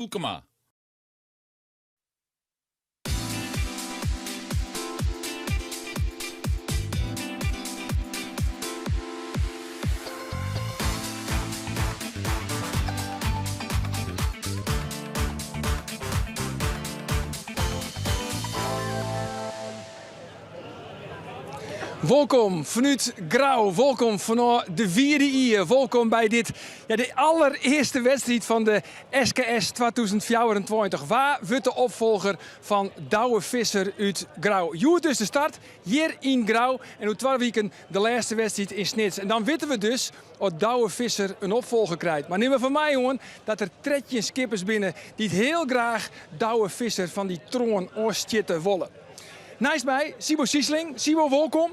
Oekema. Welkom vanuit Grauw, welkom vanuit de vierde hier, welkom bij de allereerste wedstrijd van de SKS 2024. Waar wordt de opvolger van Douwe Visser uit Grauw? Joert dus de start hier in Grauw en hoe 12 weken de laatste wedstrijd in Snits. En dan weten we dus of Douwe Visser een opvolger krijgt. Maar neem maar van mij jongen dat er tretjes skippers binnen die het heel graag Douwe Visser van die troon oorsttjitten willen. Naast mij, Sibo Siesling. Sibo, welkom.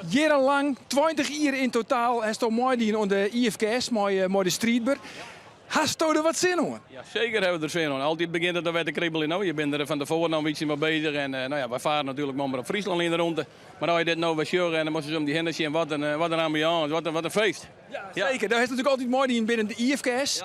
Jarenlang, 20 jaar in totaal, heeft al mooi die aan de IFKS, mooi de streetber. Hast je er wat zin in? Ja, zeker hebben we er zin in. Altijd begint het weer te kribbelen. Nou, je bent er van tevoren nog een beetje mee bezig. En wij varen natuurlijk maar op Friesland in de ronde. Maar als je dit nou weer sjorren en dan moeten ze om die hindertje en wat een ambiance, wat een feest. Ja, zeker. Daar is natuurlijk altijd mooi die binnen de IFKS.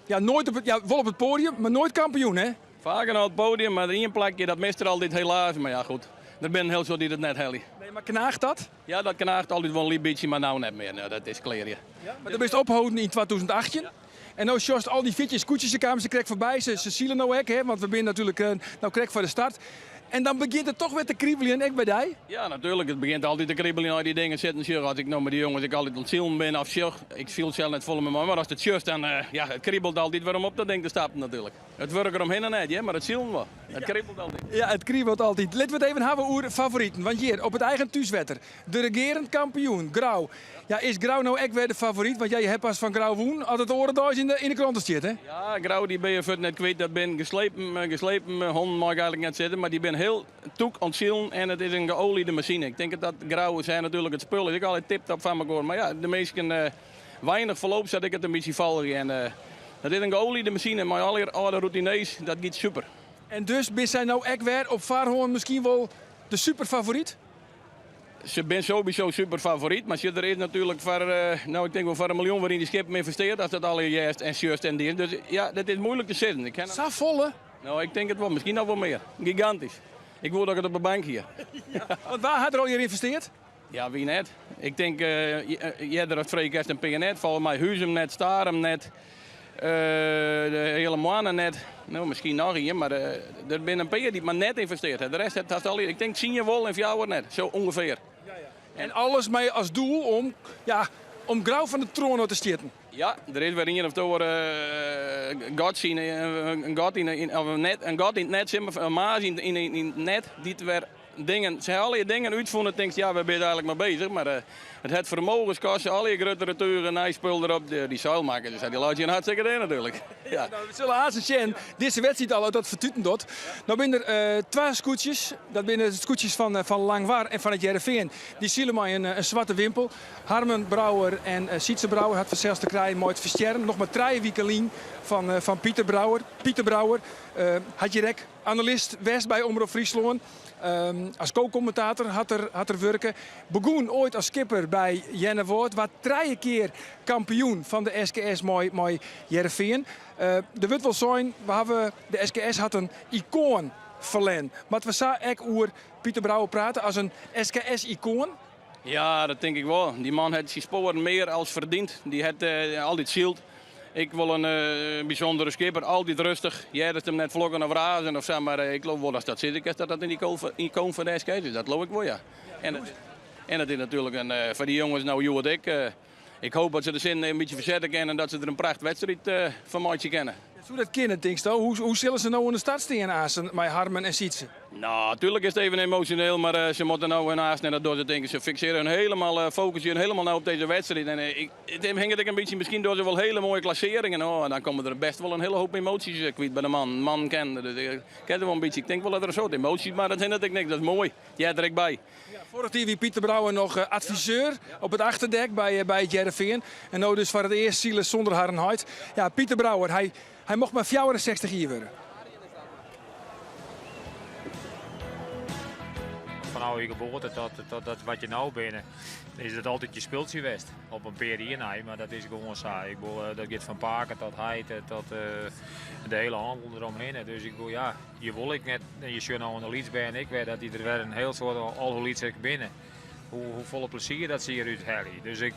Nooit wel op het podium, maar nooit kampioen, hè? Vaker op het podium, maar één plekje, dat mist er altijd helaas. Maar ja, goed. Er zijn heel veel die het net hellen. Nee, maar knaagt dat? Ja, dat knaagt altijd wel een beetje, maar nou net meer. Nou, dat is klaar. Ja. Maar dan ben je opgehouden in 2018. Ja. En nou sjost al die fitjes, koetjes, ze krijgen voorbij. Ze zielen nou ook, hè, want we zijn natuurlijk nou krijg voor de start. En dan begint het toch weer te kriebelen en ik bij die. Ja, natuurlijk. Het begint altijd te kriebelen als die dingen zitten. Als ik nou met die jongens ik altijd ontzielen ben of sjor. Ik viel zelf net vol met me, maar als het just dan het kriebelt altijd waarom op dat ding te stappen natuurlijk. Het werkt eromheen en net, maar het zielen wel. Het kriebelt altijd. Ja, het kriebelt altijd. Laten we het even hebben over favorieten. Want hier, op het eigen thuiswetter, de regerend kampioen, Grauw. Ja, is Grauw nou echt weer de favoriet? Want jij hebt pas van Grauw woen, als het oren in de kranten zit, hè? Ja, Grauw die ben je voor net kwijt. Dat ben geslepen honden mag ik eigenlijk net zitten, maar die ben heel toek ontzielen en het is een geoliede machine. Ik denk dat Grauw zijn natuurlijk het spul is. Ik altijd tip-top van me hoor. Maar ja, de meesten weinig verloop zet ik het een beetje vallen. En dat is een geoliede machine, maar alle oude routinees, dat gaat super. En dus ben zij nou echt weer op Vaarhoorn misschien wel de superfavoriet? Ze ben sowieso super favoriet, maar er is natuurlijk voor, ik denk wel voor 1 miljoen waarin die schip investeert als dat alle juist en just en die. Dus ja, dat is moeilijk te zitten. Zo volle? Nou, ik denk het wel, misschien nog wel meer. Gigantisch. Ik wil dat het op de bank hier. Ja. Want waar had er al in geïnvesteerd? Ja, wie net? Ik denk, jij er vrij kerst een PNet, volgens mij Huizem net, Starem net, de hele maanden net. Nou, misschien nog hier, maar er zijn een paar die maar net investeert. De rest heeft al, ik denk, 10 jaar wel en 4 jaar net, zo ongeveer. Ja. En alles mee als doel om Grauw van de troon te stichten. Ja, er is weer een of twee een gat in het net, een maas in het net, die weer dingen, ze alle je dingen uitvoeren, denk ja, we zijn eigenlijk maar bezig, maar het vermogenskosten, alle je grote retouren, nijspul erop, die zuilmakers, dus die laat je een hartstikke in natuurlijk. Ja. Nou, we zullen aanzien, deze wedstrijd al dat vertuten dat. Nou zijn er 2 scootjes, dat zijn de scootjes van Langwaar en van het Jereveen. Die zielen mij een zwarte wimpel. Harmen Brouwer en Sietse Brouwer had vanzelfs te krijgen mooi te versterren. Nog maar 3 weken lien van Pieter Brouwer. Pieter Brouwer, had je rek, analist West bij Omroep Friesland. Als co-commentator had er werken. Begon ooit als skipper bij Jennevoort. Was 3 keer kampioen van de SKS mooi Jereveen. Er wordt wel zijn, de SKS had een icoon verlen. Maar we zagen ook over Pieter Brouwer praten als een SKS-icoon. Ja, dat denk ik wel. Die man heeft zijn sporen meer als verdiend. Die heeft altijd zield. Ik wil een bijzondere skipper, altijd rustig. Jij hebt hem net vloggen of razen of zo, maar ik geloof wel dat dat zit. Ik dat een icoon van de SK, dus dat geloof ik wel, ja. En het is natuurlijk voor die jongens, nou Joe en ik hoop dat ze de zin een beetje verzetten kennen en dat ze er een pracht wedstrijd van maatje kennen. Hoe dat kinderen, denk je? Hoe zullen ze nou in de stad staan Assen met Harmen en Sietse? Nou, natuurlijk is het even emotioneel, maar ze moeten nou in Assen en dat door ze denken. Ze fixeren helemaal, focussen helemaal nou op deze wedstrijd. En het hing het een beetje misschien door ze wel hele mooie klasseringen. Oh, dan komen er best wel een hele hoop emoties kwijt bij de man. Man kent dus, ik ken er wel een beetje. Ik denk wel dat er soort emoties, maar dat hindert ik niks. Dat is mooi. Jij er direct bij. Ja, vorig jaar wie Pieter Brouwer nog adviseur op het achterdek bij het Jereveen. En nou dus voor het eerst zielen zonder Harrenhuid. Ja, Pieter Brouwer, hij mocht maar 64 hier worden. nou je geboorte tot wat je nou bent, is het altijd je speeltje geweest. Op een periode, nee, maar dat is gewoon saai. Ik bedoel, dat gaat van Paken tot Heiten tot de hele handel eromheen. Dus ik bedoel, ja, je wil ik net, je ziet nou een Leeds bij en ik weet dat hij er weer een heel soort al Leeds binnen. Hoe volle plezier dat ze hieruit halen. Dus het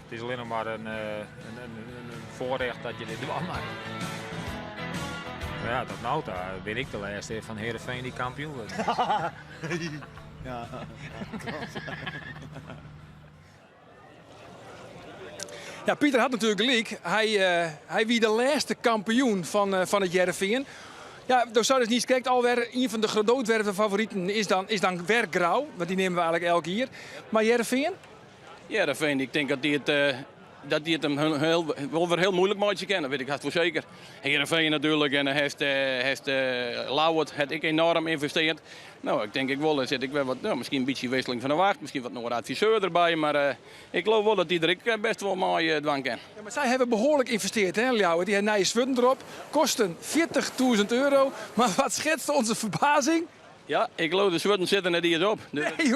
is alleen nog maar een voorrecht dat je dit doet. Maar ja, tot nou toe ben ik de laatste van Heerenveen die kampioen wordt. Ja, Ja, Pieter had natuurlijk gelijk. Hij wie de laatste kampioen van het Heerenveen. Ja, dus zou dus niet kijkt alweer een van de grootwerven favorieten is dan Werkgrauw, want die nemen we eigenlijk elke keer. Maar Heerenveen? Heerenveen, ik denk dat die het hem wel weer heel moeilijk maatje kennen, weet ik haast voor zeker. Heerenveen natuurlijk en hij heeft Lauwert het ik enorm investeerd. Nou, ik denk ik wel, zit ik weer wat, nou, misschien een beetje wisseling van de wacht, misschien wat nog een adviseur erbij, maar ik geloof wel dat die best wel mooi dwang kan. Ja, maar zij hebben behoorlijk geïnvesteerd, hè, Lauwert? Die hebben nieuwe zwutten erop, kosten €40.000. Maar wat schetst onze verbazing? Ja, ik geloof de zwutten zitten er die eens op. Dus Nee,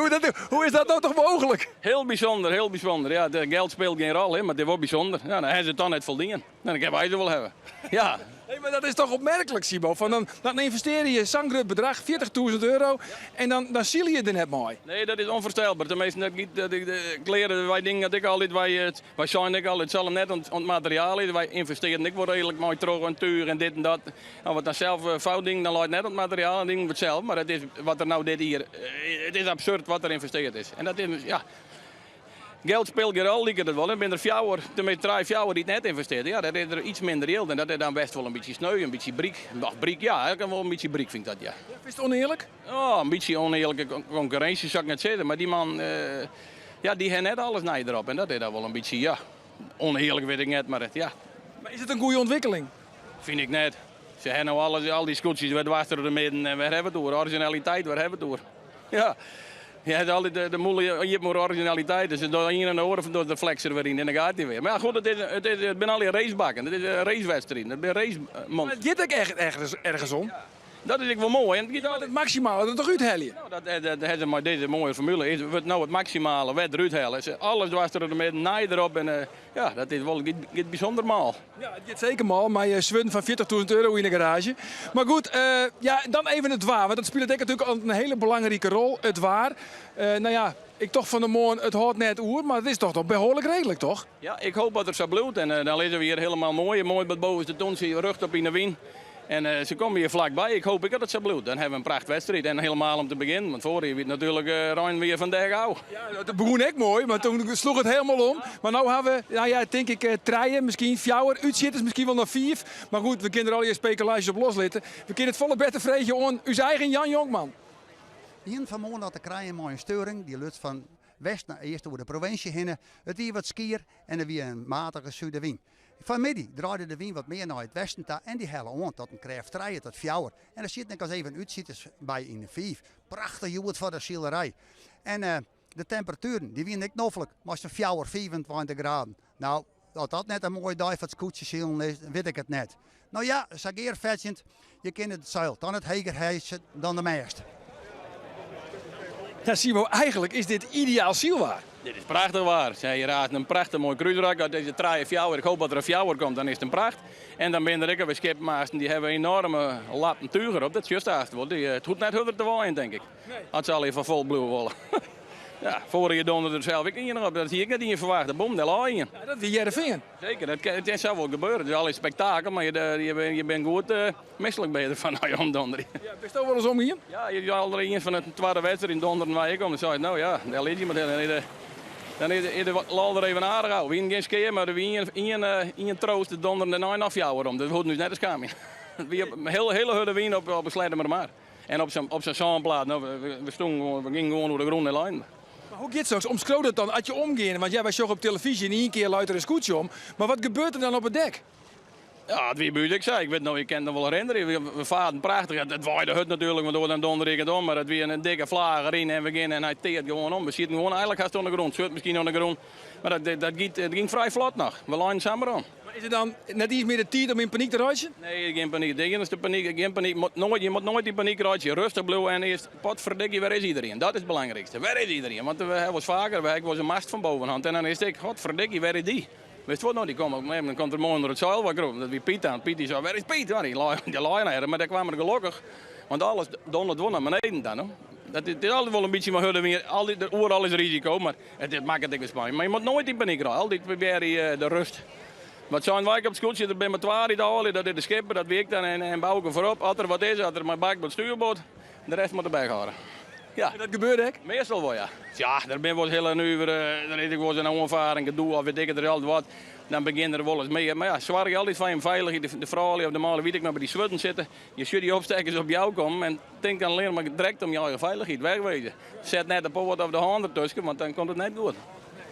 hoe is dat nou toch mogelijk? heel bijzonder, heel bijzonder. Ja, de geld speelt geen rol, hè, maar dit was bijzonder. Ja, dan hebben ze het dan net voldienen. Dan kan wij ze wel hebben. Ja. Nee, maar dat is toch opmerkelijk, Sibo? Dan investeer je zo'n groot bedrag, €40.000, en dan zie je er net mooi. Nee, dat is onvoorstelbaar. Tenminste, de kleren, wij dingen dat ik altijd, wij zijn ik altijd zelf net aan het materiaal. Wij investeren ik word redelijk mooi terug en tuur en dit en dat. Nou, wat dan zelf fout ding, dan laat net aan het materiaal en dingen we het zelf. Maar het is wat er nou dit hier, het is absurd wat er investeerd is. En dat is, ja. Geld speelt geen rol, ik het wel. Ik ben er tenminste 3 die het net investeerden. Ja, dat is er iets minder geld. En dat is dan best wel een beetje sneu, een beetje briek. Briek, ja, ik kan wel een beetje briek, vind ik dat, ja. Is het oneerlijk? Oh, een beetje oneerlijke concurrentie, zou ik net zeggen. Maar die man, die heeft net alles naar erop. En dat is dan wel een beetje, ja, oneerlijk weet ik net, maar ja. Maar is het een goede ontwikkeling? Vind ik net. Ze hebben nou al die scootjes, we dwars door de midden en waar hebben we het door? Originaliteit, waar hebben we het door? Ja. Je hebt altijd de moeilijke, je hebt maar originaliteit, dus door hier en de oren door de flexer weer in en dan gaat hij weer. Maar ja, goed, het ben alleen racebakken, het is een racewedstrijd, het is een racemond. Maar het gaat ook ergens om. Dat is ik wel mooi. En Het maximale er toch uithalen? nou, dat is maar deze mooie formule. Is nou het maximale wet eruit halen. Alles dwars door de midden, naai erop en ja, dat is wel iets bijzonder maal. Ja, het gaat zeker mal, maar je zwun van €40.000 in de garage. Maar goed, ja, dan even het waar, want dat speelt denk ik natuurlijk een hele belangrijke rol, het waar. Nou ja, ik toch van de morgen, het hoort net oer, maar het is toch behoorlijk redelijk, toch? Ja, ik hoop dat er zo bloedt en dan lezen we hier helemaal mooi boven de ton, zie je rug op in de wien. En ze komen hier vlakbij. Ik hoop dat het zo bloedt. Dan hebben we een prachtwedstrijd. En helemaal om te beginnen. Want voor je weet natuurlijk Rijn weer van der Gouw. Ja, dat begon ik mooi, maar toen sloeg het helemaal om. Maar nu hebben we, nou ja, denk ik, 3, misschien 4. Uitzitters misschien wel nog 4. Maar goed, we kunnen er al je speculaties op loslitten. We kunnen het volle bette vreetje aan uw eigen Jan Jonkman. Een vanmorgen dat te krijgen met een sturing die lukt van west naar eerst over de provincie heen. Het weer wat skier en er weer een matige zuidenwind. Vanmiddag draaide de wind wat meer naar het westen toe en die helle aan tot een kreeft 3 tot 4. En er zit ik als even uitzitters bij in de 5. Prachtig joet voor de schilderij. En de temperaturen, die winnen ik noffelijk, maar zo'n 25 graden. Nou, dat net een mooie dag voor het scootje is, weet ik het net. Nou ja, sageer vetjend, je kent het zeil, dan het heger heisje dan de meest. Ja, Simo, eigenlijk is dit ideaal zielwaar. Dit is prachtig waar. Zij raadt een prachtig mooi cruiserak uit deze 3 fjouwer. Ik hoop dat er een fjouwer komt, dan is het een pracht. En dan ben er ook weer schipmaasten, die hebben enorme lappen tuiger op. Dat is juist haast. Het hoeft net harder te waaien, denk ik. Nee. Had ze al even vol bloeien willen. Ja, vorige donderde er zelf ik in nog op. Dat zie ik net in je verwacht. De bom, daar laaien. Ja, dat is Heerenveen. Zeker, het zou wel gebeuren. Het is al een spektakel, maar je bent goed misselijk bij je van nou, je omdonderen. Ja, ben je ook wel eens om hier? Ja, je al er eens van het tweede wedstrijd in donderen waar ik kom. Dan zei je, nou ja, daar ligt je maar. Dan is de lal er even aardig uit. We geen skiën, maar we in troost de donderen en een afjouwer om. Dat hoort nu net als kamer. We hebben hele harde wien op een slijder maar. En op zijn zandplaat, nou, we gingen gewoon door de groene lijn. Maar hoe gaat het zo? Omschroot het dan als je omgaat? Want ja, wij zag op televisie en 1 keer luidt er een scootje om. Maar wat gebeurt er dan op het dek? Ja, het weer buurt, ik zei. Ik weet nog, je kent hem wel herinneren. We vaarden prachtig. Het waaide hut natuurlijk, want door dan donder ik het om. Maar het weer een dikke vlaag erin en we gingen en hij teert gewoon om. We zitten gewoon eigenlijk haast aan de grond. Zit misschien aan de grond. Maar dat ging vrij vlot nog. We lijnen samen om. Maar Is het dan net iets meer de tijd om in paniek te rijden? Nee, geen paniek. De enige paniek, geen paniek. Je moet nooit in paniek rijden. Rustig blijven en eerst potverdikkie, waar is iedereen? Dat is het belangrijkste. Waar is iedereen? Want hij was vaker, ik was een mast van bovenhand. En dan is ik, godverdikkie, waar is die? Weet je wat nou, die kwam op een dan komt er morgen door het zuil wat groep. Dat was Piet aan. Piet die zei, waar is Piet? Ja, die laaien naar maar daar kwam er gelukkig. Want alles donderd naar beneden dan. Hoor. Het is altijd wel een beetje maar overal is risico, maar het maakt het even spannend. Maar je moet nooit in paniek rijden. Altijd probeer je de rust. Wat zijn wij op het scootje, er ben met twaalf al, dat is de schipper, dat werkt dan en bouw ik voorop. Als er wat is, als er mijn bak op het stuurboot, de rest moet erbij houden. Ja. Dat gebeurt hè? Meestal wel, ja. Ja, daar ben ik wel heel uur, dan heb ik wel eens een onvaring, gedoe of weet ik het er altijd wat. Dan begin er wel eens mee. Maar ja, zorg je altijd van je veilig. De vrouwen of de malen weet ik nog bij die zwotten zitten. Je ziet die opstekers op jou komen en denk dan alleen maar direct om jouw veiligheid wegwezen. Zet net de poort of de hand ertussen, want dan komt het net goed.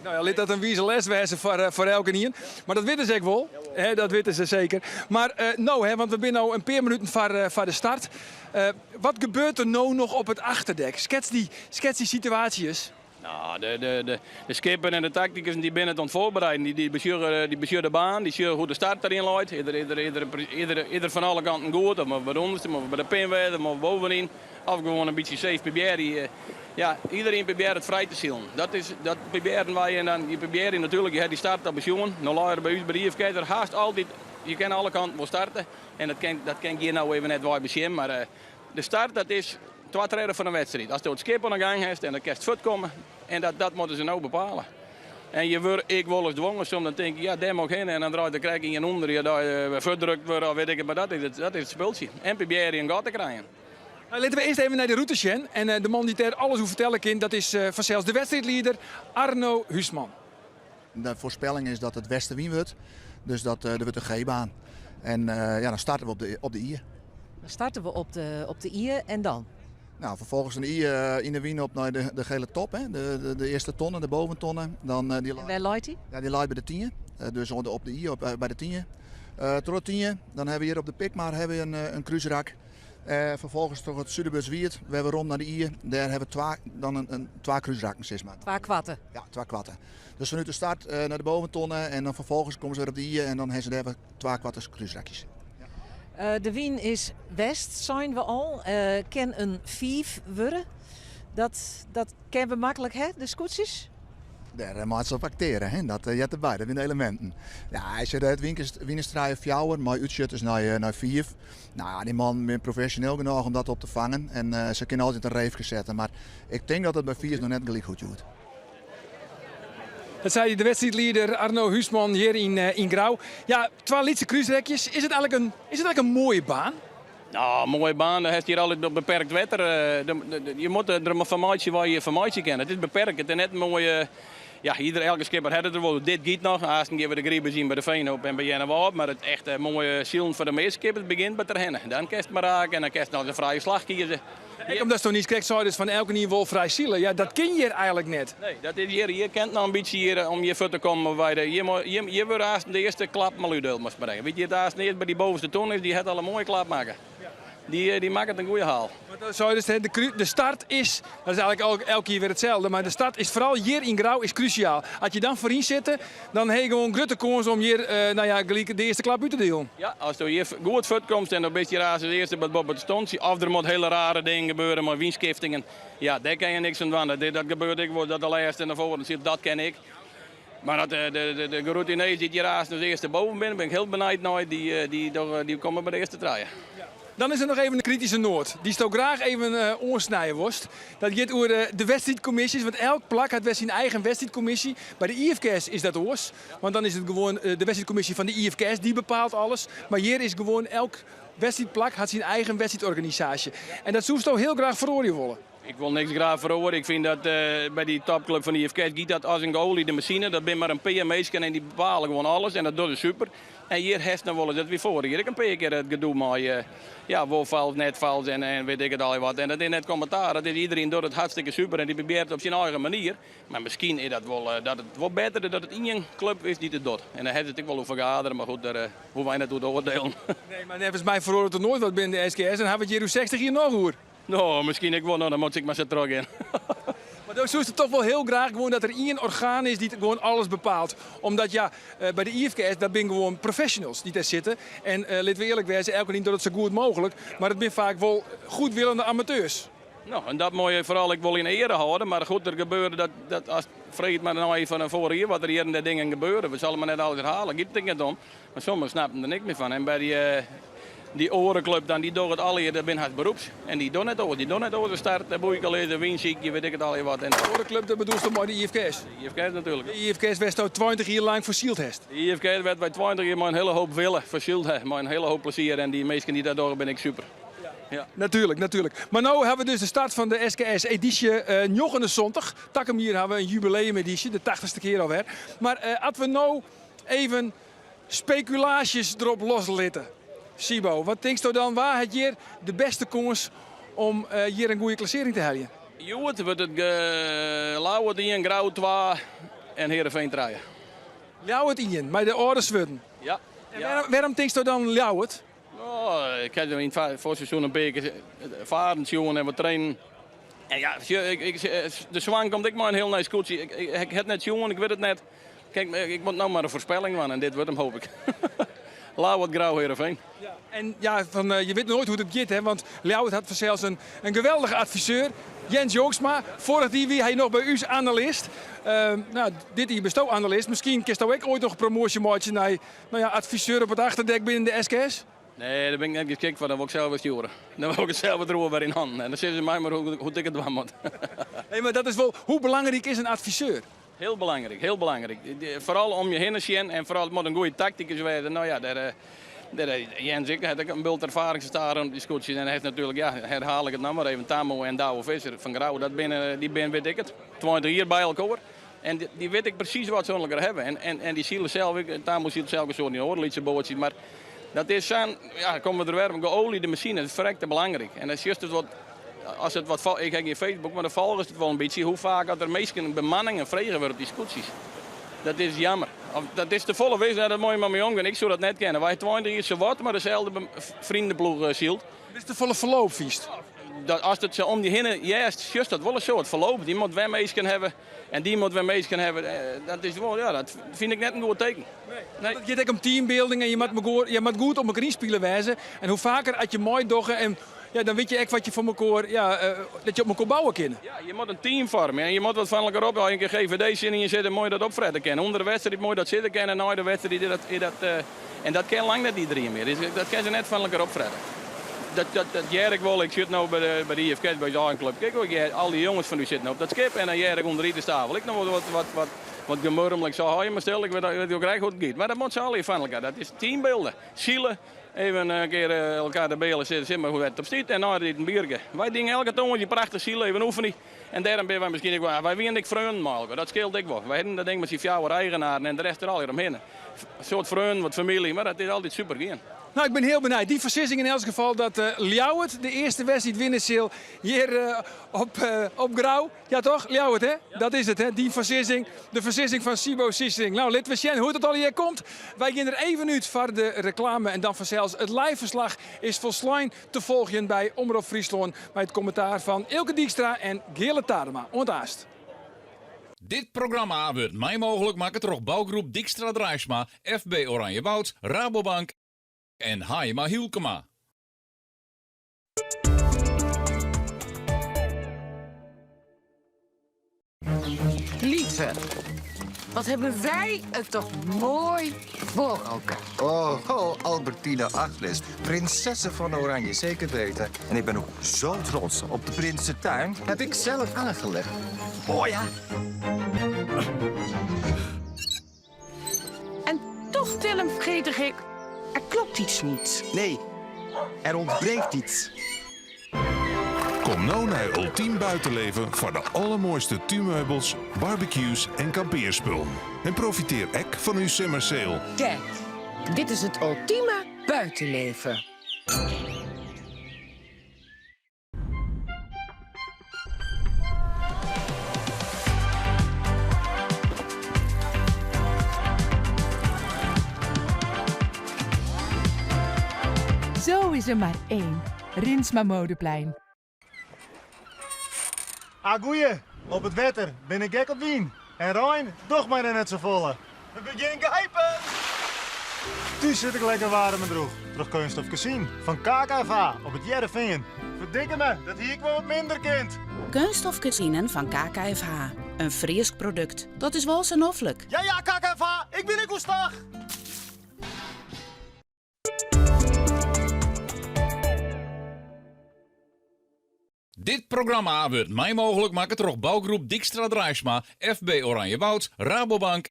Nou ja, laat dat een wieze les wezen voor elke nier. Maar dat weten ze ook wel. Hè, dat weten ze zeker. Maar nou, hè, want we zijn nu een paar minuten voor de start. Wat gebeurt er nou nog op het achterdek? Schets die situaties. Nou, de skipper en de tacticus die binnen het aan het voorbereiden. Die besturen de baan, die zien hoe de start erin loopt. Ieder van alle kanten goed. Of bij de onderste, of bij de pinweder, of bovenin. Of gewoon een beetje safe proberen. Ja, iedereen probeert het vrij te zielen. Dat proberen wij en dan je probeert natuurlijk, je hebt die start al begonnen. Nou later bij ons bij de IFK, er haast altijd, je kan alle kanten wel starten. En dat kan je nou even net waar beschermen, maar de start dat is 2 treden van een wedstrijd. Als je het skip aan de gang hebt en dan kan je het komen en dat moeten ze nou bepalen. En ik wil eens dwongen, soms dan denk ik, ja, daar mag heen en dan draait de krijg je onder, je daar verdrukt wordt of weet ik het, maar dat is het speeltje. En probeer je een gat te krijgen. Nou, laten we eerst even naar de route gaan. En de man die daar alles hoe vertellen kan, dat is vanzelfs de wedstrijdleider Arno Huusman. De voorspelling is dat het westen wien wordt, dus dat er wordt een G-baan. En ja, dan starten we op de Ier. Dan starten we op de Ier en dan? Nou, vervolgens een Ier in de wien op naar de gele top, hè? De eerste tonnen, de boventonnen. Dan, en waar leidt hij? Ja, die leidt bij de 10. Dus op de Ier bij de 10. Tot de 10. Dan hebben we hier op de Pikmar een cruiserak. Vervolgens toch het Zuiderbuswiert, we hebben rond naar de Ier. Daar hebben we twee cruiserakken, zeg maar. 2 kwatten? Ja, 2 kwatten. Dus vanuit de start naar de boventonnen en dan vervolgens komen ze weer op de Ier en dan hebben ze daar 2 kwatten cruiserakjes. De wien is west, zijn we al. Kan een 5 worden. Dat kennen we makkelijk, hè, de scootjes? Daar moet ze op acteren, hè? Dat je hebt erbij, dat zijn de elementen. Ja, als je het winnenstraaien 4 maar uitschutters naar 4. Nou ja, die man is professioneel genoeg om dat op te vangen. En ze kunnen altijd een reefje zetten, maar ik denk dat het bij 4 nog net gelijk goed doet. Dat zei de wedstrijdleider Arno Huusman hier in Grauw. Ja, 2 lietse cruiserekjes. Is het eigenlijk een mooie baan? Nou, mooie baan, dan heb je hier altijd beperkt wetter. Je moet er een formaatje waar je formaatje kent. Het is beperkt, het is net een mooie... Ja, elke skipper heeft het er wel. Dit gaat nog. Als we de griepen zien bij de Veenhoop en bij Jennewaard. Maar het echt mooie ziel voor de meeste skippers begint bij Terhennen. Dan kan je het maar raken en dan kan je nog een vrije slag kiezen. Ik omdat ze toch niet krijgt, dus van elke niveau vrij zielen. Ja, dat ken je hier eigenlijk net. Nee, dat is hier. Je kent nou een beetje hier om je voet te komen bij de. Je wil haast de eerste klap maar uit moet brengen. Weet je, het haast eerst bij die bovenste ton is, die het al een mooie klap maken. Die maakt het een goede haal. De start is, dat is eigenlijk elke keer weer hetzelfde, maar de start is vooral hier in Grauw is cruciaal. Als je dan voorin zit, dan heb je gewoon grote kans om hier de eerste klap uit te delen. Ja, als je hier goed voet komt en dan ben je als eerste bij de stond, of er moet hele rare dingen gebeuren, maar winstskiftingen, ja, daar kan je niks aan doen. Dat gebeurt ik, dat de laatste naar voren zit, dat ken ik. Maar dat de geroutineerd die hier als eerste boven ben ik heel benieuwd naar, die komen bij de eerste traaien. Dan is er nog even een kritische noot. Die stel graag even oorsnijden worst. Dat gaat over de wedstrijdcommissies. Want elk plak heeft zijn eigen wedstrijdcommissie. Bij de IFK's is dat oors. Want dan is het gewoon de wedstrijdcommissie van de IFK's die bepaalt alles. Maar hier is gewoon elk wedstrijdplak had zijn eigen wedstrijdorganisatie. En dat zou je heel graag verhoren willen. Ik wil niks graag verhoren. Ik vind dat bij die topclub van de IFK giet dat als een goalie de machine. Dat ben maar een PM's en die bepalen gewoon alles. En dat doet het super. En hier heeft nog wel eens dat weer voor. Hier ik een paar keer het gedoe maar ja, wolvals, netvals en weet ik het al wat. En dat is net commentaar. Dat is iedereen doet het hartstikke super en die probeert het op zijn eigen manier. Maar misschien is dat het wel beter dat het in een club is die het doet. En dan heeft het ook wel over vergaderen, maar goed, daar hoeven wij naartoe te oordelen. Nee, maar nevens mij verhoort er nooit wat binnen de SKS en hebben we het hier 60 hier nog hoor. Nou, misschien ik wel, dan moet ik maar zo terug in. Maar Maar dan zou je toch wel heel graag gewoon dat er één orgaan is die gewoon alles bepaalt. Omdat ja, bij de IFKS, dat zijn gewoon professionals die daar zitten. En laten we eerlijk wezen, elke niet doet het zo goed mogelijk. Maar het zijn vaak wel goedwillende amateurs. Nou, en dat moet je vooral ik wel in ere houden. Maar goed, er gebeurde dat als vreet maar nou even van vorig jaar wat er hier en de dingen gebeuren. We zullen maar net alles herhalen, gaat het niet om. Maar sommigen snappen er niks meer van. En bij die orenclub, dan, die doen het al hier, dat ben het beroeps. En die doen het over. Die doen het over de start, de boeikalezen, winziekje, weet ik het al wat. En De orenclub, dat bedoelt toch maar de IFKS? de IFKS natuurlijk. De IFKS werd al 20 jaar lang versield heeft. De IFKS werd bij 20 jaar met een hele hoop willen versield, met een hele hoop plezier. En die mensen die daardoor ben ik super. Ja. Natuurlijk. Maar nu hebben we dus de start van de SKS-editie 29. Takkem hier hebben we een jubileum-editie, de 80ste keer alweer. Maar als we nou even speculaties erop loslitten. Sibo, wat denk je dan? Waar had je de beste kans om hier een goede klassering te halen? Joet wordt het Lauwe 1, Grauw 2 en Heerenveen 3. Ljouwert in, maar de ouders worden. Ja. En waarom denk je dan Ljouwert? Oh, ik heb in het voorseizoen een beetje varen, jongen en wat trainen. En ja, de zwang komt ik maar een heel nice coach. Ik heb net jongen, ik weet het net. Kijk, ik moet nou maar een voorspelling van en dit wordt hem, hoop ik. Lauwert, Grauw, Heerenveen. Ja, en ja, je weet nooit hoe het gaat, hè? Want Ljouwert had zelfs een geweldige adviseur. Jens Jongsma, vorig jaar wie hij nog bij u analist. Nou, dit hier bestoot analist. Misschien kist ook ooit nog een promotie maken naar adviseur op het achterdek binnen de SKS? Nee, daar ben ik net geschikt voor. Dan wil ik zelf sturen. Dan wil ik het zelf erover in handen. En dan zeggen ze mij maar hoe ik het doen moet. Hey, maar dat is wel, hoe belangrijk is een adviseur? Heel belangrijk, heel belangrijk. Vooral om je heen te zien en vooral het moet een goede tacticus zijn. Nou ja, Jens, ik heb een bult ervaringsstaar op die scootjes. En hij heeft natuurlijk, ja, herhaal ik het nou maar even, Tamo en Douwe Visser van Grauw. Die ben weet ik het. 20 hier bij elkaar. En die weet ik precies wat ze lekker hebben. En die zielen zelf, Tamo ziet zelf zo niet hoor, lietse bootjes. Maar dat is zo'n, ja, komen we er weer, geoliede machine, dat is verrekte belangrijk. En dat is juist het wat, als het wat, ik heb geen Facebook, maar dan volgen het wel een beetje. Hoe vaak dat er meestal bemanningen vregen worden op die scootjes. Dat is jammer. Dat is de volle wezen, dat moet je maar mee omgaan. Ik zou dat net kennen. Wij 20 is zo wat, maar dezelfde vriendenploeg zielt. Dit is de volle verloop, viest. Als het zo om die hinnen, juist dat wel eens zo, het verloop. Die moet weer meestal hebben en die moet weer meestal hebben. Dat is wel, ja, dat vind ik net een goed teken. Nee. Je denkt om teambuilding en je moet goed op elkaar spelen wijzen. En hoe vaker als je mooi doggen en ja, dan weet je echt wat je voor elkaar, dat je op elkaar bouwen kan. Ja, je moet een team vormen en je moet wat van elkaar op. Als je een keer GVD zin in je zit, mooi dat opfredden kennen. Onder de wedstrijd mooi dat zitten kennen en na de wedstrijd en dat kan lang net iedereen meer. Dus dat kan ze net van elkaar opfredden. Dat Jerk wel, ik zit nu bij de IFK, bij de Aanclub. Kijk ook, al die jongens van u zitten op dat schip en dan Jerk onder de tafel. Ik nog wat gemurmelijk zo, hou je maar stil, ik weet ook graag hoe het gaat. Maar dat moet ze al van elkaar, dat is teambeelden, zielen. Even een keer elkaar de belen zitten, maar hoe het op stiet en nou dit een biertje. Wij dingen elke tongetje prachtig zielen, even oefenen. En daarom ben wij misschien ook, wij winnen ik vrienden maken, dat scheelt ik wel. Wij hebben dat ding met die jouw eigenaren en de rest er al hier omheen. Een soort vrienden, wat familie, maar dat is altijd super gaan. Nou, ik ben heel benieuwd. Die beslissing in elk geval dat Ljouwert de eerste wedstrijd winnen zal hier op Grauw. Ja toch, Ljouwert hè? Ja. Dat is het hè, die beslissing. De beslissing van Sibo Sissing. Nou, laten we zien hoe het al hier komt. Wij gaan er even uit voor de reclame en dan vanzelfs het live verslag is volslijn te volgen bij Omroep Friesland. Bij het commentaar van Ilke Dijkstra en Gele Tadema. Ontaast. Dit programma wordt mij mogelijk maken door bouwgroep Dijkstra Drijfsma, FB Oranje Woud, Rabobank en Haima Hielkema. Lieve, wat hebben wij het toch mooi voor elkaar. Oh, Albertina Agnes, prinsessen van Oranje, zeker weten. En ik ben ook zo trots op de Prinsentuin. Heb ik zelf aangelegd. Oh ja. En toch, Willem, vergeet ik, er klopt iets niet. Nee, er ontbreekt iets. Kom nou naar Ultiem Buitenleven voor de allermooiste tuinmeubels, barbecues en kampeerspullen. En profiteer ook van uw summer sale. Kijk, dit is het ultieme buitenleven. Zo is er maar één. Rinsma Modeplein. Ah, goeie. Op het wetter ben ik gek op wien. En Rijn, toch maar net zo volle. We beginnen geheipen! Thuis zit ik lekker warm en droog. Terug Kunststof Casino van KKFA op het Jereveen. Verdikke me, dat hier ik wel wat minder kind. Kunststof Casino van KKFH. Een Fries product. Dat is wel zo hoffelijk. Ja, KKFA, ik ben Koestag. Dit programma wordt mij mogelijk maken door bouwgroep Dijkstra Drijfsma, FB Oranjewouds, Rabobank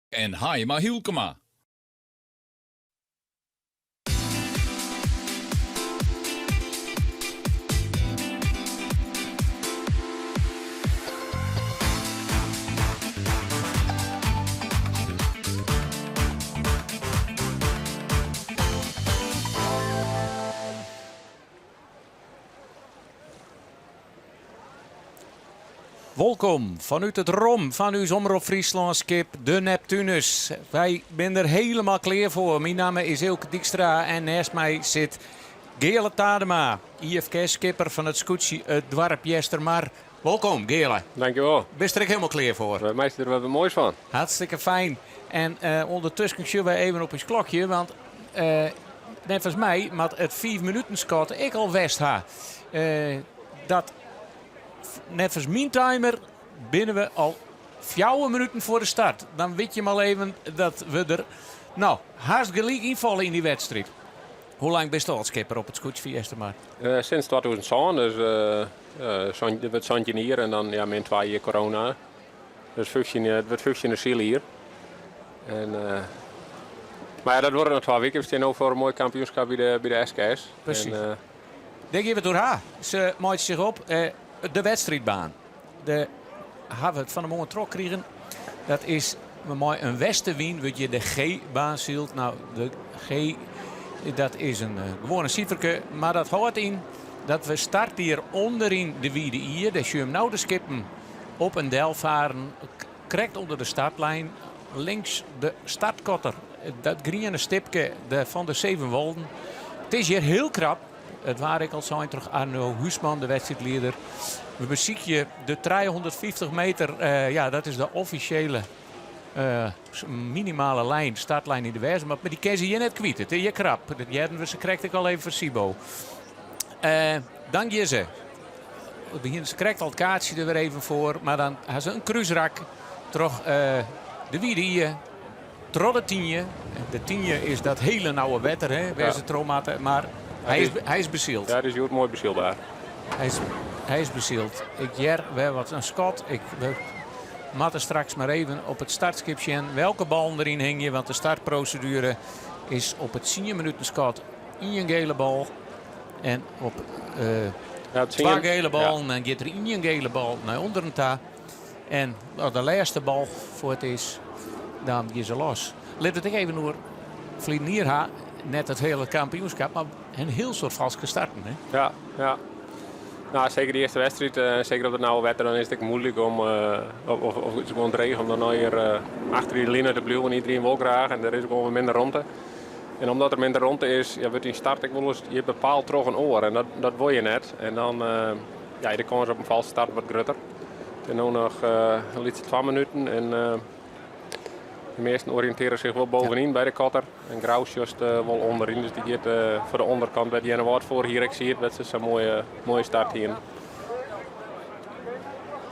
en Hayema Hielkema. Welkom vanuit het ROM van uw Omroep Friesland skip de Neptunus. Wij zijn er helemaal klaar voor. Mijn naam is Ilke Dijkstra en naast mij zit Gele Tadema, IFK-skipper van het scootje het dorp Jestermar. Welkom Gele. Dankjewel. Bist er helemaal klaar voor? Wij meisten er wat moois van. Hartstikke fijn. En ondertussen zullen we even op ons klokje, want net als mij, met het 5 minuten scot ik al west ha. Dat net als mijn timer binnen we al 4 minuten voor de start. Dan weet je maar even dat we er haast gelijk invallen in die wedstrijd. Hoe lang bist je al skipper op het scootje van Jestermar? Sinds 2007, dus het wordt zo'n hier en dan min 2 jaar corona. Dus het wordt 15 ziel hier. En, maar ja, dat worden nog 2 weken. We staan ook voor een mooi kampioenschap bij de SKS. Precies. Denk even door haar. Ze maakt zich op. De wedstrijdbaan. De hebben we het van de morgen trok krijgen. Dat is een westenwien wat je de G-baan ziet. Nou, de G, dat is een gewone cijferke. Maar dat houdt in dat we starten hier onderin de wiede hier. Dus je hem nou de skippen op een del varen. Correct onder de startlijn. Links de startkotter. Dat groene stipje van de 7 Wolden. Het is hier heel krap. Het waar ik al zo terug Arno Huisman, de wedstrijdleider. We bezieken de 350 meter. Ja, dat is de officiële minimale lijn, startlijn in de wijze. Maar die kan ze hier net kwijt. Het is je krap. Ze krijgt ik al even voor Sibo. Dan je ze. Ze krijgt al het kaartje er weer even voor. Maar dan hebben ze een cruiserak. Terug de wiede hier. Tro de 10. De 10 is dat hele nauwe wetter. Hè, waar ze tromaten. Maar hij is bezield. Ja, dat is mooi bezielbaar. Hij is bezield. Ik jer weer wat een schot. We matten straks maar even op het startskipje en welke bal erin hing je. Want de startprocedure is op het 10 minuten schot in een gele bal. En op 2 gele bal. En dan gaat er in een gele bal naar onderen ta. En als de laatste bal voor het is, dan gaan ze los. Let het even door vliegen hier net het hele kampioenschap, maar een heel soort valse starten. Hè? Ja. Nou, zeker de eerste wedstrijd, zeker op het nauwe wetter, dan is het moeilijk om, of het is gewoon regen, om dan nou hier achter die linie te blijven en iedereen wil graag. En er is ook gewoon minder rondte. En omdat er minder rondte is, wordt in start, je bepaalt toch een oor en dat wil je net. En dan, de kans op een valse start wat groter. En nu nog een 2 minuten en de meesten oriënteren zich wel bovenin bij de kotter. En Graus just wel onderin, dus die gaat voor de onderkant bij die woord voor hier. Ik zie het, dat is zo'n mooie start hier.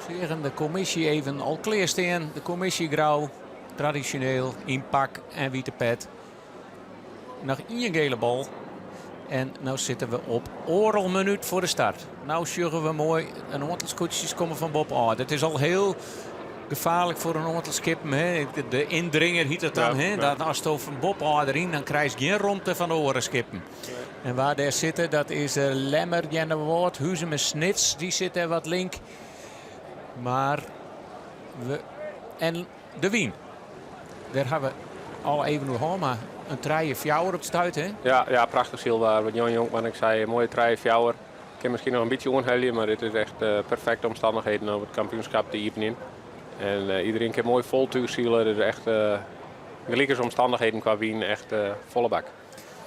Zeggen de commissie even al kleersteen. De commissie grauw, traditioneel, in pak en witte pet. Nog een gele bal. En nu zitten we op oorlogminuut voor de start. Nou sjuggen we mooi. Een aantal scootjes komen van Bob A. Dat is al heel gevaarlijk voor een aantal skippen. Hè. De indringer hiet het dan. Ja. Dat als je van Bob A erin, dan krijg je geen rondte van de oren skippen. Ja. En waar daar zitten, dat is Lemmer, Jenne Woord, Huzem en Snits. Die zitten wat link. Maar en de Wien. Daar hebben we al even nog maar een treie fjouwer op het stuit, hè? Ja, prachtig zielbaar. Wat Jan Jonkman ik zei, een mooie treie fjouwer. Ik kan misschien nog een beetje onhelden, maar dit is echt perfecte omstandigheden om het kampioenschap te iepen. En iedereen kan mooi vol toezielen. Het is echt gelijke omstandigheden qua Wien, echt volle bak.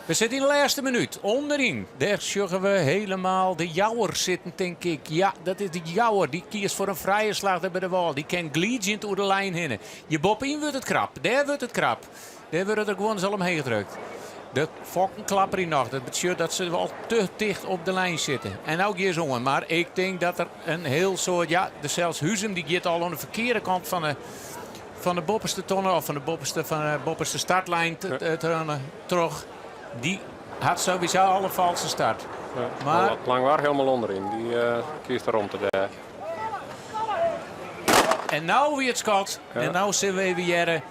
We zitten in de laatste minuut. Onderin. Daar zorgen we helemaal de jouwer zitten, denk ik. Ja, dat is de jouwer. Die kiest voor een vrije slag bij de wal. Die kan gliedjen door de lijn heen. Je bop in wordt het krap. Daar wordt het krap. Daar wordt er gewoon zo omheen gedrukt. De fokken klapperen nog. Dat betekent dat ze wel te dicht op de lijn zitten. En ook hier zongen. Maar ik denk dat er een heel soort... Ja, zelfs Huzem die gaat al aan de verkeerde kant van de bopperste tonnen. Of van de bopperste startlijn terug. Die had sowieso al een valse start. Ja, maar Langwaar helemaal onderin. Die kiest er rond te daar. En nou weer het schot. Ja. En nou zien we weer... Ik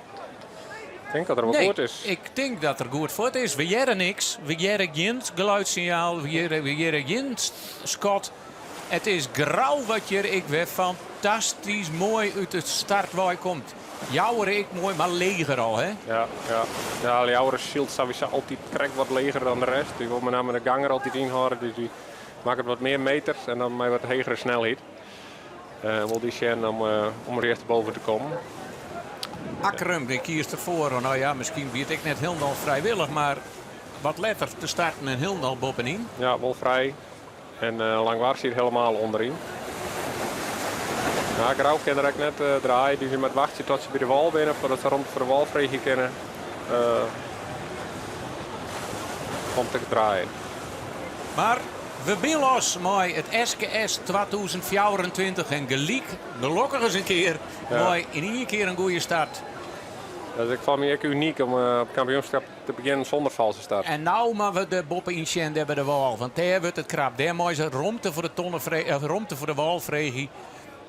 denk dat er wel goed is. Ik denk dat er goed voor is. We jaren niks. We jaren geen geluidssignaal. We jaren geen schot. Het is grauw wat je ik weer fantastisch mooi uit het start waar je komt. Jouwer ik mooi, maar leger al, hè? Ja, Jouwer shield sowieso altijd krijgt wat leger dan de rest. Die wil met name de ganger altijd inhouden. Dus die maakt wat meer meters en dan met wat hogere snelheid. Wil die Shen om er eerst boven te komen. Akkerum, die kiest ervoor. Nou ja, misschien weet ik net helemaal vrijwillig, maar wat letter te starten en helemaal bovenin. Ja, wel vrij. En Langwaar zit helemaal onderin. Ja, Grauw kan er ook net draaien. Dus je moet wachten tot ze bij de wal binnen voordat ze rond voor de wal vrij kunnen om te draaien. Maar we zijn los met het SKS 2024 en gelijk gelukkig eens een keer mooi in één keer een goede start. Dus ik vond me echt uniek om op het kampioenschap te beginnen zonder valse start. En nou maar we de boppen in Sjen hebben de wal, want daar wordt het krap. Daar mooi ze romte voor de romte voor de wal vregen.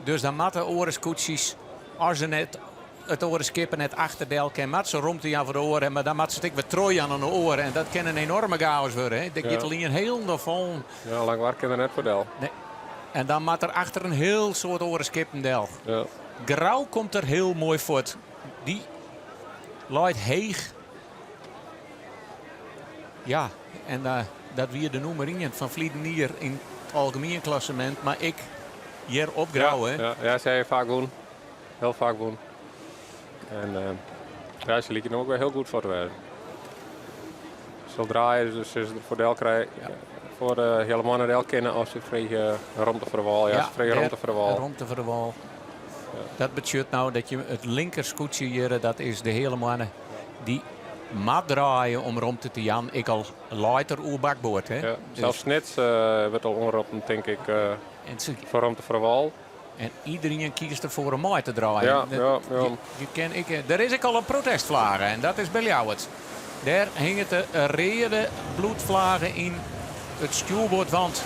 Dus dan matten orenskoetsjes als ze net het orenskippen net achter de elke mat ze romt hij aan voor de oren, maar dan mat ze weer trooi aan de oren en dat kan een enorme chaos worden. Hè. Dat gaat alleen heel vol. Ja, Langwaar kan er net voor del. Nee. En dan mat er achter een heel soort orenskippen del. Ja. Grauw komt er heel mooi voort. Die leidt heeg. Ja, en dat weer de nummer van Vliedenier in het algemeen klassement, maar ik hier op Grauw. Ja, zij vaak doen. Heel vaak doen. En ze lieten hem ook wel heel goed voor te werken. Ze draaien, dus ze voor de krijgen. Voor de helemaal naar de kennen als ze vrij romte voor de wal. Ja, romte voor de wal. Romte voor de wal. Ja. Dat betekent nou dat je het linkerscoetje hier, dat is de hele mannen die maat draaien om romte te jan. Ik al later oer bakboord. Hè? Ja, dus zelfs net werd al onrompend, denk ik, voor romte voor de wal. En iedereen kiest ervoor om mooi te draaien. Er is ook al een protestvlagen en dat is bij jou het. Daar hingen de rode bloedvlagen in het stuurbordwand.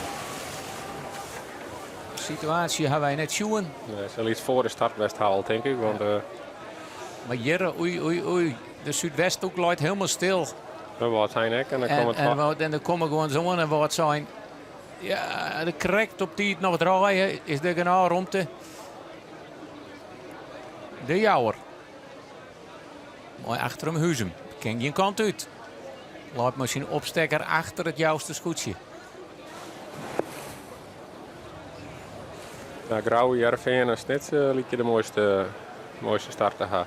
De situatie hebben wij net zien. Nee, ze iets voor de start best haalt, denk ik. Want, maar jere, oei. De Zuidwesthoek loopt helemaal stil. Dat wordt zijn ook. En dan komen gewoon zo en wat zijn. Ja, de correct op die het nog draaien is de genau romte. De Jouwer. Mooi achter hem Huzem. Ken je een kant uit. Laat misschien opstekker achter het juiste scootje. Ja, Grauwe, Jervin en Snits liet je de mooiste start te gaan.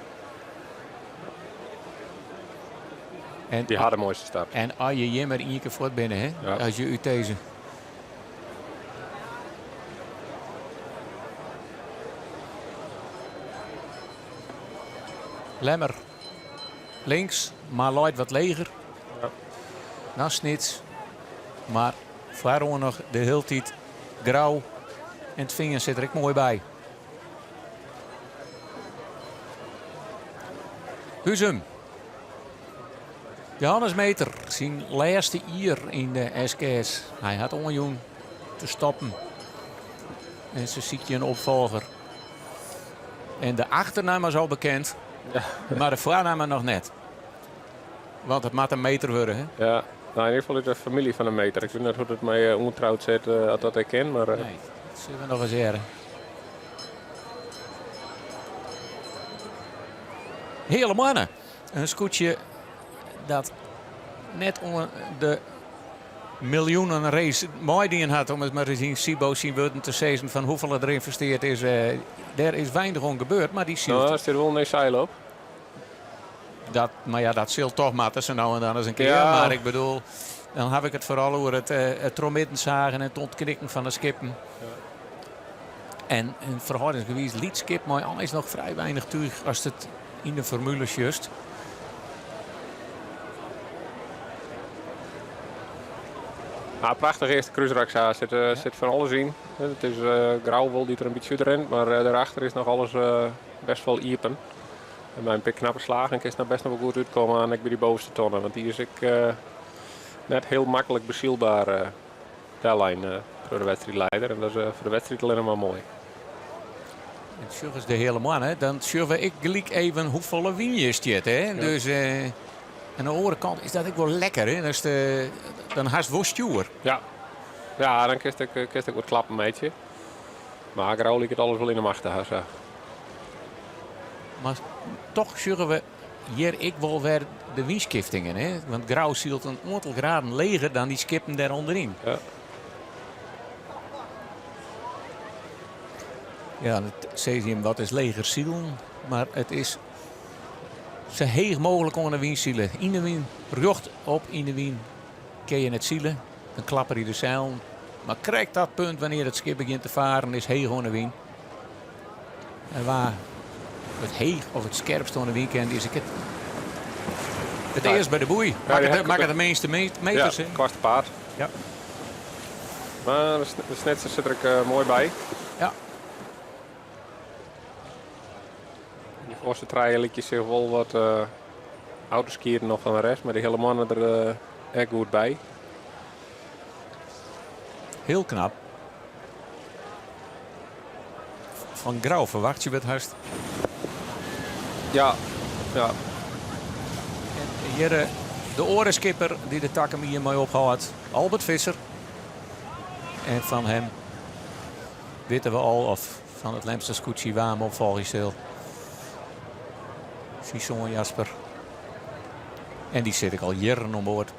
En die had de mooiste start. En als je jemmer in je keer voort binnen, hè? Ja. Als je uit deze. Lemmer. Links, maar luidt wat leger. Ja. Nou, Snits. Maar waarom nog de hele tijd Grauw. En het vinger zit er ook mooi bij. Huzem. Johannes Meter, zijn laatste jaar in de SKS. Hij had onjoen te stoppen. En ze ziet je een opvolger. En de achternaam is al bekend. Ja. Maar de voornaam nog net. Want het moet een Meter worden, hè? Ja, nou, in ieder geval is de familie van een Meter. Ik weet niet hoe het mee ontrouwd zit, dat ik ken. Maar, nee, dat zullen we nog eens heren. Hele mannen. Een scootje dat net onder de miljoenen race maaidien had. Om het maar eens in Sibo zien worden te zeggen van hoeveel er geïnvesteerd is. Er is weinig om gebeurd, maar die ziet. Nou, is er wel een zeil op. Maar ja, dat zult toch maar tussen nou en dan eens een keer. Ja. Maar ik bedoel, dan heb ik het vooral over het tromitten zagen en het ontknikken van de skippen. Ja. En verhoudingsgewijs liet skip maar alles nog vrij weinig terug als het in de formule just. Ja, prachtig eerste cruiseraksa. Zit van alles in. Het is grauwwol die er een beetje rent, maar daarachter is nog alles best wel iepen. En bij een paar knappe slagen is het best nog wel goed uitkomen aan ik bij die bovenste tonnen. Want die is net heel makkelijk bezielbaar deadline voor de wedstrijdleider. En dat is voor de wedstrijd alleen maar mooi. Het sjug is de hele man, hè. Dan sjuggen ik gelijk even hoeveel win je het, hè. Ja. Dus aan de andere kant is dat ook wel lekker, hè. Dan haast wel stuur. Ja, dan kist ik wat klappen met je. Maar grauw liep het alles wel in de macht te hebben. Maar toch sjuggen we hier ik wel weer de winskiftingen, hè. Want grauw zielt een aantal graden leger dan die skippen daar onderin. Ja. Ja, het cesium wat is leger zielen, maar het is zo heeg mogelijk onder de wien zielen. In de wien, rjocht op in de wien, kun je het zielen, dan klapper je de zeil. Maar krijgt dat punt wanneer het schip begint te varen, is heeg onder de wien. En waar het heeg of het scherpst onder de wien kent, is ik het eerst bij de boei. Maak het de meeste meters. Ja, kwast paard. Ja. Maar de snitser zit er mooi bij. Ja. Die voorste treien liet je zich wel wat autoskieren nog van de rest, maar die hele mannen er echt goed bij. Heel knap. Van Grauw verwacht je het haast. Ja. Hier de orenskipper die de takken hier mooi ophoudt. Albert Visser. En van hem weten we al of van het Lemster scootje waar hem opvolging stil. Sisson Jasper. En die zit ik al jaren om boord.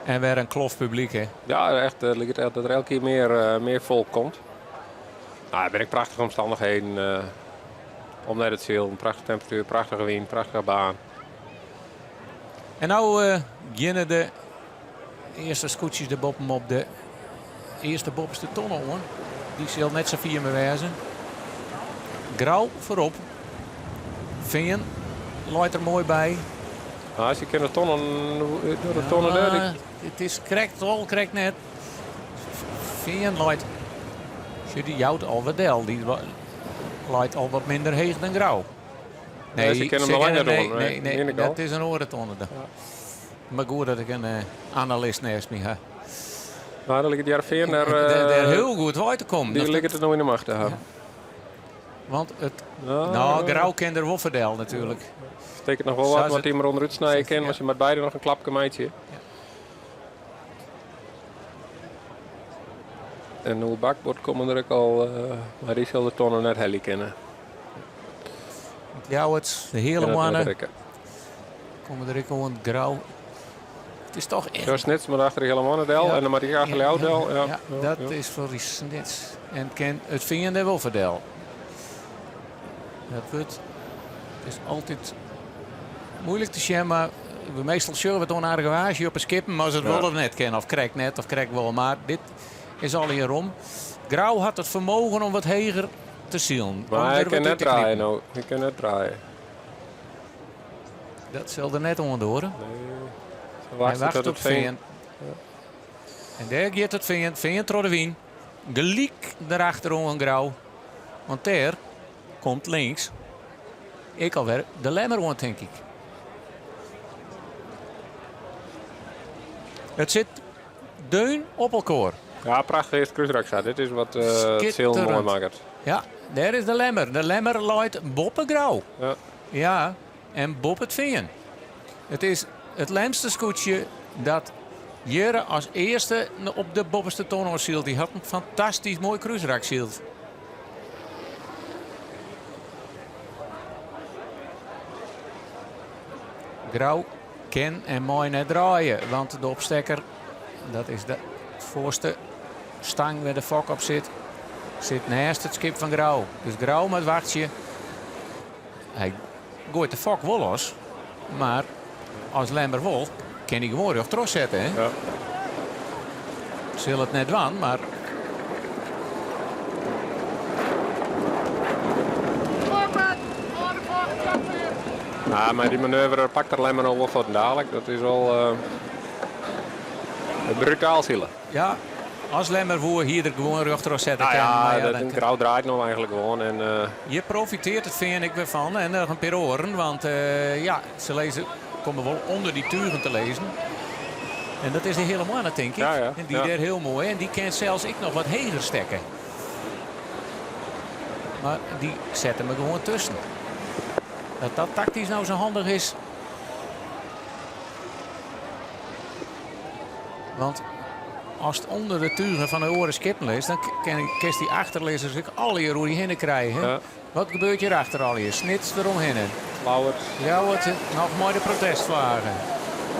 En weer een klof publiek, hè? Ja, echt ligt het dat er elke keer meer volk komt. Nou, daar ben ik prachtige omstandigheden om naar het ziel. Een prachtige temperatuur, prachtige wind, prachtige baan. En nou beginnen de eerste scootjes de boppen op de eerste bovenste tonnen, hoor. Die zal net zo vier me wijzen. Grauw voorop. Veen loopt er mooi bij. Nou, als je kan de tonnen door de tonnen deur. Het is correct net. Veen loopt. Die jouwt al wat del. Die loopt al wat minder heeg dan Grauw. Nee, ze kennen hem al langer doen. Nee, dat is een orentonne. Ja. Maar goed dat ik een analist naast me heb. Nou, dan ligt die Jarveen daar heel goed uit te komen. Die ligt het nog in de macht te hebben. Ja. Want het... Nou, Grauw kent er wel verdel natuurlijk. Steekt het nog wel wat hij maar onderuit snijden kan. Als je met beide nog een klapje meidje. Ja. En hoe bakbord komen er ook al, maar die zal de tonnen net heli kennen. Ja, het de hele mannen komen er ook al een Grauw. Het is toch echt... Zo snits maar achter de hele mannen del en dan maar die achter jou del. Ja, dat is voor die snits. En ken het vinger wel verdel. Het is altijd moeilijk te zien, maar we meestal zullen we het onaardige waasje op een skippen, maar als het wel of net kennen, of krijgt net of krijgt wel. Maar dit is al hierom. Grauw had het vermogen om wat heger te zien. Maar hij kan net draaien nou. Hij kan net draaien. Dat zal er net onder. Nee. Hij wacht op Veen. Ja. En daar gaat het Veen. Veen door de wien. Gelijk daarachter een Grauw. Want daar komt links. Ik alweer de lemmer rond, denk ik. Het zit deun op elkaar. Ja, prachtig eerste cruiseraksa. Dit is wat het heel mooi maakt. Ja, daar is de lemmer. De lemmer loopt Boppe Grauw. Ja, en Bob het Veen. Het is het Lemster scootje dat Jere als eerste op de bovenste tonen zielt. Die had een fantastisch mooi cruiserak zielt. Grauw kan en mooi net draaien, want de opstekker, dat is de voorste stang waar de fok op zit. zit naast het schip van Grauw. Dus Grauw met wachtje. Hij gooit de fok wel los. Maar als Lemmer wil, kan hij gewoon weer terug zetten. Hè? Ja. Zal het net waan, maar... Ja, maar die manoeuvre pakt er Lemmer nog wel voor dadelijk. Dat is wel brutaal zielen. Ja, als Lemmer voor hier er gewoon weer terug zetten kan. Ja, Maar dat Grauw draait nog eigenlijk gewoon. En, je profiteert het, vind ik, weer van. En nog een paar oren, want ja, ze komen wel onder die turen te lezen. En dat is de hele man, denk ik. Ja, ja. En die daar heel mooi. En die kan zelfs ik nog wat heger stekken. Maar die zetten me gewoon tussen. Dat tactisch nou zo handig is. Want als het onder de turen van de oren skippen is, dan kan die achterlezer zich al hier hoe die heen krijgen. Ja. Wat gebeurt hier achter al hier? Snits eromheen. Lauwert. Jouwert, nog mooi de protestvlagen.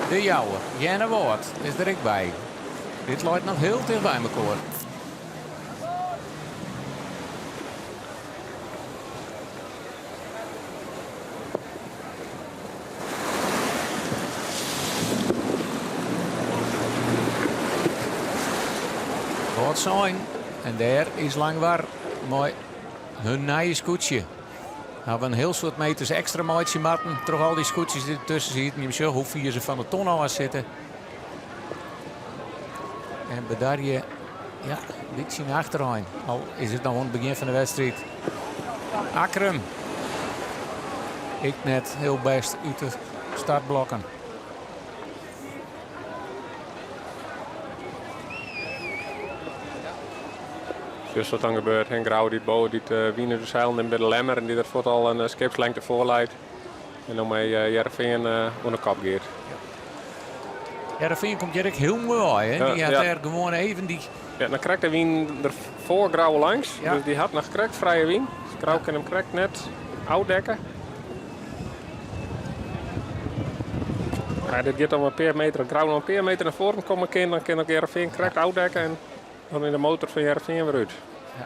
De Jouwer, Jenne Woord is er ik bij. Dit loopt nog heel dicht bij elkaar. Wat zijn. En daar is Langwaar mooi hun nieuwe scootje. Hebben een heel soort meters extra maatje matten. Toch al die scootjes die ertussen ziet. Niet zo hoe vier ze van de ton al zitten. En Bedarje, ja, een beetje naar achteruit. Al is het nog aan het begin van de wedstrijd. Akrum. Ik net heel best uit de startblokken. Dus wat dan gebeurt, en Grauw die boven die Wiener de zeilen in bij de Lemmer en die er voort al een skipslengte voorleidt. En dan met Jereveen onder kap gaat. Jereveen komt Jerk heel mooi, hè? Die had er gewoon even die... Ja, dan krijgt de Wien er voor Grauw langs. Ja. Dus die had nog correct vrije Wien. Dus Grauw kan hem correct net uitdekken. Ja, dit gaat dan een paar meter. Grauw nog een paar meter naar voren komen kan, dan kan ook Jereveen correct uitdekken. En dan in de motor van Jereveen weer uit. Ja.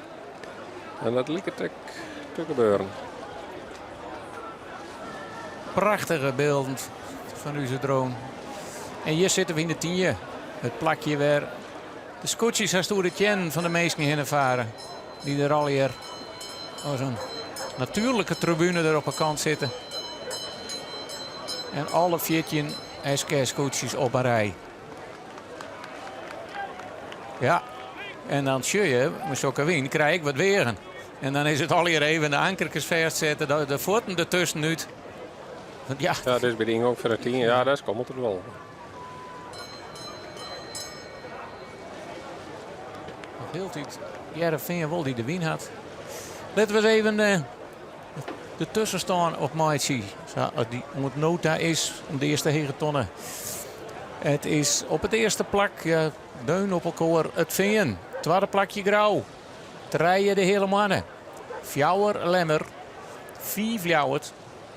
En dat lijkt het te gebeuren. Prachtige beelden van onze drone. En hier zitten we in de 10e. Het plakje weer. De scootjes als door het jen van de meesten heen varen. Die er al hier als een natuurlijke tribune er op een kant zitten. En alle 14 SK-scootjes op een rij. Ja. En dan zie je, met zo'n wien krijg ik wat wegen. En dan is het al hier even de ankertjes vastzetten. De voeten ertussen uit. Ja, dit is bij de ingang van de 10. Ja, dat komt het wel. Nog heel tijd Jereveen wel die de win had. Laten we eens even de tussenstand op Maitje. Die ontnota is om de eerste hegetonnen. Het is op het eerste plak, deun op elkaar, het Veen. Tweede plakje Grauw. Treien de hele mannen. Fjouwer Lemmer. 4 Ljouwert.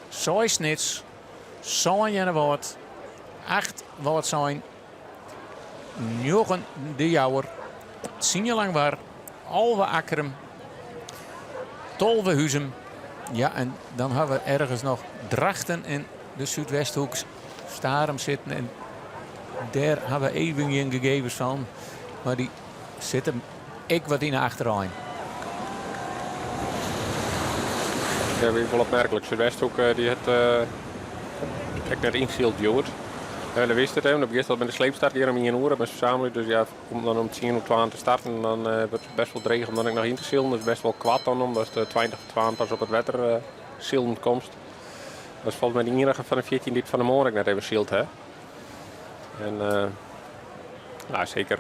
6 Snits. 7 Jennewoord. 8 Woord zijn. 9 de Jouwer. 10 Langwaar. Alve Akrum. 12 Huzem. Ja, en dan hebben we ergens nog Drachten in de Zuidwesthoek. Starum zitten. En daar hebben we even geen gegevens van. Maar die zitten ik wat in achteraan. Ja, dat is wel opmerkelijk. Zuidwesthoek die het net ingezield jood. Ja, dat wist het, hè. Dan begint dat met de sleepstart hier om 1 uur met z'n samen. Dus ja, om dan om 10:12 te starten, dan wordt het best wel dreig om dan ik nog in te zielen. Dat is best wel kwaad dan, omdat het 20:12 pas op het wetter zielend komt. Dat is volgens mij de enige van de 14 die het van de morgen net even zielt, hè. En nou, zeker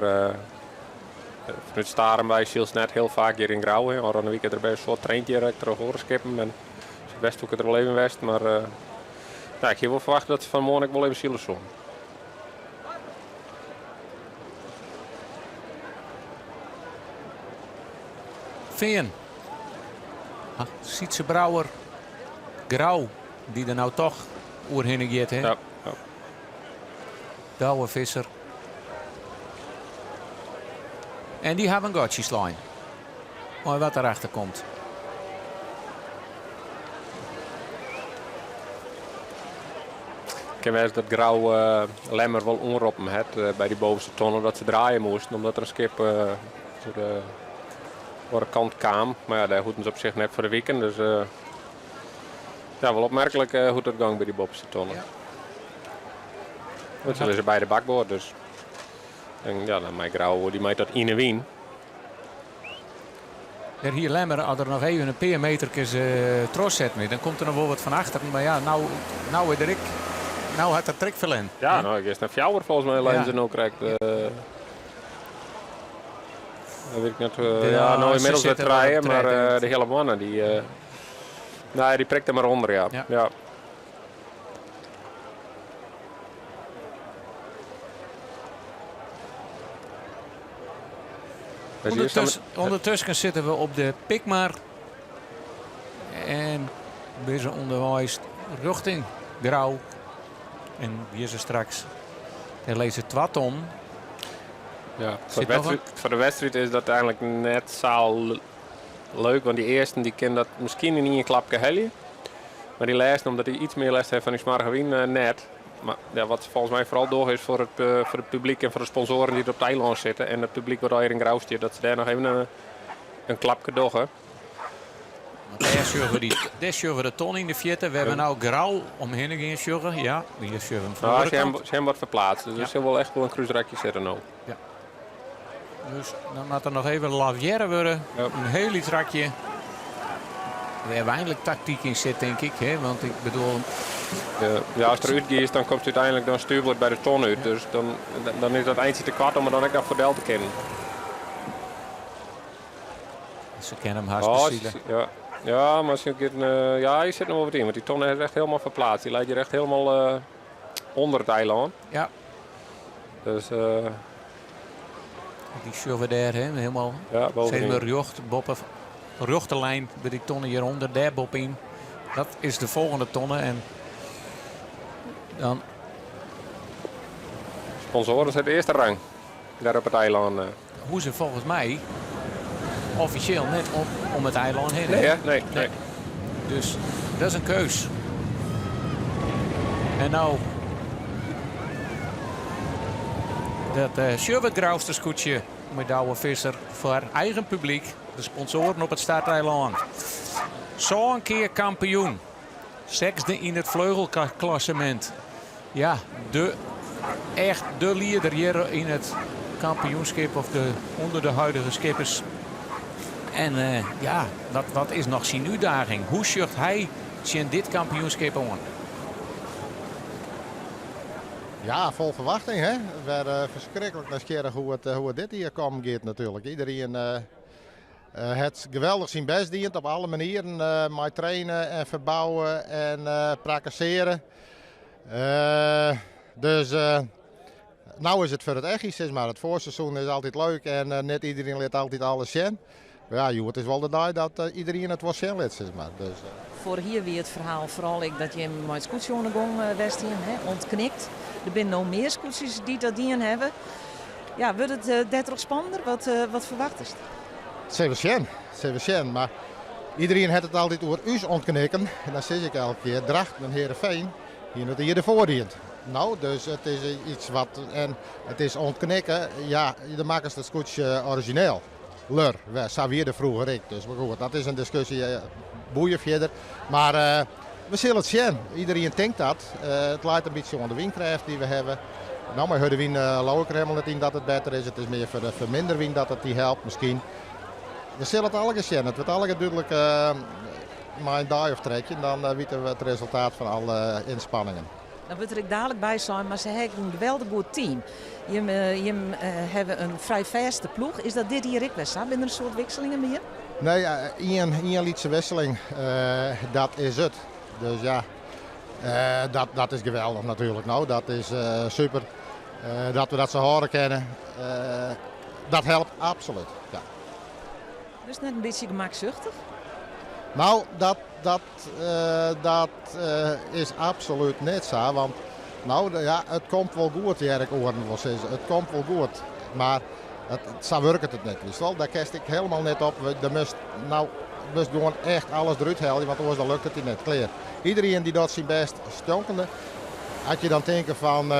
vanuit Starum bij ziels net heel vaak hier in Grauw. Maar aan de week er bij een soort treintje dat ik terug horen skippen. En Westhoek het er wel even west, maar ja, ik heb wel verwacht dat van morgen wel even zielen zo. Veen. Sietse Brouwer. Grauw. Die er nou toch oerheen gaat, hè? Ja. Douwe Visser. En die hebben een gotje slaan. maar wat erachter komt. Ik heb eens dat Grauw Lemmer wel onroppen had bij die bovenste tonnen dat ze draaien moesten. Omdat er een skip voor de kant kwam. Maar ja, daar hoeden ze op zich net voor de weekend. Dus ja, wel opmerkelijk hoe het gang bij die bovenste tonnen. Ja. Want ze zijn bij de bakboord. Dus en, ja, dan mij Grauw die maakt dat in en wien. Er hier Lemmer, als er nog even een paar metertjes tros zet mee, dan komt er nog wel wat van achteren. Maar ja, nou had er trek veel in. Ja, nou, ik is naar Fjouwer volgens mij alleen ze nog krijgt. Dat weet ik net. Ja, nou inmiddels weer draaien, maar de hele mannen die prikt er maar onder, ja. Ja. Ondertussen zitten we op de Pikmar. En we zijn onderwijs richting Grauw. En hier is er straks. Er lezen 2 ton. Ja, voor de wedstrijd is dat eigenlijk net zo leuk. Want die eerste die kan dat misschien in een klapje helpen. Maar die laatste, omdat hij iets meer les heeft van die Smargewien, net. Maar ja, wat volgens mij vooral door is voor het publiek en voor de sponsoren die er op het eiland zitten. En het publiek wat hier in Grauw zit, dat ze daar nog even een klapje doggen. Daar zullen we de ton in de vierten. We hebben nou Grauw omheen gaan sjuggen. Ja, hier zullen we hem ze hebben wat verplaatst. Dus er zullen wel echt wel een cruiserakje zitten nou. Ja. Dus dan moet er nog even lavière worden. Ja. Een heel iets rakje. We hebben eindelijk tactiek in zit, denk ik. Hè? Want ik bedoel... Ja, als er uitgeeft, dan komt het uiteindelijk dan stuurboord bij de ton uit. Ja. Dus dan is dat eindje te kwart om er dan ook dat voordeel te kennen. Ze kennen hem hartstikke zielig. Ja, maar je zit nog wel wat in. Want die ton is echt helemaal verplaatst. Die leidt je echt helemaal onder het eiland. Ja. Dus... die showen daar, hè, helemaal. Ja, bovenin. Rochte lijn bij die tonnen hieronder, daar bob in. Dat is de volgende tonnen. En dan... Sponsoren zijn de eerste rang. Daar op het eiland. Hoe ze volgens mij officieel net om het eiland heen. Nee. Dus dat is een keus. En nou... Dat Sjoerd Grauwste scootje met Douwe Visser voor eigen publiek. De sponsoren op het starteiland. Zo'n keer kampioen. 6e in het vleugelklassement. Ja, echt de leider hier in het kampioenschap of onder de huidige skippers. En ja, wat is nog zijn uitdaging? Hoe schuurt hij zijn dit kampioenschap aan? Ja, vol verwachting. Hè? We werden verschrikkelijk nieuwsgierig hoe het dit hier komen gaat natuurlijk. Iedereen het geweldig zijn best dient op alle manieren. Met trainen en verbouwen en prakticeren. Dus nou is het voor het echt. Maar het voorseizoen is altijd leuk en net iedereen leert altijd alles zien. Ja, joh, het is wel de dag dat iedereen het wel zien leert. Maar. Dus, Voor hier weer het verhaal vooral dat je met het scootje aan de gang west ontknikt. Er zijn nog meer scootjes die dat dienen hebben. Ja, wordt het 30 spannender? Wat verwacht is het? Zeven zien. Maar iedereen heeft het altijd over ons ontknikken. En dan zeg ik elke keer, Dracht en Heerenveen, hier de voordient. Nou, dus het is iets wat, en het is ontknikken, ja, dan maken ze het scootje origineel. We savierden vroeger ik, dus maar goed, dat is een discussie, boeien verder. Maar we zullen het zien, iedereen denkt dat. Het lijkt een beetje aan de windkracht die we hebben. Nou, maar de wind lauw ik er helemaal niet in dat het beter is. Het is meer voor minder wind dat het die helpt misschien. We zullen het allemaal zien, het wordt allemaal duidelijk maar een dag of trekje. Dan weten we het resultaat van alle inspanningen. Dan wordt er dadelijk bij zijn, maar ze hebben een geweldig goed team. Je hebben een vrij vaste ploeg. Is dat dit hier ook wel? Ben er een soort wisselingen meer? Nee, één lietse wisseling, dat is het. Dus ja, dat is geweldig natuurlijk. Nou, dat is super. Dat we dat zo horen kennen, dat helpt absoluut. Ja. Dus net een beetje gemakzuchtig? Nou, dat is absoluut niet zo. Want nou, ja, het komt wel goed, Jerk Oren wil zeggen. Het komt wel goed. Maar Zo werkt het net. Dus wel, daar kerst ik helemaal net op. We moest gewoon echt alles eruit halen, want anders dan lukt het niet. Klaar. Iedereen die doet zijn best stonkende. Als je dan denkt van,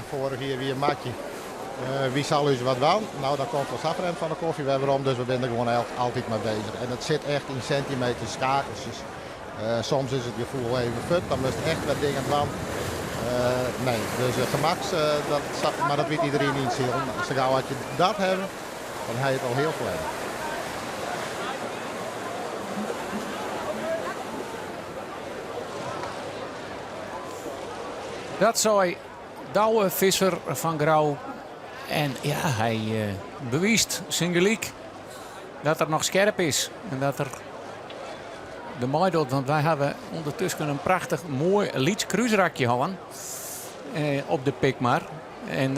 vorig jaar weer een matje. Wie zal eens wat doen? Nou, dan komt wel afrem van de koffie weer om, dus we zijn er gewoon altijd mee bezig. En het zit echt in centimeters schakels. Dus, soms is het gevoel even fut, dan moet je echt wat dingen doen. Nee, dus gemaks, maar dat weet iedereen niet zien. Als je dat hebt, dan heb je het al heel klein. Dat zei Douwe Visser van Grauw. En ja, hij bewijst zijn gelijk dat er nog scherp is. En dat er de mooi doet. Want wij hebben ondertussen een prachtig mooi Leeds kruisrakje hadden. Op de Pikmar. En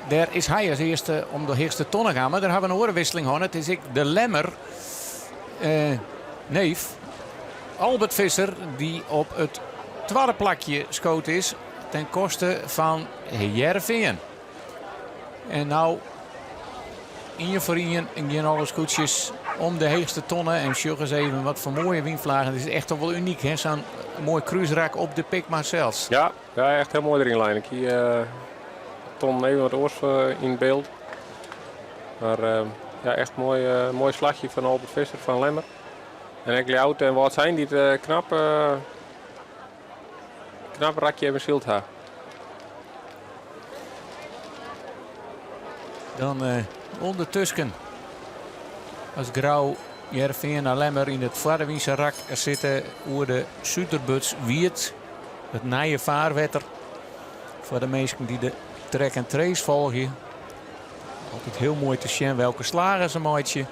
daar is hij als eerste om de eerste tonnen gaan. Maar daar hebben we een oorwisseling gehad. Het is de Lemmer neef Albert Visser die op het tweede plakje schoot is. Ten koste van Heerenveen. En nou, in voor in gaan alle scootjes om de heegste tonnen. En sjug eens even wat voor mooie windvlagen. Het is echt toch wel uniek, hè? Zo'n mooi cruiserak op de Pikmar zelfs. Ja, echt heel mooi erin lijn. Ik zie Ton even wat oors in beeld. Maar echt mooi slagje van Albert Visser van Lemmer. En ik oud en wat zijn die het knap rakje hebben zield ha. Dan ondertussen als Grauw Heerenveen naar Lemmer in het Vaardewiense rak zitten oer de Suterbuts Wiert. Het nije vaarwetter voor de mensen die de track en trace volgen. Altijd heel mooi te zien welke slagen ze maatje.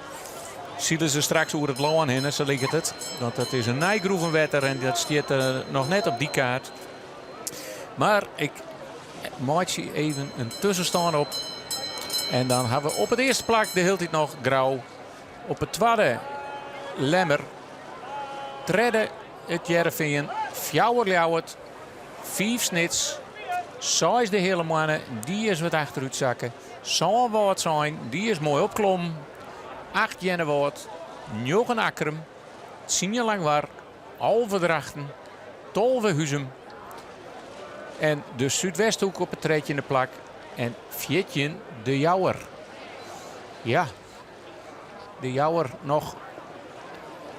Zien ze straks oer het loon heen, zo ligt het. Want dat is een nijgroevenwetter en dat staat nog net op die kaart. Maar ik maak je even een tussenstand op. En dan hebben we op het eerste plak de hele tijd nog Grauw. Op het tweede Lemmer. Derde het Heerenveen. Fjouwer Ljouwert. 5 snits. 6 de hele mannen. Die is wat achteruit zakken. Zo'n woord zijn. Die is mooi opklom. 8 Jennewoord. 9 Akkerum. 10 Langwaar. Alverdrachten. 12 Huzum. En de Zuidwesthoek op het treedje in de plak. En 14 de Jouwer. Ja. De Jouwer nog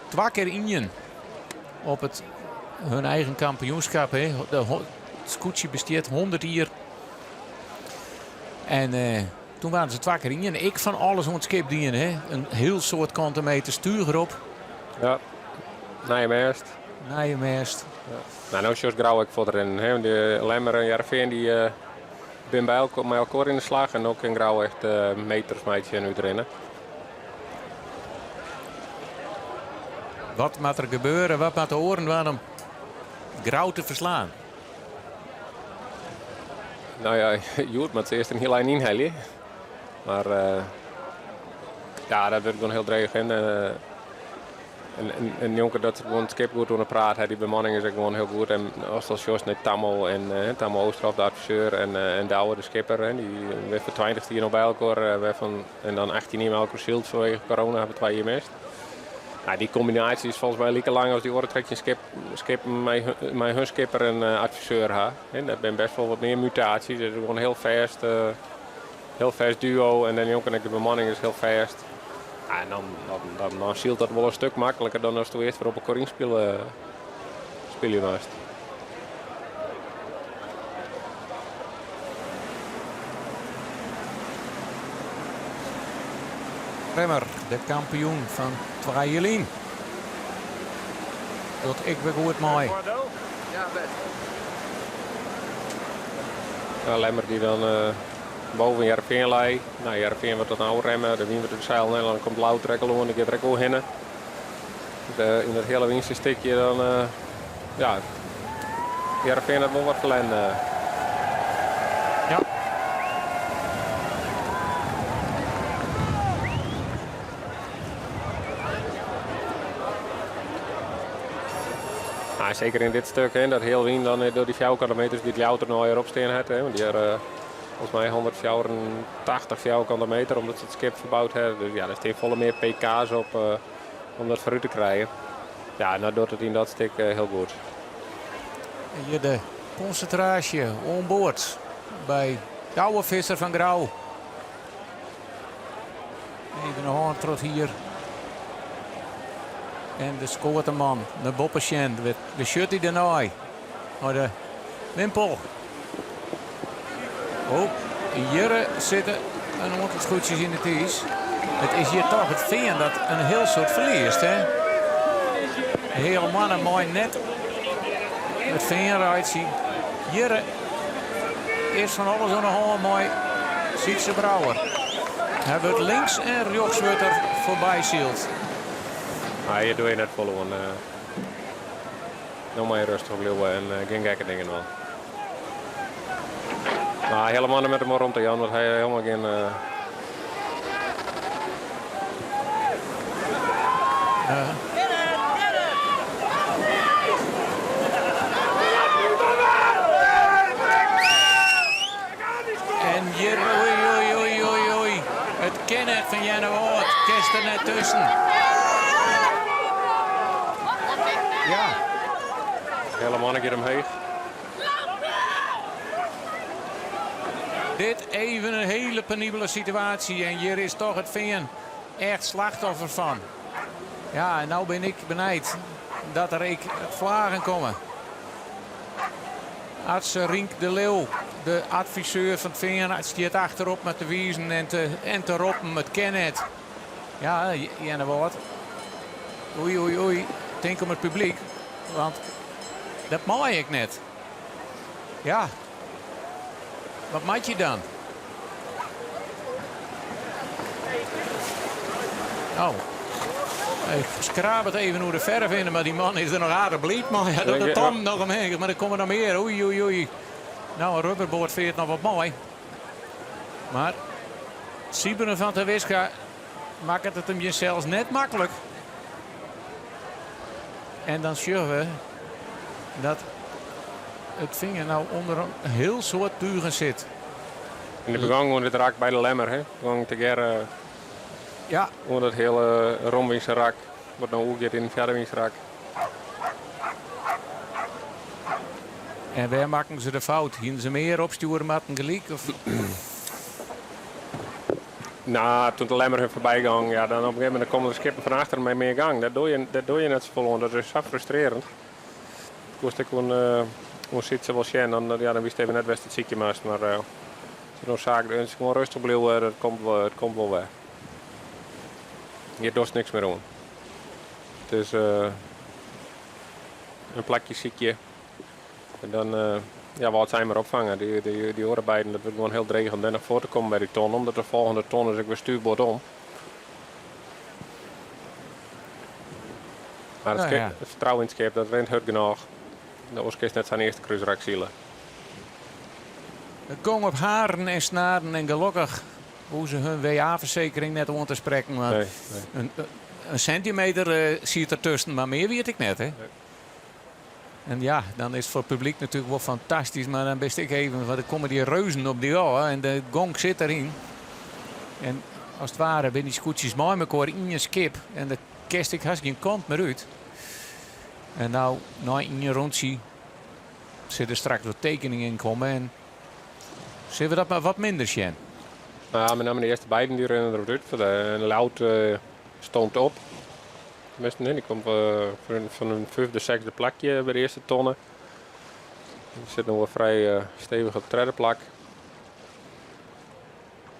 2 keer in op hun eigen kampioenschap. Hè. Het scootje besteedt 100 jaar. En toen waren ze 2 keer in. Ik van alles om het skip dienen. Hè. Een heel soort kantenmeter stuur erop. Ja. Nijmest. Nijmest. Ja. Nou, zoals Grauw ik voor erin. De Lemmer en Heerenveen die ben bij elkaar in de slag. En ook in Grauw echt metersmeidje nu erin. Wat moet er gebeuren? Wat moet er horen om Grauw te verslaan? Nou ja, Joert moet eerst een heel lijn inhalen. Maar dat wordt gewoon heel dreig. En jonker dat gewoon het skip goed door praat. Die bemanning is ook gewoon heel goed. En als Jos net Tammel en Tammel Oosterhof, de adviseur en Douwe de skipper. Die werd voor 20 hier nog bij elkaar. En dan 18 niet met elkaar zield vanwege corona hebben 2 jaar mist. Nou, die combinatie is volgens mij lekker lang als die oortrekje skip met hun skipper en adviseur ha. Dat zijn best wel wat meer mutaties. Het is gewoon heel vast duo en dan ook de bemanning is heel vast. Ja, en dan zielt dat wel een stuk makkelijker dan als je eerst weer op een Corine spelen was. Remmer, de kampioen van Twajelien. Dat ik weer goed mooi. Ja, best. Ja, Lemmer die dan boven Heerenveen lei. Nou, Heerenveen wordt dat nou remmen. Dan wien we de zeil en dan komt Loutrekker en dan gaat er ook heen. In het hele winste stukje dan Heerenveen had wel wat gelen. Ja. Zeker in dit stuk, dat heel wien dan door die 4 kilometers die het Jouter nou weer opstaan had. Want die volgens mij 184 vierkante meter omdat ze het schip verbouwd hebben. Dus ja, er staan volle meer pk's op om dat vooruit te krijgen. Ja, nou doet het in dat stuk heel goed. Hier de concentratie onboord bij de oude visser van Grauw. Even een handtrot hier. En de scoorteman, de Boppesjen, de shut hij ernaar. Maar de wimpel. Oh, hier zitten een aantal scootjes in het is. Het is hier toch het veen dat een heel soort verliest, hè? Heel mannen mooi net. Het veen rijdt zien. Hier is van alles aan de hand mooi. Sietse Brouwer. Hij wordt links en rechts wordt er voorbij zielt. Maar hier doe je net verloren. Nog maar rustig blijven en geen gekke dingen wel. Maar helemaal met hem rond te Jan, want hij helemaal geen... En hier, oei. Het kennet van Janne Hoort, kerst er net tussen. Ja. Helemaal een keer omheen. Dit even een hele penibele situatie en hier is toch het veen echt slachtoffer van. Ja, en nou ben ik benijd dat er vlagen komen. Arts Rink de Leeuw, de adviseur van het veen, staat achterop met te wijzen en te roepen met kennet. Ja, Janne Woord. Oei. Denk om het publiek, want dat mag ik net. Ja. Wat maak je dan? Oh. Ik schraap het even hoe de verf in, maar die man is er nog aardig blied. Maar ja, dat Tom nog omheen, maar er komen nog meer. Oei. Nou, een rubberboord veert nog wat mooi. Maar Sieberen van de Wiska maakt het hem je zelfs net makkelijk. En dan zien we dat het vinger nou onder een heel soort buren zit. In de begang wordt het raak bij de lemmer, hè? Gewoon te keer. Ja. Onder het hele romwingsrak wordt nou ook in het verderwingsrak. En waar maken ze de fout? Gingen ze meer opsturen met een gelijk? Of? Nou, toen de lemmer voorbij ging, ja, dan op een gegeven moment komen de skippen van achter met meer gang. Dat doe je net zo vol, dat is zo frustrerend. Kost ik gewoon zitten wel zien, dan wist even net best het ziekje maar zo'n zaak, het is gewoon rustig blijven, het komt wel weg. Hier doet niks meer aan. Het is een plakje ziekje. En dan wat zijn maar opvangen. Die horen beiden dat we gewoon heel dreigend naar voren te komen bij die ton, omdat de volgende ton is ik weer stuurboord om. Maar het vertrouwen in het schip, dat rent hard genoeg. De Oscar is net zijn eerste cruiserak zielen. Het ging op haren en snaren en gelukkig hoe ze hun WA-verzekering net om te spreken. Maar nee. Een centimeter ziet er tussen, maar meer weet ik net. Hè? Nee. En ja, dan is het voor het publiek natuurlijk wel fantastisch. Maar dan best ik even, want dan komen die reuzen op die oor en de gong zit erin. En als het ware ben die scootjes mooi met elkaar in je skip. En de kerst ik haast geen kant meer uit. En nou, in je rondje zit er straks wat tekeningen in komen. En zullen we dat maar wat minder zien? Ja, met name de eerste beiden die rennen erop uit. De Lout stond op. Die komt van een vijfde, zesde plakje bij de eerste tonnen. Die zit nog wel vrij stevig op de derde plak.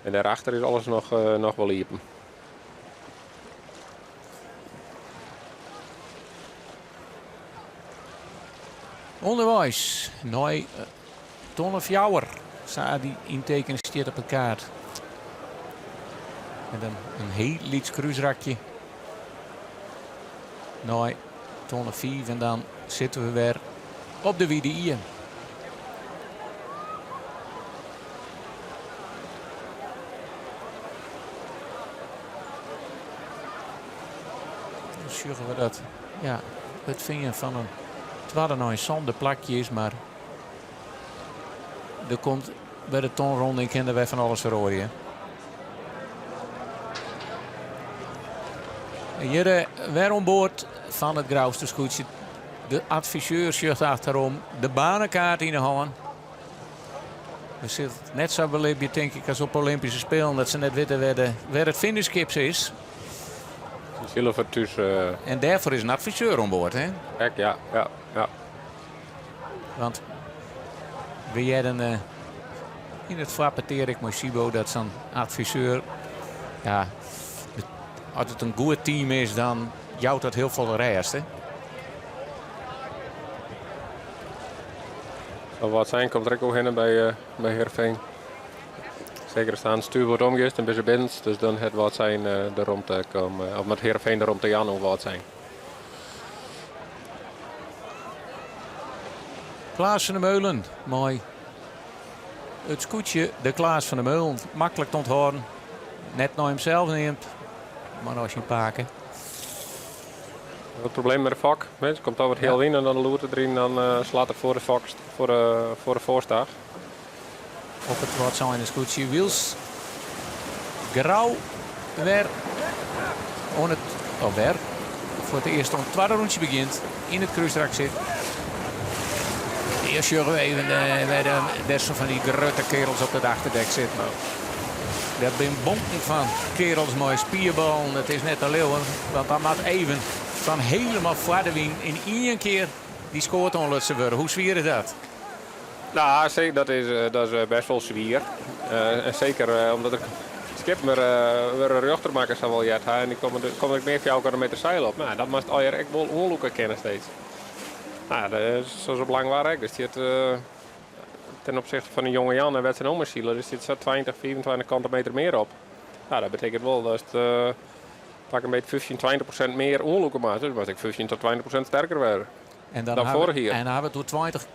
En daarachter is alles nog wel liepen. Onderwijs. Nou, ton of jouwer. Die inteken staat op elkaar. En dan een heel liets cruiserakje. Nou, ton of 5 en dan zitten we weer op de wiede hier. Dan zien we dat het vinger van een tweede nou een zonde plakje is, maar er komt bij de tonronde kenden wij van alles verrooien. Hier weer aan boord van het grauwste scootje. De adviseur zegt achterom. De banenkaart in de hand. We zitten net zo beleefd, denk ik, als op Olympische Spelen. Dat ze net weten waar het finishkips is. En daarvoor is een adviseur aan boord, hè? Kijk, ja. Want we hadden in het frappeteer ik met Sibo dat zo'n adviseur, ja, als het een goed team is, dan jouwt dat heel veel rest, hè? Wat zijn komt er ook heen bij Heerenveen. Zeker staan het stuur wordt omgeest en bij zijn bins, dus dan het wat zijn erom te komen, of met Heerenveen erom te jannen wat zijn. Klaas van der Meulen, mooi. Het scootje, de Klaas van der Meulen, makkelijk te onthouden. Net naar hemzelf neemt, maar als je hem pakken. Het probleem met de vak, ze komt over het heel in en dan loert het erin, dan slaat het voor de vak, voor de voorstag. Op het wat zijn de scootje Wils. Grauw weer on het, of weer, voor het eerst het tweede rondje begint, in het kruisdraak zit. Eerst zullen we even bij de beste van die grote kerels op het achterdek zitten. Dat zijn bonken van kerels met spierballen. Het is net een leeuw, want dan moet even van helemaal voor de wing in één keer die scoort onlutsen worden. Hoe zwier is dat? Nou, zeker, dat is best wel zwier. En zeker omdat ik skip weer een rechtermaker zou wel jet en die kom ik meer voor jou met de zeil op. Nou, dat moest al je echt wel onlukken kennen steeds. Nou, dat is zo belangrijk. Dus die ten opzichte van een jonge Jan en werd zijn omerzielen, dus dit zat 20, 24 kanten meer op. Nou, dat betekent wel dat het pak een beetje 15-20% meer onlukken maakt. Dus was ik 15 tot 20% sterker werden dan vorig jaar. En dan hebben we toen 20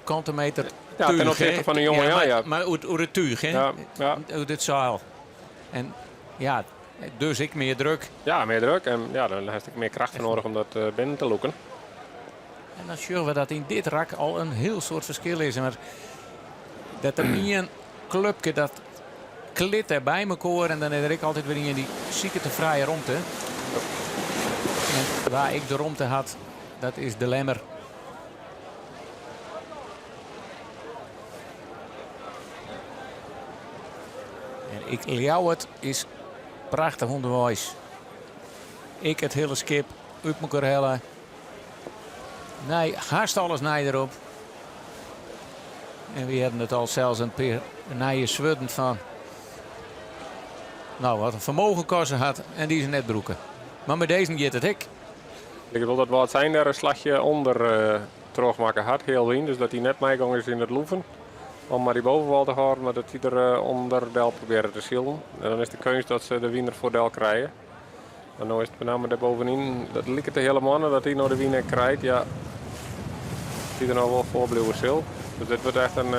kantenmeter ja, ten opzichte van een jonge Jan, ja. Maar hoe het tuig, hè? Ja. Hoe dit zeil. En ja, dus ik meer druk. Ja, meer druk. En ja, dan heb ik meer kracht voor nodig om dat binnen te loeken. En dan zien we dat in dit rak al een heel soort verschil is. Maar dat er niet een clubje dat klit er bij elkaar en dan heb ik altijd weer in die zieke te vrije romte. En waar ik de romte had, dat is de lemmer. En ik jou het is prachtig onderwijs. Ik het hele skip uit elkaar hellen. Nee, haast alles naar erop. En we hebben het al zelfs een paar nije zwuddend van. Nou, wat een vermogen kosten had en die is net broeken. Maar met deze gaat het ik. Ik wil dat wat zijn er een slagje onder terugmaken had, heel wien. Dus dat hij net meegang is in het loeven. Om maar die bovenwal te houden, maar dat hij er onder del proberen te schilderen. En dan is de keus dat ze de winner voor del krijgen. En nu is het met name daar bovenin, dat lijkt het helemaal dat hij nou de winnaar krijgt. Ja, die er nou wel voor blijven zil. Dus dit wordt echt een...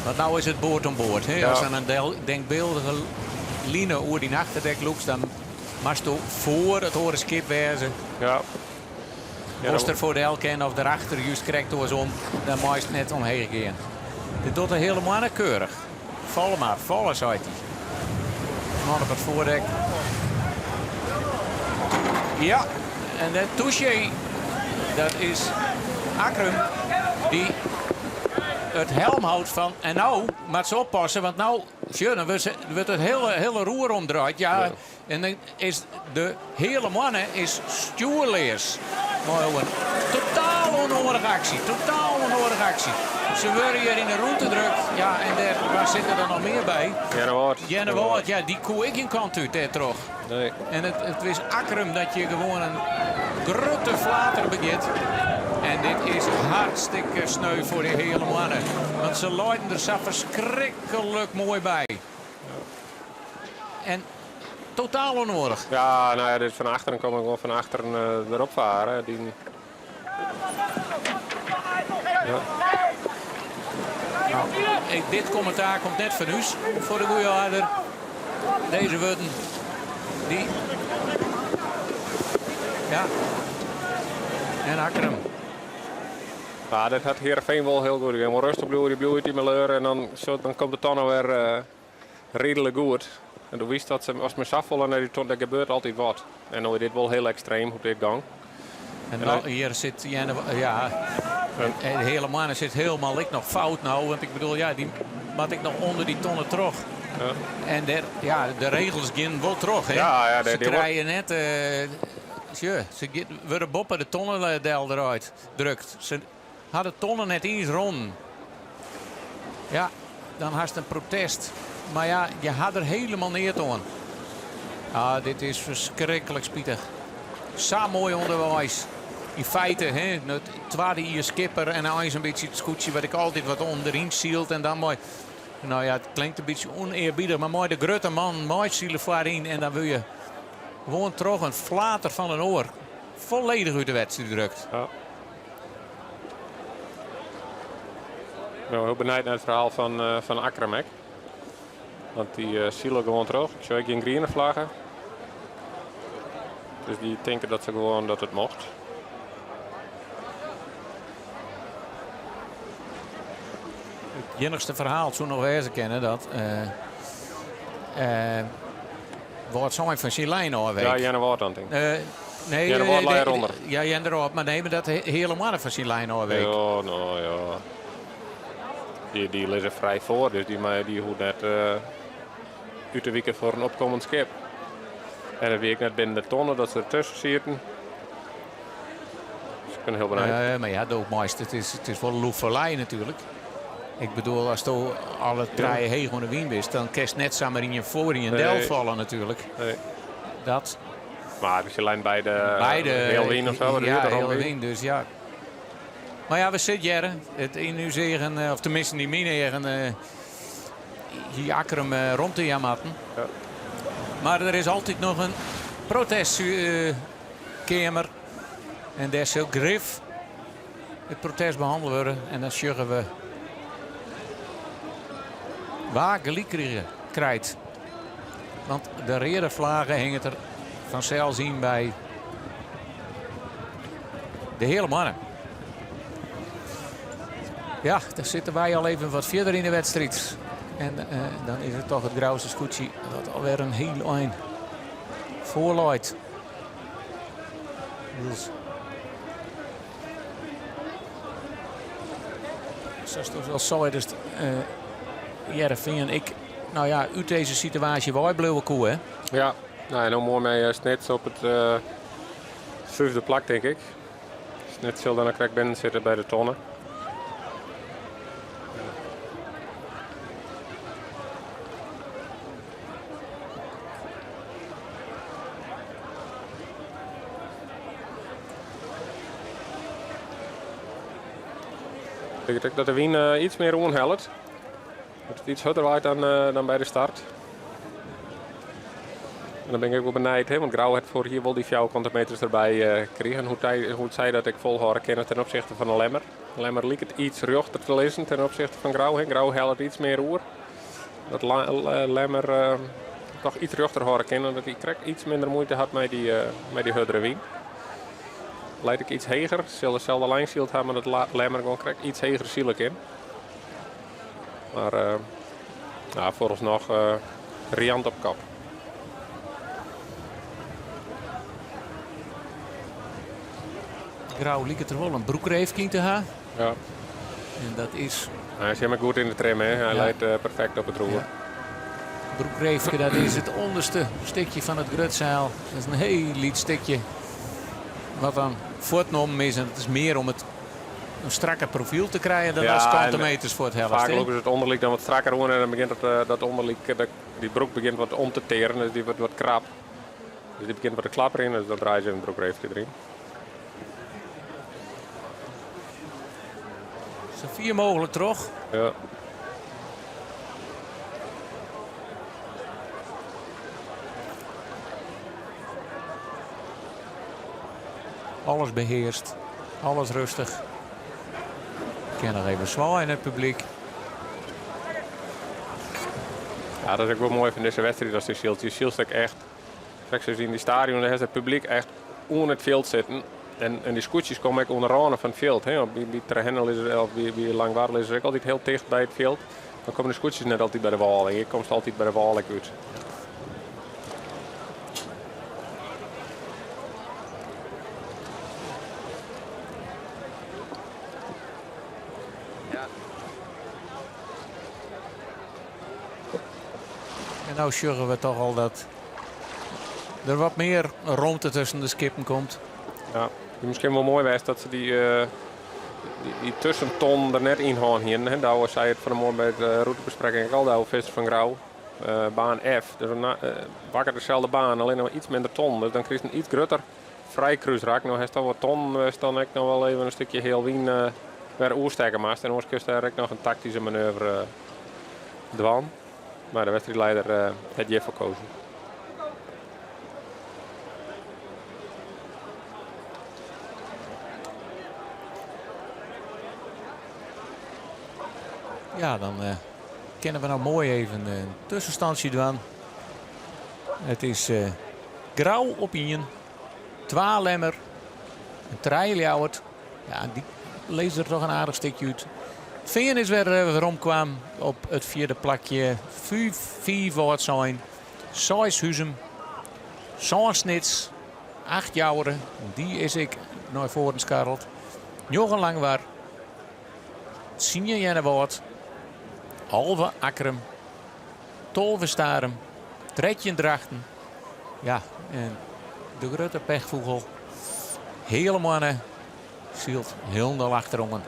Want nou is het boord om boord. Hè? Ja. Als aan een denkbeeldige line over die achterdek loopt, dan mag je voor het horen skip wezen. Ja. Als er voor de elke of daarachter juist correct was om, dan mag je het net omheen gaan. Dit doet er helemaal niet keurig. Vallen maar, vallen, zei hij. Man op het voordek. Ja, en dat touché, dat is Akrum die het helm houdt van. En nou, moet ze oppassen, want nou, dan wordt het hele roer omdraaid. Ja, en dan is de hele mannen is stuurleers. Maar een totaal onnodige actie, totaal onnodige actie. Ze worden hier in de route druk. Ja, en waar zit er nog meer bij? Jenne Woord, ja, die koe ik in kant uit daar terug. Nee. En het is Akrum dat je gewoon een grote flater begint. En dit is hartstikke sneu voor de hele mannen. Want ze leiden er zo verschrikkelijk mooi bij. En totaal onnodig. Ja, nou ja, dit van achteren kom ik gewoon van achteren erop varen. Die... Ja. Nou, dit commentaar komt net van u voor de goede harder. Deze worden die. Ja. En Akrum. Ja, dat had Heerenveen wel heel goed. Je moet rustig blijven, die blijft niet meer leuren. En dan komt de tonnen weer redelijk goed. En toen wist dat ze, als ze me afvallen naar die ton, dat gebeurt altijd wat. En dan is dit wel heel extreem hoe dit gang. En nou, hier zit de hele man zit helemaal nog fout nou. Want ik bedoel, ja, die moet ik nog onder die tonnen terug. Ja. En de regels gaan wel terug. Hè? Ja, ze krijgen net... ze worden boppen de tonnendel eruit drukt. Ze hadden tonnen net eens rond. Ja, dan had je een protest. Maar ja, je had er helemaal neer aan. Ah, dit is verschrikkelijk spietig. Zo mooi onderwijs. In feite, hè, het tweede hier skipper en nou eens een beetje het scootje wat ik altijd wat onderin zielt en dan mooi. Nou ja, het klinkt een beetje oneerbiedig, maar mooi de grote man, mooi zielen voorin en dan wil je gewoon terug een flater van een oor. Volledig uit de wedstrijd drukt. Ja. Nou, heel benieuwd naar het verhaal van Akramek. Want die zielen gewoon terug. Ik zie geen groene vlaggen. Dus die denken dat ze gewoon dat het mocht. Het enigste verhaal zou nog wezen kennen dat wordt zo'n van Silijn alweer. Ja, Jenne Woord dan denk ik. Nee, Jenne Woord lag eronder. Ja, Jenne erop, maar nemen dat helemaal van Silijn alweer. Ja, nou ja. Die liggen vrij voor, dus die hoeft net uit de weken voor een opkomend schip. En dan weet ik net binnen de tonnen dat ze ertussen zitten. Dus ik ben heel benieuwd. Maar ja, doodmeest, het is wel loefelij natuurlijk. Ik bedoel, als je alle draaien heen gewoon de wien bent, dan kerst net samen in je voor in je del vallen natuurlijk. Nee. Dat. Maar als je lijn bij de heel wien of zo, ja, heel wien, dus ja. Maar ja, we zitten hier. Het in nu zeggen, of tenminste niet meer zeggen, hier Akkerum rond te jamatten. Ja. Maar er is altijd nog een protestkamer. En daar zal Griff het protest behandeld worden. En dan zeggen we waar gelijk krijgt. Want de rode vlaggen hingen er vanzelf zien bij de hele mannen. Ja, daar zitten wij al even wat verder in de wedstrijd. En dan is het toch het grauwste scootje dat alweer een heel eind voorluidt. Dus zoals het al zei, dus Heerenveen, nou ja, uit deze situatie wij blijven koe, hè? Ja, nou en dan mooi mee Snits op het vijfde plak, denk ik. Snits zal dan een krek binnen zitten bij de tonnen. Ik denk dat de wien iets meer onhelpt. Dat het iets harder waait dan bij de start. En dan ben ik wel benijd, hè, want Grauw had voor hier wel die 400 meters erbij gekregen. Hoe het zei dat ik volhouden kennen ten opzichte van de Lemmer. De Lemmer liep het iets rechter te lezen ten opzichte van Grauw. Grauw helpt iets meer oer. Dat Lemmer toch iets rechter horen kennen. Dat hij iets minder moeite had met die hardere wien. Leid ik iets heger, zal dezelfde lijnshield hebben, maar dat Lemmer gewoon krijgt iets heger zielig in. Maar nou, vooralsnog riant op kop. Grauw liep het er wel een broekreefking te gaan. Ja. En dat is... Hij is helemaal goed in de trim, hè. Hij leidt perfect op het roer. Ja. Broekreefke, dat is het onderste stukje van het grutzeil. Dat is een heel liet stukje. Wat dan voortgenomen is. En het is meer om het een strakker profiel te krijgen dan als centimeters voor het helft. Vaak lopen het onderliek dan wat strakker worden en dan begint dat onderliek, die broek begint wat om te teren. Dus die wordt wat krap. Dus die begint wat te klapper in, dus dan draai je een broekreefje erin. Zo 4 mogelijk terug. Ja. Alles beheerst, alles rustig. Ik ken nog even zwaar in het publiek. Ja, dat is ook wel mooi van deze wedstrijd als die Shield. Die Shield echt, kijk, ze zien die stadion, daar is het publiek echt onder het veld zitten. En die scootjes komen ook onder randen van het veld. Hè. Bij Terhendel is er, of bij Langwaardel is er ook altijd heel dicht bij het veld. Dan komen de scootjes net altijd bij de wal. Hier komt het altijd bij de wal uit. En nou zorgen we toch al dat er wat meer ruimte tussen de skippen komt. Ja, het is misschien wel mooi geweest dat ze die tussenton er net in gaan hier. Douwe zei het vanmorgen bij de routebespreking al, Douwe Visser van Grauw. Baan F, dus wakker dezelfde baan, alleen nog iets minder ton. Dus dan krijg je een iets groter vrijkruisrak. Nou heeft al wat ton, is dan ook nog wel even een stukje heel wien weer oersteken maast. En anders kun je daar ook nog een tactische manoeuvre doen. Maar de wedstrijdleider heeft je verkozen. Ja, dan kunnen we nou mooi even een tussenstandje doen. Het is Grauw op 1, 2 Lemmer, een Treiljouwert. Ja, die leest er toch een aardig stukje uit. Veen is weer omkwam op het 4e plakje. 4 wordt zijn. 6 Huzem, 6 Snits, 8 Jouweren. Die is ik naar voren skarreld. 9 Langwaar. 10 Jennewoord. Halve Akkerum, 12 Starem, 13 Drachten. Ja, en de grote pechvogel. Hele mannen zielt heel naar achterongen.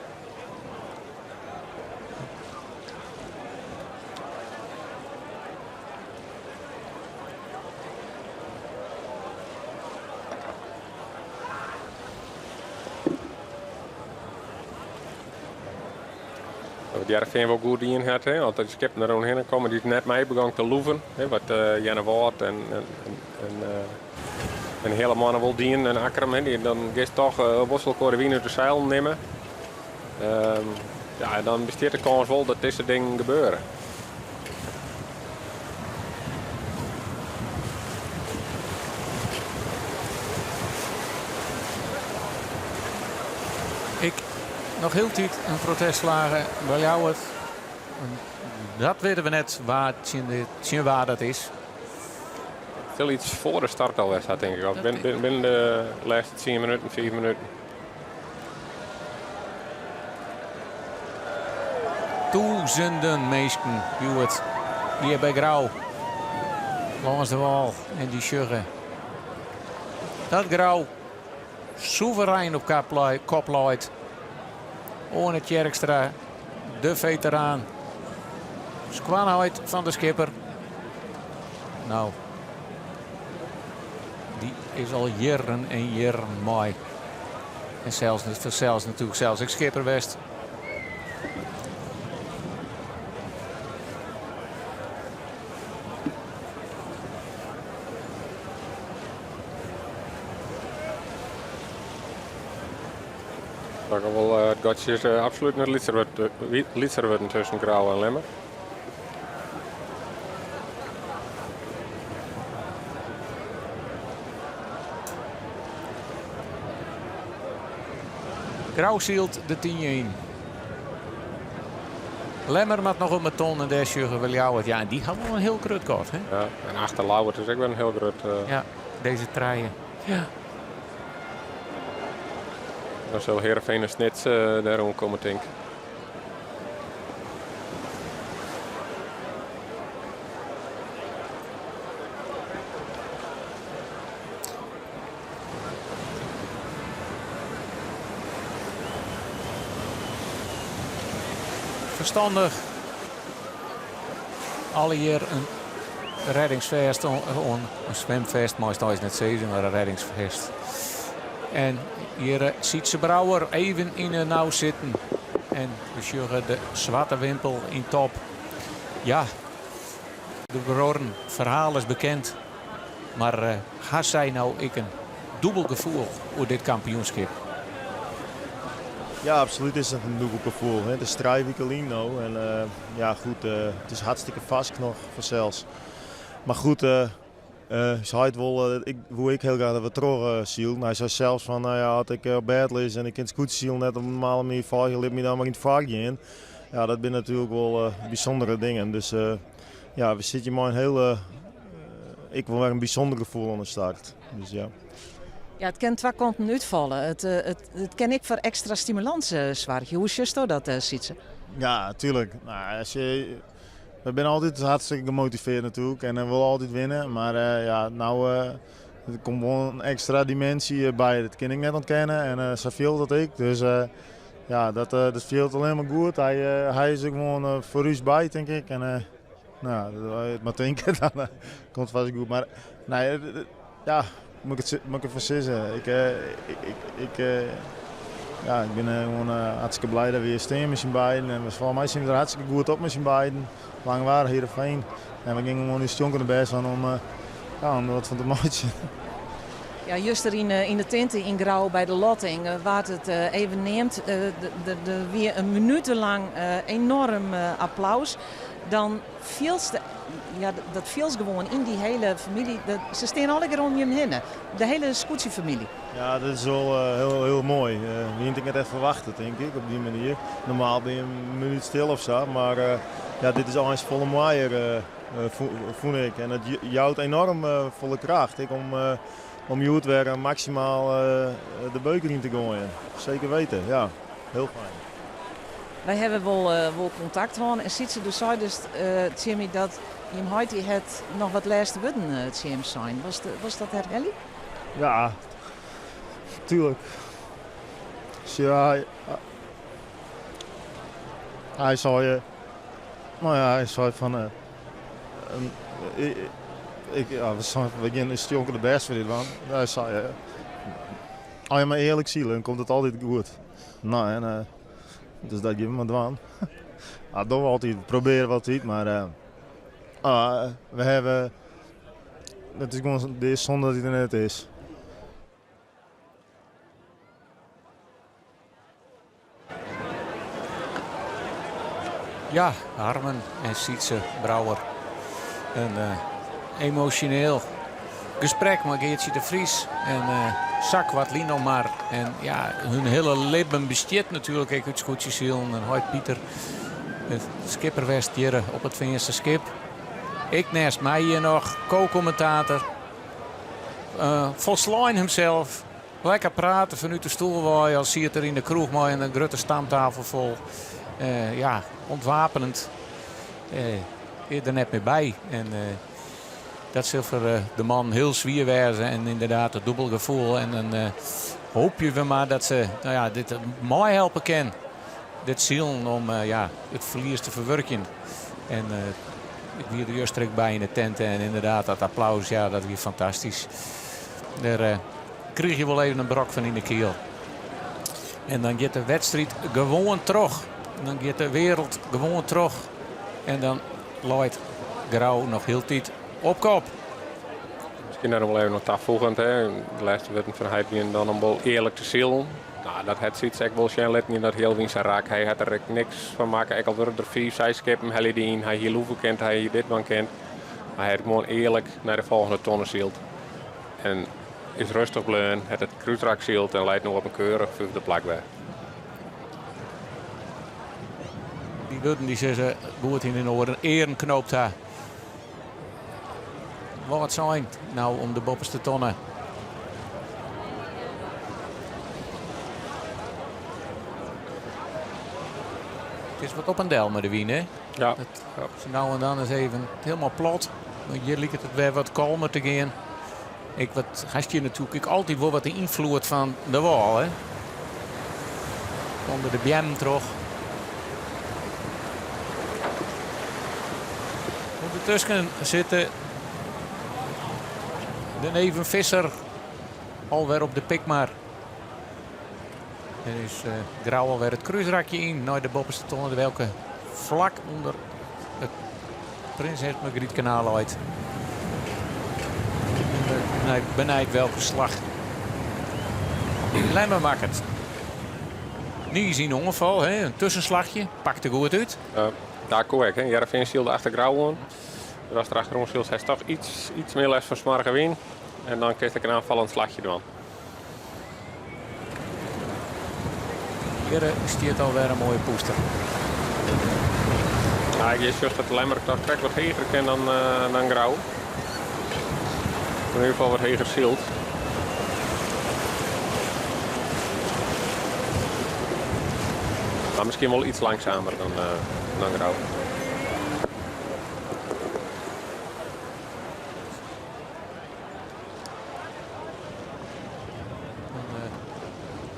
Jereveen wel goed in had, want de skip naar omheen komen die net mee begon te loeven. Wat Jennewoord en hele mannen wil dienen en Akkerum. Dan gaat toch wortelkoren wien uit de zeil nemen. Ja, dan besteedt de kans wel dat deze dingen gebeuren. Nog heel tijd een protestslagen bij jou. Dat weten we net waar dat is. Veel iets voor de start al was dat denk ik. Of binnen de laatste 10 minuten, 4 minuten. Duizenden mensen hier bij Grauw. Langs de wal en die sjuggen. Dat Grauw soeverein op kop looit. Orne Tjerkstra, de veteraan. Skwanhuid van de skipper. Nou, die is al jaren en jaren mooi. En zelfs natuurlijk zelfs ik skipper West. Dat kan wel het gotje is absoluut net lietser worden tussen Grauw en Lemmer. Grauw zielt de 10-1. Lemmer met nog op mijn ton en daar sjuggen wil jou het. Ja, en die had wel een heel groot kort. Hè? Ja, en achter Lauwert is ook wel een heel groot. Ja, deze treien. Ja. Dan zal Heerenveen en Snits daarom komen denken. Verstandig. Alle hier een reddingsvest, een zwemvest, maar is net zeven, maar een reddingsvest. En hier ziet ze Brouwer even in de nauw zitten. En we zien de zwarte wimpel in top. Ja, de Brouwer verhaal is bekend. Maar gaat zij nou ik een dubbel gevoel voor dit kampioenschap? Ja, absoluut is het een dubbel gevoel. Hè. De strijd ik alleen nou. En ja, goed, het is hartstikke vast nog vanzelfs. Maar goed, Zei het wel, hoe ik heel graag dat we terug zien. Hij zei zelfs van, nou ja, had ik op bed is en ik kan het goed zien net op een normale manier vragen, liet me dan maar in het vaak in. Ja, dat zijn natuurlijk wel bijzondere dingen. Dus ja, we zitten maar een hele, ik wil weer een bijzonder gevoel aan de start. Dus ja. Ja, het kan twee kanten uitvallen. Het kan ik voor extra stimulans zorgen. Hoe is dat ziet? Ja, natuurlijk. Nou, we zijn altijd hartstikke gemotiveerd natuurlijk en we willen altijd winnen. Maar ja, nou er komt gewoon een extra dimensie bij. Dat kan ik net ontkennen en zo veel dat ik. Dus ja, dat speelt alleen maar goed. Hij is er gewoon voor ons bij, denk ik. En nou, maar denken, dan komt het vast goed. Maar nee, ja, moet ik het verzinnen. Ik ben gewoon hartstikke blij dat we hier staan met z'n beiden. En volgens mij zien we er hartstikke goed op met z'n beiden. Lang waren Heerenveen. En we gingen gewoon in stonken best van om wat van te maken. Ja, juist er in de tent in Grauw bij de lotting waar het even neemt. Weer een minutenlang enorm applaus. Dan dat viel gewoon in die hele familie. Ze staan alle keer om je heen. De hele Scootsie-familie. Ja, dat is wel heel mooi. Je had ik het echt verwachten, denk ik, op die manier. Normaal ben je een minuut stil of zo, maar ja, dit is al eens volle maaier, voel ik. En het jouwt enorm volle kracht om je weer maximaal de beuker in te gooien. Zeker weten, ja. Heel fijn. Wij hebben wel contact gehad en ziet ze dus zei Jimmy dat je het nog wat laatste woorden zijn. Was dat het Helly? Ja, tuurlijk. Ja, hij zei van we gaan stonken de best voor dit man. Hij zei als je maar eerlijk ziet, dan komt het altijd goed. Nou en dus dat geeft me dwaan. Dat doen we altijd, proberen we altijd, maar we hebben, het is gewoon de eerste zonde dat hij er net is. Ja, Harmen en Sietse Brouwer. Een emotioneel gesprek met Geertje de Vries en Zak wat Lino maar. En ja, hun hele leven besteedt natuurlijk ook uit Scootjeshiel en Hoyt Pieter. Het skipper West hier op het Finse schip. Ik naast mij hier nog, co-commentator. Volslijn hemzelf. Lekker praten vanuit de stoel waar je als ziet er in de kroeg maar een grote stamtafel vol. Ja, ontwapenend. Er net mee bij. En dat zal voor de man heel zwier wezen en inderdaad het dubbel gevoel. En dan hoop je maar dat ze dit mooi helpen kan. Dit zielen om het verlies te verwerken. En ik wie er juist terug bij in de tent en inderdaad dat applaus, ja, dat weer fantastisch. Daar kreeg je wel even een brok van in de keel. En dan gaat de wedstrijd gewoon terug. En dan gaat de wereld gewoon terug. En dan loopt Grauw nog heel tijd op kop. Misschien nog wel even nog toevoegend. De laatste wedden van Heidwien dan om wel eerlijk te zielen. Nou, dat het ziet ik wel snel in dat heel winst raak. Hij had er niks van maken. Ik al door de 4, 6 skippen. Hij die hij hier Loeven kent, hij hier dit man kent. Maar hij heeft gewoon eerlijk naar de volgende tonnen zielt. En is rustig bleun, het kruisrak zielt en leidt nog op een keurig vijfde plak weg. Die woorden die ze goed in de oren eren knoopt haar. Wat zijn nou om de bovenste tonnen? Het is wat op en del met de wien, hè? Ja. Nou en dan is even helemaal plat. Maar hier lijkt het weer wat kalmer te gaan. Ik wat gastje natuurlijk altijd wel wat de invloed van de wal, hè? Onder de bjem terug. Ondertussen zitten de neven Visser alweer op de pikmaar. Er is Grauw alweer het kruisrakje in naar de bovenste tonnen, welke vlak onder het Prinses Margriet kanaal uit. Benijd welke slag. Lemmer maakt het. Niet in ongeval, hè? Een tussenslagje. Pakt er goed uit. Daar correct. Heerenveen stielde achter Grauw aan. Dus als er achterom zult, hij toch iets meer les van smarge win. En dan krijg ik een aanvallend slagje doen. Hier stiert alweer een mooie poester. Ja, ik zie dat de lemmer toch trek wat heger kan dan grauw. In ieder geval wat heger zielt. Maar misschien wel iets langzamer dan grauw.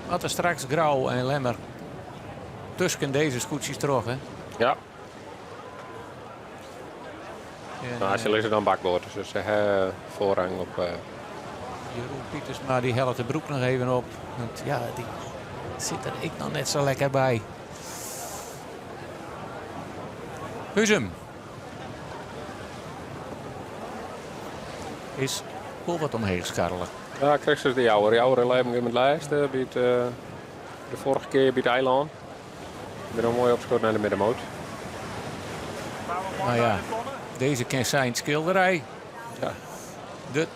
Wat er straks grauw en lemmer tussen deze scootjes terug, hè? Ja. En, nou, ze liggen dan bakboord, dus ze hebben voorrang op. Jeroen Pietersma die helpt de broek nog even op. Want ja, die zit er ik nog net zo lekker bij. Huzum is wel wat omheen scharrelen. Ja, krijg ze de jouwer leven in het lijst. De vorige keer bij het eiland. Ik ben al mooi opgeschoten naar de middenmoot. Nou ja, deze kan zijn schilderij. Ja. De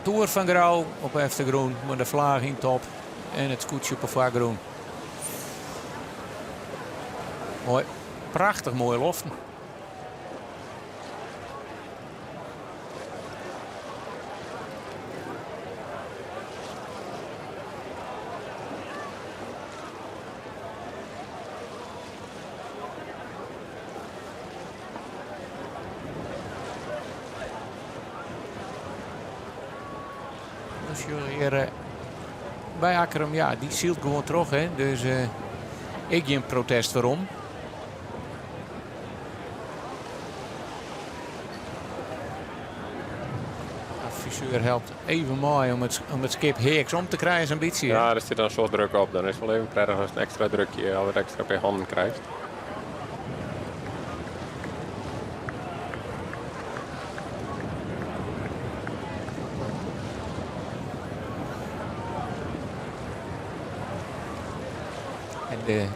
Tour van Grauw op Eftergroen met de vlaag in top en het scootje op Vagroen. Mooi, prachtig mooie loften. Hier, bij Akkerum, ja, die zielt gewoon terug. Hè. Dus ik geen protest waarom. De adviseur helpt even mooi om het skip heeks om te krijgen, zo'n beetje. Ja, er zit dan zo druk op. Dan is het wel even prettig als een extra drukje al wat extra op je handen krijgt.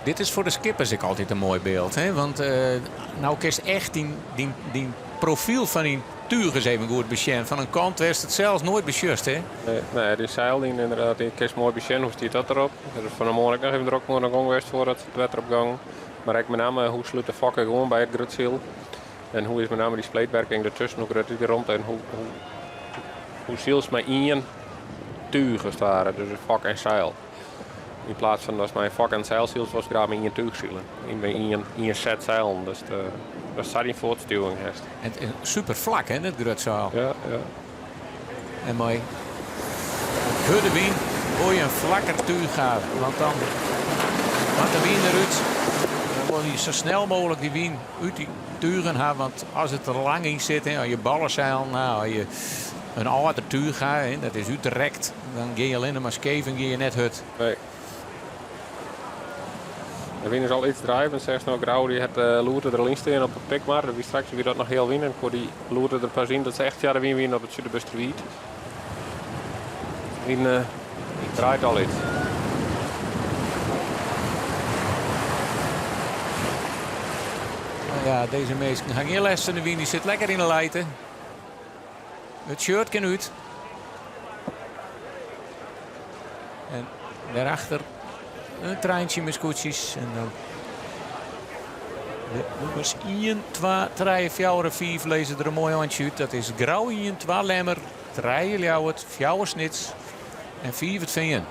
Dit is voor de skippers ook altijd een mooi beeld. Hè? Want nou kerst echt die profiel van die tuig is even goed beschermd. Van een kant was het zelfs nooit besjust. Hè? Nee, die zeil die inderdaad, die kerst mooi beschermd. Hoe stiet dat erop? Van de morgen nog even er ook een gang geweest voordat het wetter opgang. Maar ik met name hoe sluit de vakken gewoon bij het grutziel. En hoe is met name die spleetwerking ertussen, hoe grut die rond en hoe ziels maar één tuig als het ware. Dus een vak en zeil. In plaats van dat mijn vak en zeilziel was graag in je tuigzielen. In je set zeilen. Dus dat staat in voortstuwing. En super vlak, hè, dat grutzaal. Ja, ja. En mooi. Voor de wien wil je een vlakker tuig gaan. Want dan gaat de wien eruit. Dan wil je zo snel mogelijk die wien uit die tuigen hebben. Want als het er lang in zit, hè, als je ballenzeil, nou, als je een oude tuig gaat, hè, dat is uit direct. Dan ga je alleen maar skeven, ga je net hut. Nee. De wien is al iets drijven. Zegt nou Grauw die het loerte er links staan op de pikmar. Dan wie straks weer dat nog heel winnen. Voor die loerte er pas zien dat ze echt ja de wien op het Zuiderbusterwiet. Wien draait al iets. Nou ja, deze meesten gaan heel les in de wien. Die zit lekker in de leiden. Het shirt kan uit. En daarachter een treintje met scootjes. En dan de nummers 1, 2, 3, 4, 5 lezen er een mooi handje uit. Dat is Grauw 1, 2 lemmer, 3 ljouwert, 4 snits en 4 het vingen.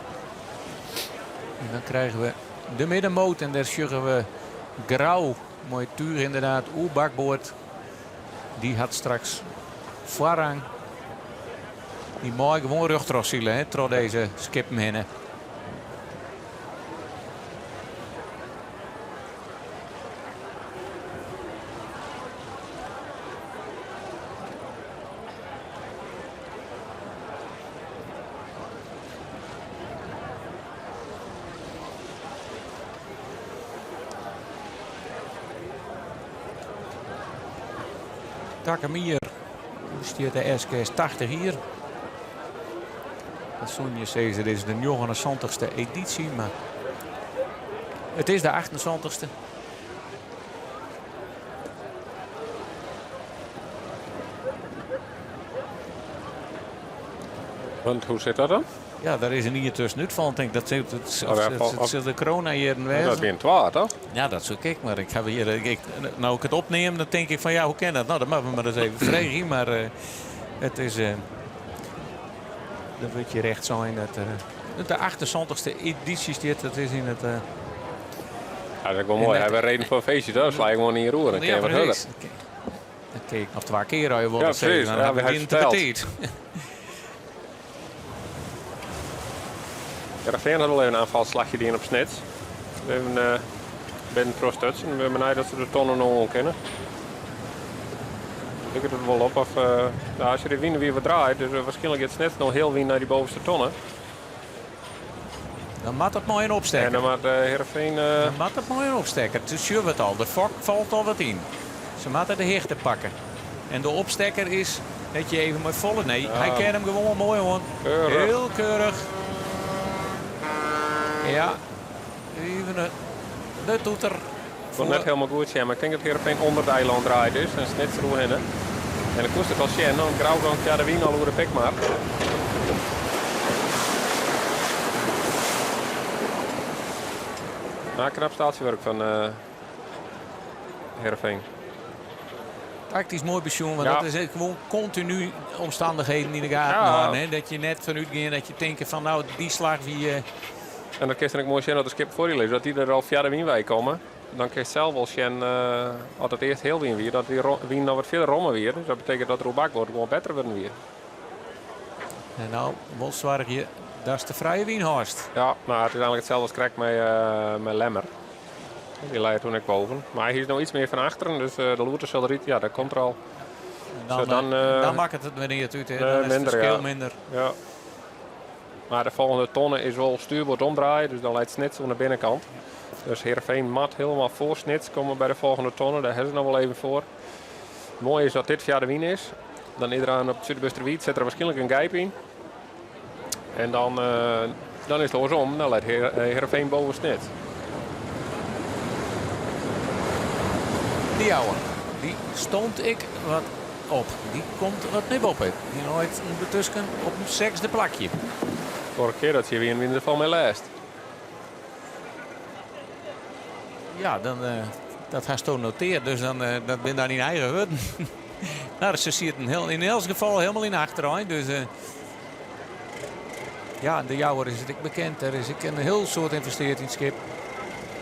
En dan krijgen we de middenmoot en daar sjuggen we Grauw. Mooi tuur inderdaad, bakboord. Die had straks voorrang. Die mooi gewoon rugtrossielen, hè, door deze skippen heen. Takamier stiert de SKS 80 hier. Dat Sonja zegt, dit is de 79ste editie, maar het is de 28ste. Want hoe zit dat dan? Ja, daar is een hier tussenuit van. Denk dat het de corona hier in wezen. Dat is weer een twaar, toch? Ja, dat zo kijk. Maar ik ga weer. Nou, ik het opneem, dan denk ik van ja, hoe kan dat? Nou, dat mag we maar eens even vragen. Maar het is. Dan moet je recht zijn. De 78e edities dit. Dat is in het. Ja, dat is wel mooi. Hebben we reden voor een feestje, dat sla je gewoon in je roer. Dan kun je wat hullen. Dan kijk nog 2 keer al je ja, precies. Dan ja, hebben we het geïnterpreteerd. Ja, de Veen had wel even een aanvalslagje die in op snits. We hebben Ben Trostuts en we hebben mij dat ze de tonnen nog kennen. Ik het er wel op. Of, nou, als je de winnen weer wat draait, dus waarschijnlijk het snits nog heel wien naar die bovenste tonnen. Dan moet het mooi een opsteker. En dan moet Heerenveen... Dan moet het mooi een opsteker. Het is het al. De fok valt al wat in. Ze moeten de hechten pakken. En de opsteker is dat je even moet volle. Nee, hij kent hem gewoon mooi hoor. Keurig. Heel keurig. Ja. Even de toeter. Ik vond het net helemaal goed, ja, maar ik denk dat Heerenveen onder de eiland draait is. En snits er heen. En dan kost het wel Sjen. Dan grauw dan ja, de wien al over de pik maar. Nou, knap staaltjewerk van Heerenveen. Tactisch mooi pensioen, want ja. dat is gewoon continu omstandigheden in de gaten houden. Hè? Dat je net vanuit gaat, dat je denkt van nou die slag wie... En dan kun je mooi zien dat de skip voor je leest, dat die er al via de wienwijk komen. Dan kun je zelf wel zien, als het eerst heel wien weer, dat die wien nou wat verder rommen weer. Dus dat betekent dat de roebak wordt gewoon beter worden weer. En nou, wel zwaar je, dat is de vrije wienhorst. Ja, maar het is eigenlijk hetzelfde als krijg met Lemmer. Die leidt toen ik boven. Maar hij is nog iets meer van achteren, dus de loerters zal er iets, ja, dat komt er al. Dan maakt het weer niet uit, hè. Dan is het verschil minder. Ja. Maar de volgende tonne is wel stuurboord omdraaien, dus dan leidt Snits aan de binnenkant. Dus Heerenveen mat helemaal voor Snits komen bij de volgende tonne, daar hebben ze nog wel even voor. Het mooie is dat dit via de wien is. Dan iedereen op het Zuiderbusterwiet zet er waarschijnlijk een gijp in. En dan is het andersom, dan leidt Heerenveen boven Snits. Die ouwe, die stond ik wat op. Die komt wat nip op. Die nooit ondertussen op een 6e plakje. Vorige keer dat je weer in ieder geval mee lijst. Ja, dan, dat heeft toen noteerd. Dus dan, dat ben dan in eigen hut. Nou, ze ziet in elk geval helemaal in achteraan. Dus ja, de jouwer is het bekend. Er is een heel soort investeerd in het schip.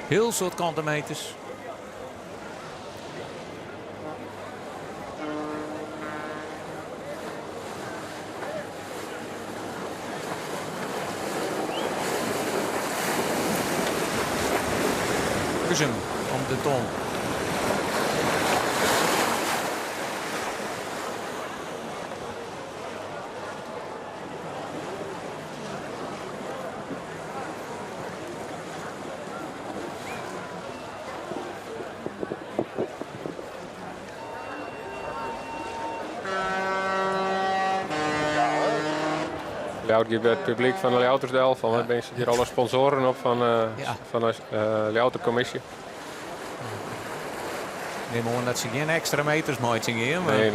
Heel soort kantenmeters. Om de ton. Het publiek van de Lijoutersdel, van ja. Ben je hier alle sponsoren op van de Lijoutercommissie. Nee, maar dat ze geen extra meters maken hier. Maar... Nee.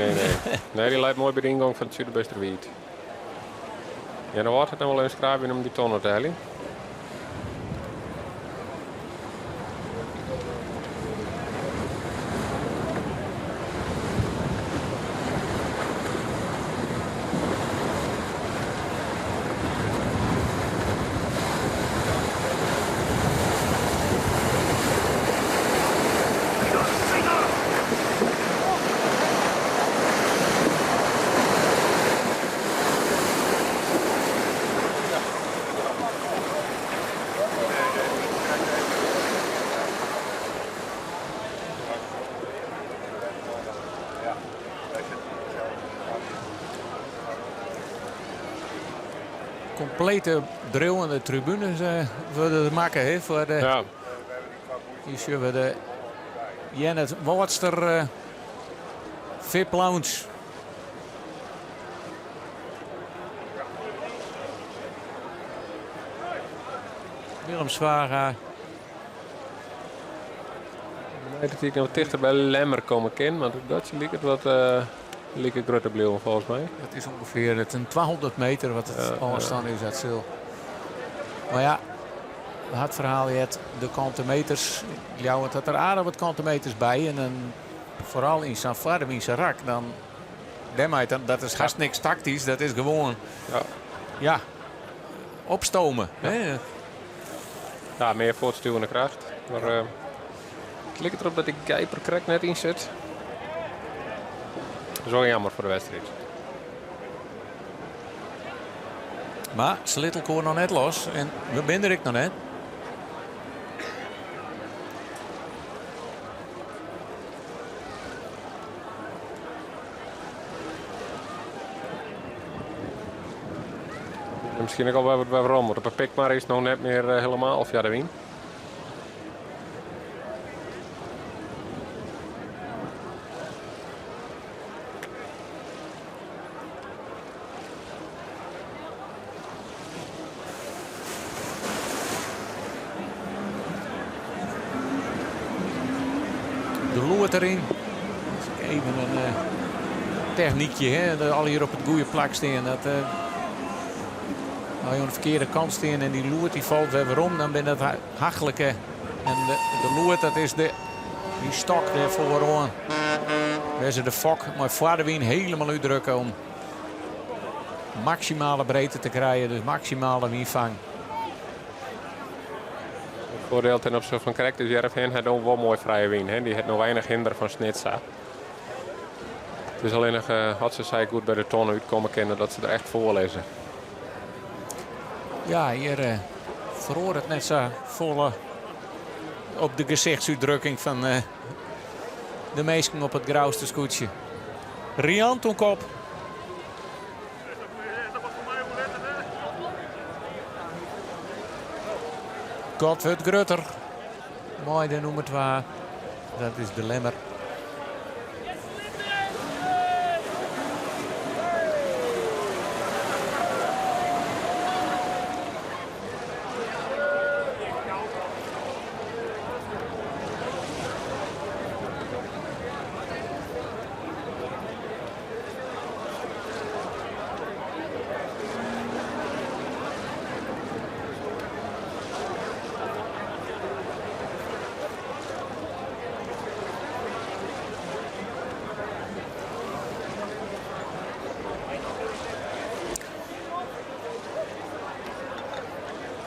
Nee, die lijkt mooi bij de ingang van het Zuiderbusterwiet. Ja, dan wordt het nog wel eens schrijven om die tonnen te halen. Complete drillende tribunes voor te maken heeft. Voor de, ja. Hier zien we de Janet Woordster VIP Lounge. Willem Zwaga. Ik denk dat ik nog dichter bij Lemmer komen ken, maar dat lijkt het wat Lieke grote bleeuwen volgens mij. Het is ongeveer het een 200 meter wat het afstand is uit Zil. Maar ja, het verhaal je hebt de kantenmeters. Ja, want dat er aardig wat kantenmeters bij. En dan vooral in zijn vorm, in zijn rak. Dan dat is haast niks tactisch. Dat is gewoon opstomen. Ja. Hè? Ja, meer voortstuwende kracht. Maar het lijkt erop dat die Kuiper correct net in zit. Dat is wel jammer voor de wedstrijd. Maar Slittelkoor nog net los. En we binden ik nog net. En misschien ook al waarom. Want de Pikmar is nog net meer helemaal via de wien. De loert erin. Even een techniekje. Hè? Dat al hier op het goede plak staan. Dat als je aan de verkeerde kant staan en die loert die valt weer om. Dan ben dat hachelijke. En de loert dat is die stok daar vooraan. Waar ze de fok maar voor de wien helemaal uitdrukken om maximale breedte te krijgen. Dus maximale wienvang. Het voordeel ten opzichte van Krek, dus Jervin had ook wel mooi vrije wien. Hè? Die had nog weinig hinder van Snitsa. Het is alleen nog, had ze zei goed bij de tonnen uitkomen kennen dat ze er echt voor lezen. Ja, hier verhoor het net zo vol op de gezichtsuitdrukking van de meesten op het grauwste scootje. Riant op kop. Godfert Grutter. Mooi de nummer 2. Dat is de lemmer.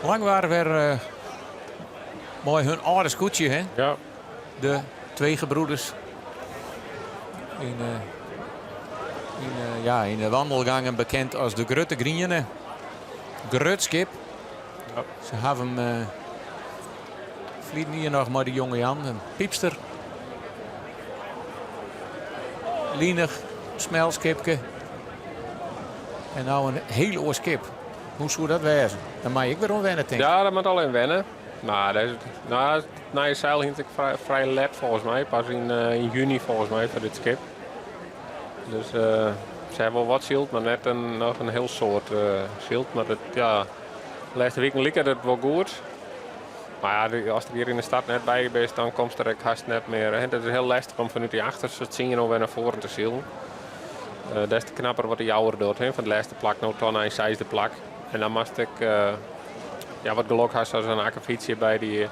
Lang waren weer mooi hun oude scootje, hè? Ja. De twee gebroeders. In de wandelgangen bekend als de Grutte Grienen. Grutskip. Ja. Ze hebben hem vliegen hier nog maar de jonge Jan. Een piepster. Lienig, smelskipke. En nou een hele oor skip. Hoe zou dat wezen? Dan mag ik weer onwennen, denk ik. Ja, dat moet alleen wennen. Maar na je zeil ging ik vrij let volgens mij. Pas in juni volgens mij voor dit skip. Dus ze hebben wel wat zield, maar net nog een heel soort zield. Maar de laatste weken liep het wel goed. Maar ja, als er hier in de stad net bij bent, dan komt er haast net meer. Het is heel lastig om vanuit die achterste het zien weer naar voren te zielen. Des te knapper wat de jouwer doet. Van de laatste plak nou ton en zesde plak. En dan moest ik wat geluk had als een akkefietsje bij die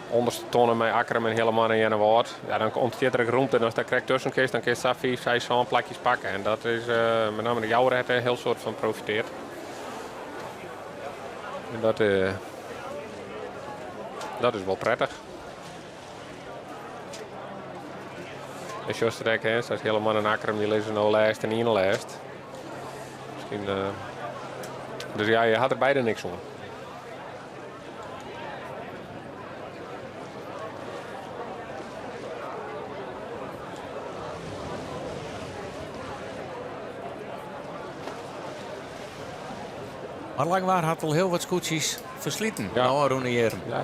onderste tonnen met akkeren en helemaal in een woord. Ja, dan komt het er rond en als dat krijgt tussen dan kun je daar 5, 6 zo'n plakjes pakken. En dat is met name de jouwer heeft er een heel soort van profiteert. En dat is wel prettig. En zoals het is, dat is helemaal een akker die lezen nou lijst en in lijst. Misschien, dus ja, je had er beide niks om. Maar Langwaar had al heel wat scootjes verslieten. Ja. Nou, Roenier. Ja.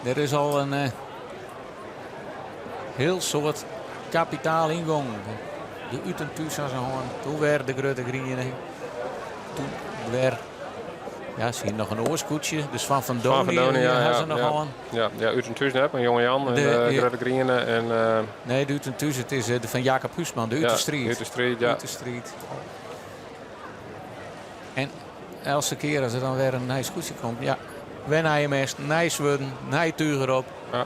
Er is al een heel soort kapitaal ingang. De Utentuus aan zijn hand. Toen werd de Grutte Grienen. Toen werd Ja, zie je nog een oorscoetje. Dus van Van Doni hebben ze nog aan. Ja, uit een tussen heb, een jonge Jan en Grete Griene. Nee, de uit tussen. Het is de van Jacob Huisman, de Uiterstreet. Uiterstreet, ja. Uiterstreet. En elke keer als er dan weer een nice koetsje komt, ja, wen hij hem eerst, nice worden, nice tuur erop. Ja.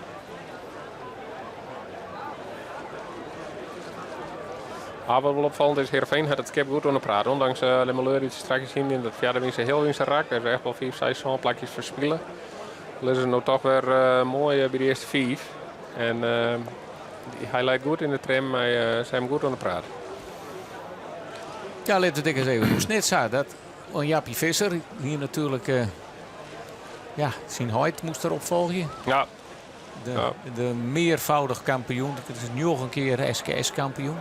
Wat wel opvallend is, Heerenveen had het skip goed onder praten. Ondanks de malheur die ze straks zien in dat vierde winst heel winst raakt. Hij heeft echt wel 5, 6 plakjes verspillen. Dan is het nou toch weer mooi bij de eerste 5. En hij lijkt goed in de tram, hij zijn hem goed onder praten. Ja, laten we het eens even hoe snit staat. Dat Jaapie Visser hier natuurlijk, ja, zijn huid moest erop volgen. Ja. De meervoudig kampioen. Het is nog een keer SKS-kampioen.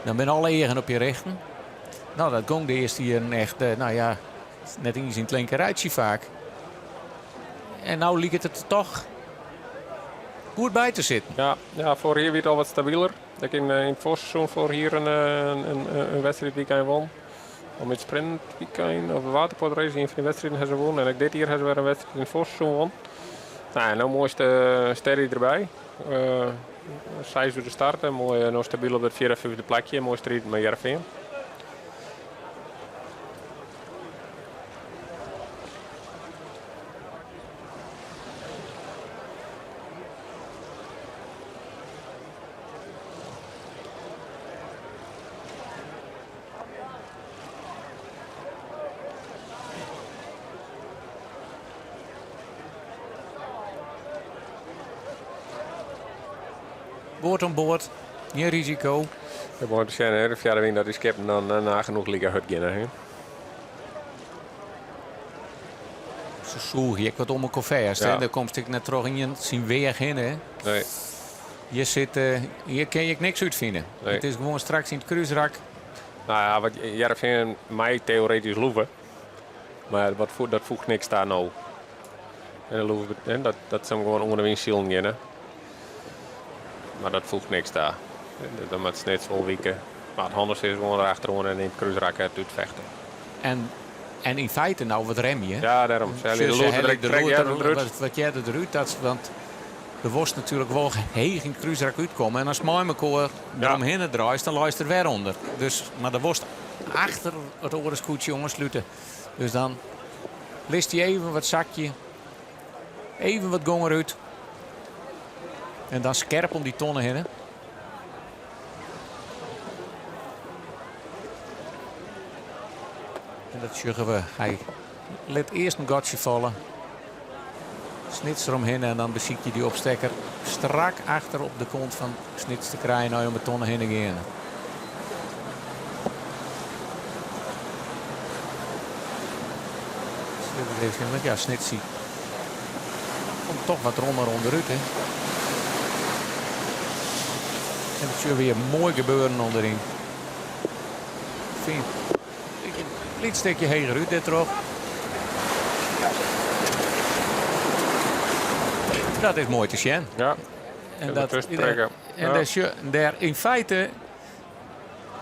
Dan ben alle egen op je rechten. Nou, dat ging de eerste hier echt, nou ja, net iets in het linkeruitje vaak. En nou liep het er toch goed bij te zitten. Ja, voor hier werd het al wat stabieler. Ik in het voorseizoen voor hier een wedstrijd die ik won. Om met sprint weekend of waterpotrace in de wedstrijden hebben ze gewonnen. En ik dit hier hebben we weer een wedstrijd in het voorseizoen won. Nou, nou mooiste sterren erbij. Zij door de starten, mooi nog stabiel op het 4e en 5e plekje. Mooi strijd met Heerenveen. Boord aan boord, geen risico. De mooi zijn, de vierde wing dat is skip en dan nagenoeg liggen hut gaan. Zo zoeg je wat om een koffie. Daar komt ik net terug in zijn weg in. Hè. Nee. Je zit, hier kan je niks uitvinden. Nee. Het is gewoon straks in het kruisrak. Nou ja, wat Heerenveen mij theoretisch loeven. Maar dat voegt niks daar nou. En dat zijn gewoon onder de windschielen gaan. Maar dat voegt niks daar. Dat moet steeds wel wieken. Maar het handigste is gewoon erachterom en in het kruisrak het uitvechten. En in feite nou wat rem je. Ja, daarom. Wat jij eruit, want de worst natuurlijk wel heeg in het kruisrak uitkomen. En als Moimekoor eromheen draait, dan luistert er weer onder. Dus, maar de worst achter het orenskoetje jongens sluiten. Dus dan list hij even wat zakje. Even wat gonger uit. En dan scherp om die tonnen heen. En dat zeggen we. Hij let eerst een gatje vallen. Snits eromheen en dan beziek je die opstekker strak achter op de kont van Snits te krijgen. Nou om de tonnen heen te gaan. Ja, Snits komt toch wat onderuit. Hè. En het is weer mooi gebeuren onderin. Vind een licht stukje heger uit dit erop. Dat is mooi te zien. Ja. En dat daar in feite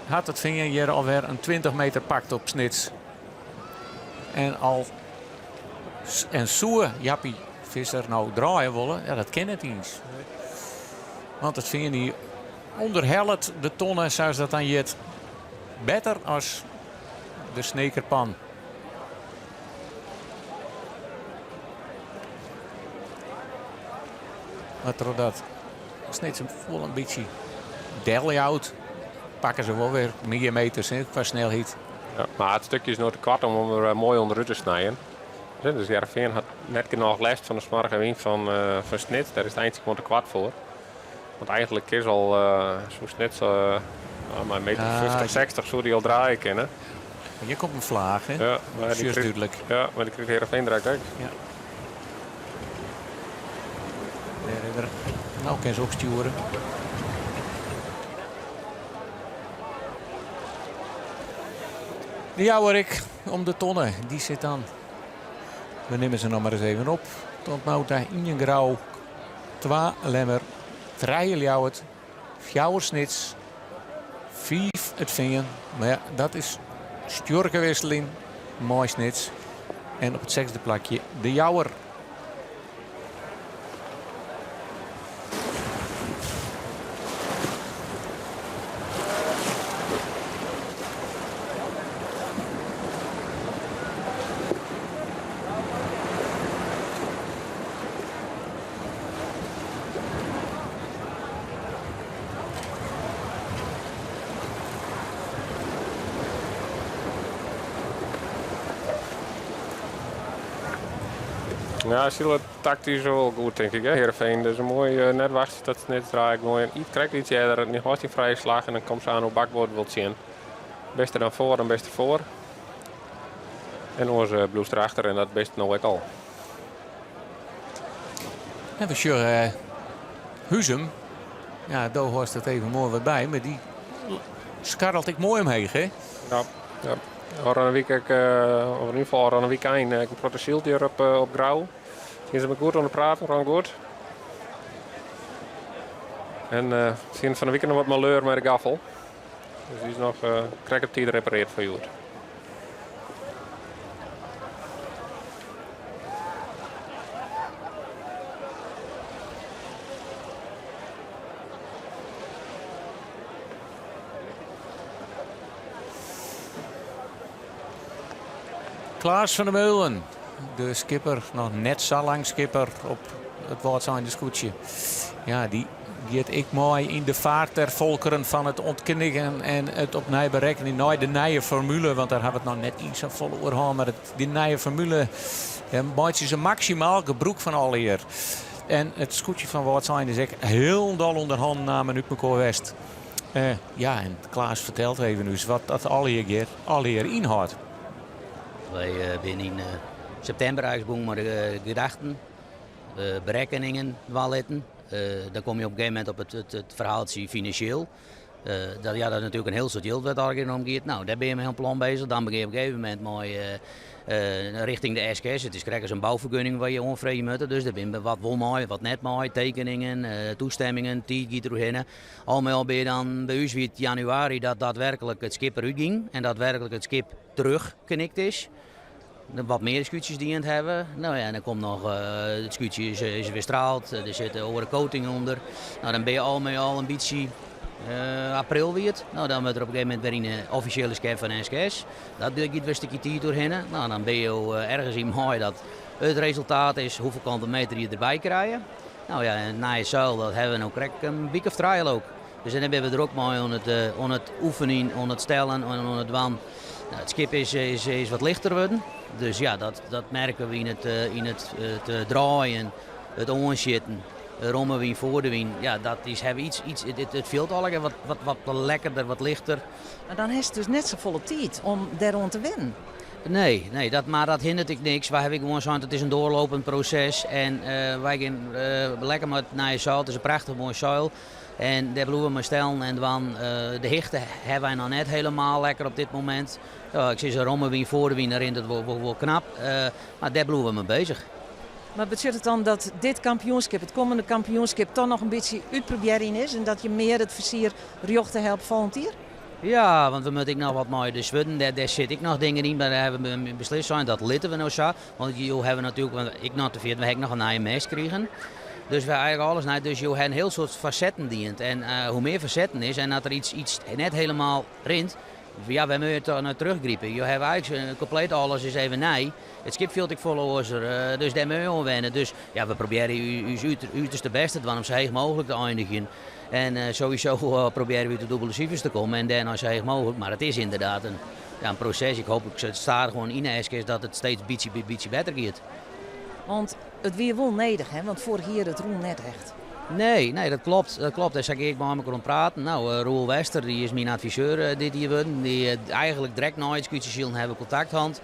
had het vinger hier alweer een 20 meter pakt op Snits. En zo Jaapie Visser nou draaien willen, ja, dat ken het niet. Want het vinger die onderhelpt de tonnen zoals dat dan jet beter als de snekerpan. Wat er dat Snits hem vol een beetje deljout, pakken ze wel weer meer meters qua snelheid. Ja, maar het stukje is nog te kwart om er mooi onderuit te snijden. Dus Heerenveen had net genoeg last van de smarige wind van Snits. Daar is het eindelijk gewoon te kwart voor. Want eigenlijk is al zo'n Snits maar een meter 50, 60 zou die al draaien kunnen. Hier komt een vlaag, hè? Ja, maar die duidelijk. Ja, maar die kreeg Heerenveen direct uit. Ja. Nou kan ze ook sturen. De Jouwerik om de tonnen, die zit aan. We nemen ze nog maar eens even op. Tot nou daar in grauw. 2 lemmer. 3 Ljouwert. 4 Snits. 5 het vingen. Maar ja, dat is stjorkenwisseling. Mooi Snits. En op het 6e plakje de Jouwer. Ja, ze zullen tactisch wel goed, denk ik. Heerenveen, dus een mooi net wachten dat het net draait. Mooi krijgt iets eerder, niet hard in vrije slag en dan komt ze aan hoe bakboord wilt zien. Beste dan voor en beste voor. En onze bloes erachter en dat beste nou ook al. En we zien Huzum. Ja, daar hoort het even mooi wat bij, maar die scharrelt ik mooi omheen, hè? Ja, ja. Een week, of in ieder geval een week een protestielt hier op Grauw. Zien ze me goed aan het praten, gewoon goed. En zien van de week nog wat malheur met de gaffel. Dus die is nog krijg op tijd repareerd voor jou. Klaas van der Meulen, de skipper, nog net zo lang skipper op het Waardzijnde scootje. Ja, die gaat ik mooi in de vaart der volkeren van het ontkennigen en het opnieuw berekenen. Nou, de nieuwe formule, want daar hebben we het nog net iets aan volle oor. Maar die nieuwe formule maakt ze maximaal gebruik van al hier. En het scootje van Waardzijnde is echt heel dol onder handen namen uit elkaar West. Ja, en Klaas vertelt even dus wat dat al hier inhoudt. Wij zijn in september eigenlijk maar de gedachten, berekeningen walletten. Dan kom je op een gegeven moment op het verhaaltje financieel. Dat is natuurlijk een heel soort geld wat daar omgeeft. Nou, daar ben je met een plan bezig. Dan begin je op een gegeven moment mooi richting de SKS. Het is krijgen een bouwvergunning waar je onvrede moet. Dus daar ben je wat wel mooi, wat net mooi. Tekeningen, toestemmingen, tijd gaat erheen. Allemaal ben je dan bij ons weer januari dat daadwerkelijk het schip eruit ging. En daadwerkelijk het schip teruggeknikt is. Wat meer scootjes die in het hebben. Nou ja, en dan komt nog het scootje is weer straald. Er zit een hoge coating onder. Nou, dan ben je al een beetje april weer. Nou, dan wordt er op een gegeven moment weer een officiële scan van SKS. Dat doe ik weer een stukje tijd doorheen. Nou, dan ben je ergens in mooi dat het resultaat is hoeveel kanten meter je erbij krijgt. Nou ja, en na je zuil dat hebben we nou krijg een week of trial ook. Dus dan hebben we er ook mooi aan het oefenen, aan het stellen en aan het wan. Nou, het schip is wat lichter geworden. Dus ja, dat merken we in het draaien, het onzitten, rommen voor de wien. Ja, dat is hebben iets het viel al wat lekkerder, wat lichter. Maar dan is het dus net zo volle tijd om daarom te winnen. Nee, maar dat hindert ik niks. Wij hebben gewoon zo'n, het is een doorlopend proces en wij gaan lekker met naar je zuil. Het is een prachtig mooi zuil. En daar blijven we stellen en dan de hichten hebben wij nog net helemaal lekker op dit moment. Ja, ik zie ze rommen voor de wien erin, dat wordt wel knap. Maar daar blijven we mee bezig. Maar betekent het dan dat dit kampioenschap, het komende kampioenschap, toch nog een beetje uitproberen is? En dat je meer het versier te helpen volgend jaar? Ja, want we moeten nog wat mooie zwudden. Daar zit ik nog dingen in, maar daar hebben we beslist zijn. Dat litten we nou zo. Want je hebben natuurlijk, want ik nog te vieren, we hebben nog een nieuwe mes gekregen. Dus we eigenlijk alles naar. Dus je hebt een heel soort facetten dient. En hoe meer facetten is en dat er iets net helemaal rint. Ja, wij moeten er naar teruggriepen. Je hebt eigenlijk compleet alles is even nee. Het schip viel ik vol ozer, dus daar moeten we wennen. Dus ja, we proberen uiterste beste om zo heeg mogelijk te eindigen. En sowieso proberen we tot dubbele cijfers te komen en daarna zo heeg mogelijk. Maar het is inderdaad een proces. Ik hoop dat het staat gewoon in de SKS dat het steeds een beetje beter gaat. Want het weer wel nodig, hè? Want vorig jaar het roel net echt. Nee, dat klopt. Daar zeg ik maar met elkaar praten. Nou, Roel Wester, die is mijn adviseur dit hier. Die eigenlijk direct na het scootje hebben contacthand.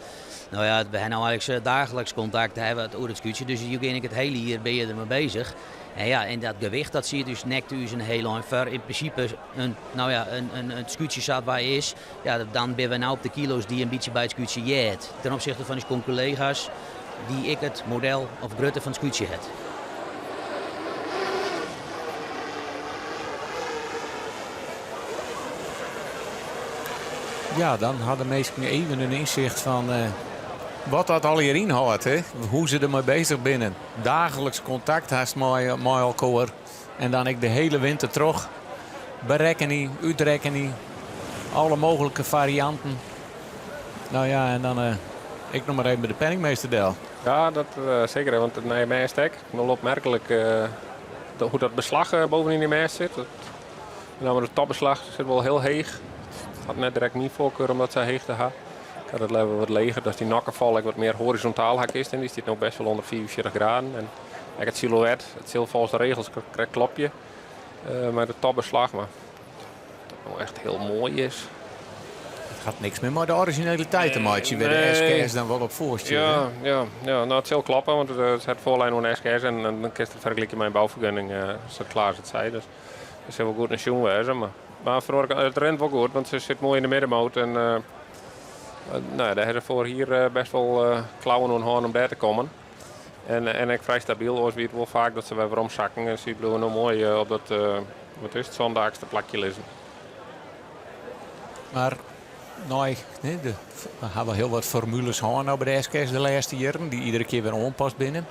Nou ja, we hebben nou eigenlijk dagelijks contact hebben over het scootje. Dus hier ben ik het hele jaar ben je ermee bezig. En ja, en dat gewicht dat zie je dus nekt u een heel lang ver. In principe een scootje zat waar is. Ja, dan ben we nou op de kilo's die een beetje bij het scootje jet. Ten opzichte van de collega's die ik het model of grootte van het scootje heb. Ja, dan hadden meesten even een inzicht van Wat dat al hierin houdt, hè? Hoe ze ermee bezig binnen. Dagelijks contact haast met elkaar. En dan ik de hele winter terug. Berekening, uitrekening. Alle mogelijke varianten. Nou ja, en dan ik nog maar even bij de penningmeesterdel. Ja, dat zeker. Want het naar je stek, wel opmerkelijk hoe dat beslag bovenin die mest zit. Nou, de topbeslag zit wel heel heeg. Het had net direct niet voorkeur om dat zo heeg te hebben. Ik had het level wat leger, dus die nakkenval wat meer horizontaal hak is. En die zit nog best wel onder 44 graden. En het silhouet, het zil volgens de regels klopt je. Met de topbeslag, maar dat nou echt heel mooi is. Het gaat niks meer met de originaliteit te maken. Waar de SKS dan wel op voorstellen. Ja, nou het zal klappen, want het is het voorlijn van SKS. En dan kun je het vergelijken met mijn bouwvergunning. Als het klaar is, het zij. Dus dat is wel goed naar schoen wezen. Maar voor het rent wel goed, want ze zit mooi in de middenmoot. En daar hebben ze voor hier best wel klauwen en hoorn om daar te komen. En ik vrij stabiel, als we het wel vaak dat ze weer omzakken. En ziet nou mooi op dat wat is het, zondagste plakje liggen. Maar nee, we hebben heel wat formules gehad nou bij de SKS de laatste jaren. Die iedere keer weer onpast binnen.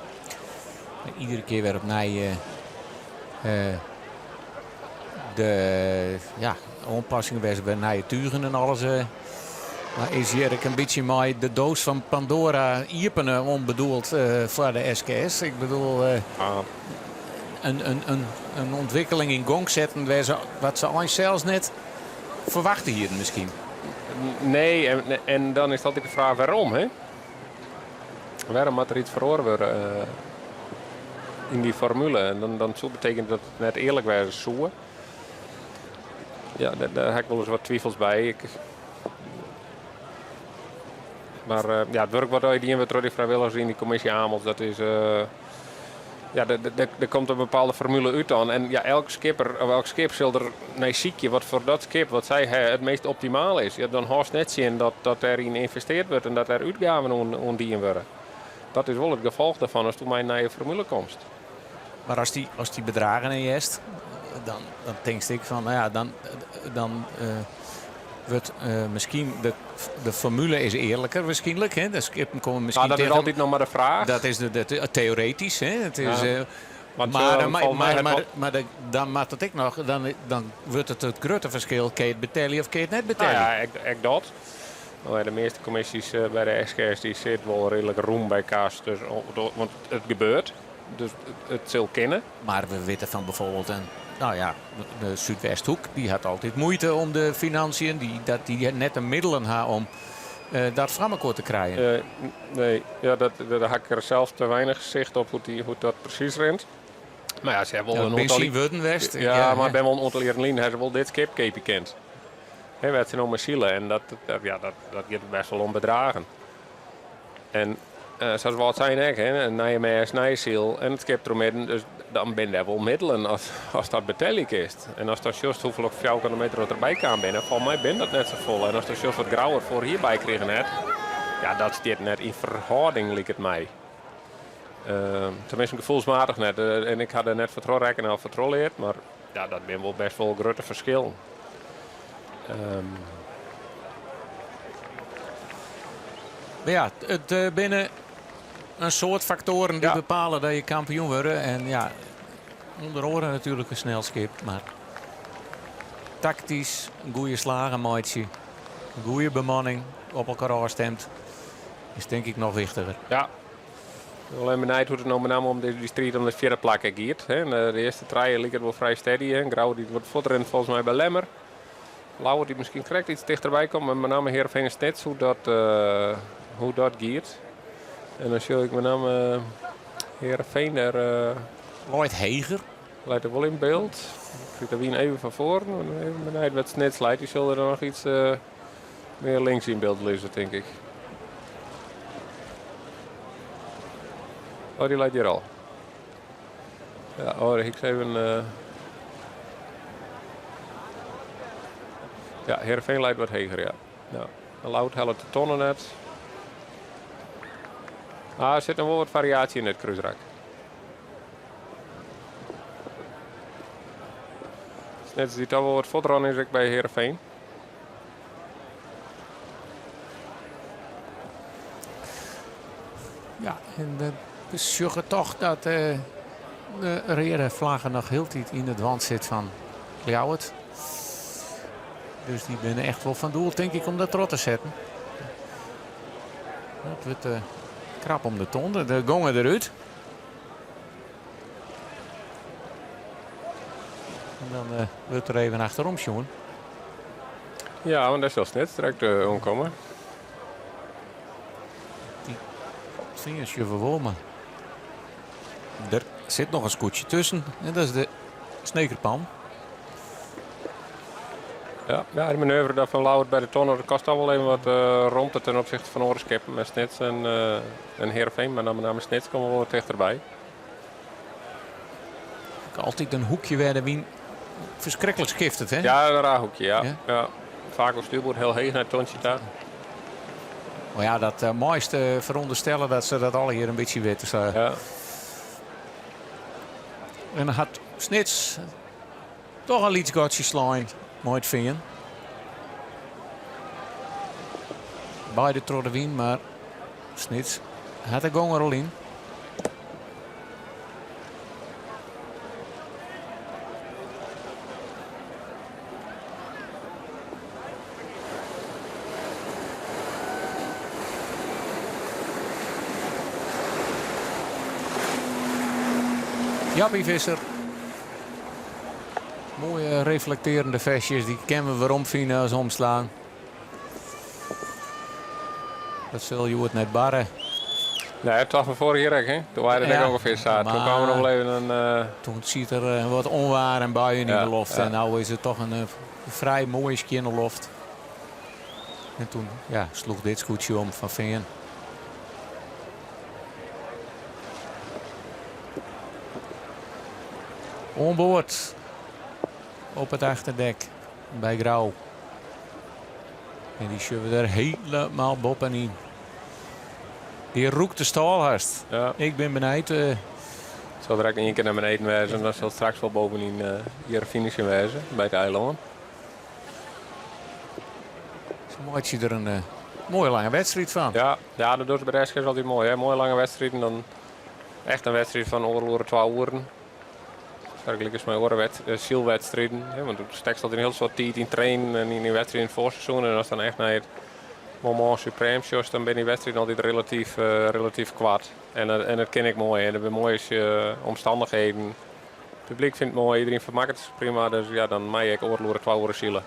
Iedere keer weer opnieuw de onpassingen bij nieuwe tuigen en alles. Maar is hier een beetje maar de doos van Pandora iepenen onbedoeld voor de SKS. Ik bedoel, een ontwikkeling in gang zetten wat ze eigenlijk zelfs net verwachten hier misschien. Nee, en dan is altijd de vraag waarom, hè? Waarom moet er iets verloren worden in die formule? En dan zo betekent dat het net eerlijk was zo. Ja, daar heb ik wel eens wat twijfels bij. Maar het werk wat die we vrijwilligers in die commissie aanmeldt, dat is... er komt een bepaalde formule uit aan. En ja, elk skipper of elk skip zal er naar ziekje wat voor dat skip wat zij het meest optimaal is. Ja, dan haast net zien dat erin geïnvesteerd wordt en dat er uitgaven ondien worden. Dat is wel het gevolg daarvan als toen mij naar je formule komt. Maar als die bedragen in jest, dan denk ik van, nou ja, dan wordt misschien de formule is eerlijker waarschijnlijk. Hè? De skippen komen misschien dat is altijd nog maar de vraag. Dat is theoretisch. Hè? Het is, dan maakt het ik nog. Dan wordt het grote verschil. Kun je het betalen of kun je het net betalen? Nou ja, ik dat. De meeste commissies bij de SKS die zit wel redelijk roem bij kaas. Dus, want het gebeurt. Dus het zal kennen. Maar we weten van bijvoorbeeld de Zuidwesthoek, die had altijd moeite om de financiën, die net de middelen had om dat frammenkoor te krijgen. Nee, ja, daar heb ik er zelf te weinig zicht op hoe dat precies rent. Maar ja, ze hebben wel een Wurdenwest. Ja, maar bij wel een aantal jaren hebben ze wel dit skipkeepje kent. He, werd ze nog maar zielen en dat gaat best wel om bedragen. En zoals we al zijn, een Nijmegen en het skip eromheen, dus dan ben je wel middelen als dat betaallijk is. En als dat juist hoeveel 4 kilometer erbij kan binnen, volgens mij ben dat net zo vol. En als dat juist wat grauwer voor hierbij kregen net, ja, dat zit net in verhouding, lijkt het mij. Tenminste gevoelsmatig net. En ik had er net vertrouwen al vertrolleerd, maar ja, dat ben wel best wel grote verschil. Ja, het binnen een soort factoren die bepalen dat je kampioen wordt. En ja, onder oren natuurlijk een snel skip. Maar tactisch, een goede slagenmaatje, een goede bemanning, op elkaar afstemt, is denk ik nog wichtiger. Ja. Alleen benijd hoe het nou met name om die strijd om de vierde plak gaat. De eerste treien ligt het wel vrij steady. Grauw die wordt voortrend volgens mij bij Lemmer. Lauwer die misschien correct iets dichterbij komt. Maar met name Heerenveen is net hoe dat gaat. En dan zie ik met name Heerenveen er... Lloyd Heger. Leidt er wel in beeld. Ik zie er even van voren. Even benijd met snitslijt. Die zullen er nog iets meer links in beeld lezen, denk ik. Oh, die leidt hier al. Ja, ik even... Ja, Heerenveen leidt wat heger, ja. Een Loud helpt de tonnen net. Er zit nog wel wat variatie in het kruisrak. Net als die toch wel wat voortran is bij Heerenveen. En we zorgen toch dat de rode vlaggen nog heel tijd in het wand zit van Ljouwert. Dus die zijn echt wel van doel, denk ik, om dat erop te zetten. Dat wordt krap om de ton. De gongen eruit. En dan wordt er even achterom, Sjoen. Ja, want dat is wel net direct omkomen. Die vingersje verwomen. Er zit nog een scootje tussen. En dat is de Snekerpan. Ja, de manoeuvre daar van Lauwert bij de ton, dat kost al wel even wat rondte ten opzichte van Orenskip met Snits en Heerenveen. Maar dan met name Snits komen we wel wat dichterbij. Altijd een hoekje waar de wien verschrikkelijk skift, hè? Ja, een raar hoekje, ja. Vaak op stuurboord heel heeg naar het tontje daar. Maar ja, dat mooiste veronderstellen dat ze dat alle hier een beetje weten. Ja. En dan had Snits toch een lietsgotje slaan. Mooi te vinden. Beide trokken de wien, maar Snits had de gong er al in. Jappie Visser. Mooie reflecterende vestjes, die kennen we waarom vinden als omslaan. Dat zul je het net barren. Nee, toch van vorig jaar, hè? Toen waren er ongeveer zaten. Toen kwamen we nog even een... Toen ziet er wat onwaar en buien in de loft. En nu is het toch een vrij mooie ski in de loft. En toen sloeg dit scootje om van Veen. Onboord op het achterdek bij Grauw. En die schuiven er helemaal boppen in. Die roekt de staalhast. Ja. Ik ben benieuwd. Het zal direct één keer naar beneden wijzen. En dan zal het straks wel bovenin hier finishje wijzen bij het eiland. Zo maakt je er een mooie lange wedstrijd van. Ja, dat doet bij de rest is altijd mooi. Hè? Mooie lange wedstrijd. En dan echt een wedstrijd van oorloren 12 uren. Eigenlijk is mijn zielwedstrijden. Want het stekt altijd een heel soort tijd in trainen en in die wedstrijd in het voorseizoen. En als dan echt naar het moment supreme shows, dan ben die wedstrijd altijd relatief kwart. En dat ken ik mooi. En dat zijn mooie omstandigheden. Het publiek vindt het mooi, iedereen vermaakt het prima. Dus ja, dan mag ik oorloren 12 uur zielen.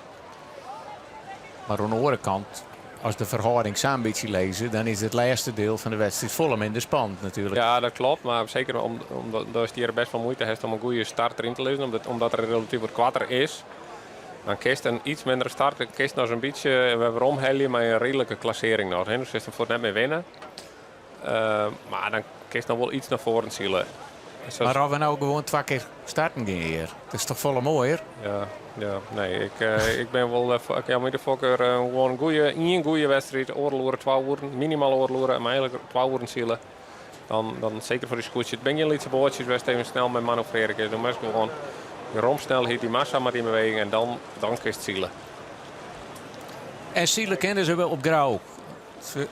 Maar aan de andere kant, als de verhouding samen een beetje lezen, dan is het laatste deel van de wedstrijd vol minder spannend natuurlijk. Ja, dat klopt. Maar zeker omdat je er best wel moeite heeft om een goede start erin te lezen. Omdat er relatief wat kwarter is. Dan kiest een iets mindere start. Dan kiest nog een beetje waarom helje maar een redelijke klassering nog. Dus is hem voor net mee winnen. Maar dan kiest nog wel iets naar voren zielen. Maar als we nou gewoon 2 keer starten gaan hier. Dat is toch volle mooier? Ja, nee. Ik ben wel met de fokker gewoon een goede wedstrijd. Oorloren 12 uur, minimaal oorloren. Maar eigenlijk 12 uur zielen. Dan zeker voor die scootje. Het ben je lietse boordjes, best even snel met manoeuvreren. Dan moet je gewoon je romsnelheid, die massa maar in beweging. En dan kiest zielen. En zielen kennen ze wel op Grauw. Ze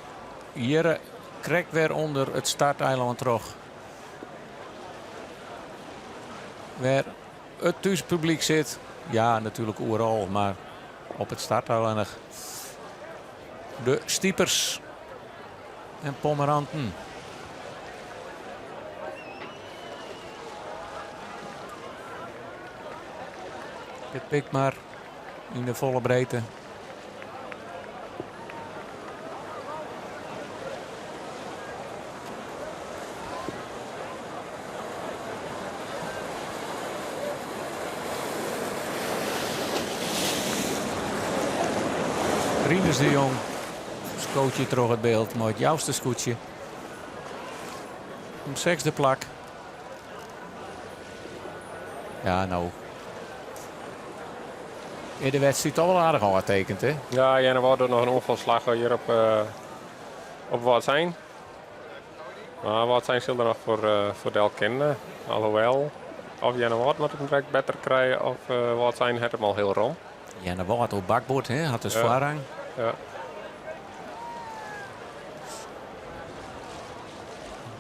hier krijgt weer onder het starteiland terug. Waar het thuispubliek zit. Ja, natuurlijk overal, maar op het starteiland. De stiepers en Pomeranten. Het pikt maar in de volle breedte. Rinus de Jong, scootje terug het beeld, maar het jouwste scootje. Om 6e plak. Ja, nou. In de wedstrijd al wel aardig al getekend, hè? Ja, en er wordt nog een onvalslag hier op Waardsijn. Maar Waardsijn zal er nog voor Del kennen. Alhoewel, of Janne Waard moet het direct beter krijgen of Waardsijn heeft hem al heel rond. Janne Waard op bakboord, hè? Had dus voorrang. Ja.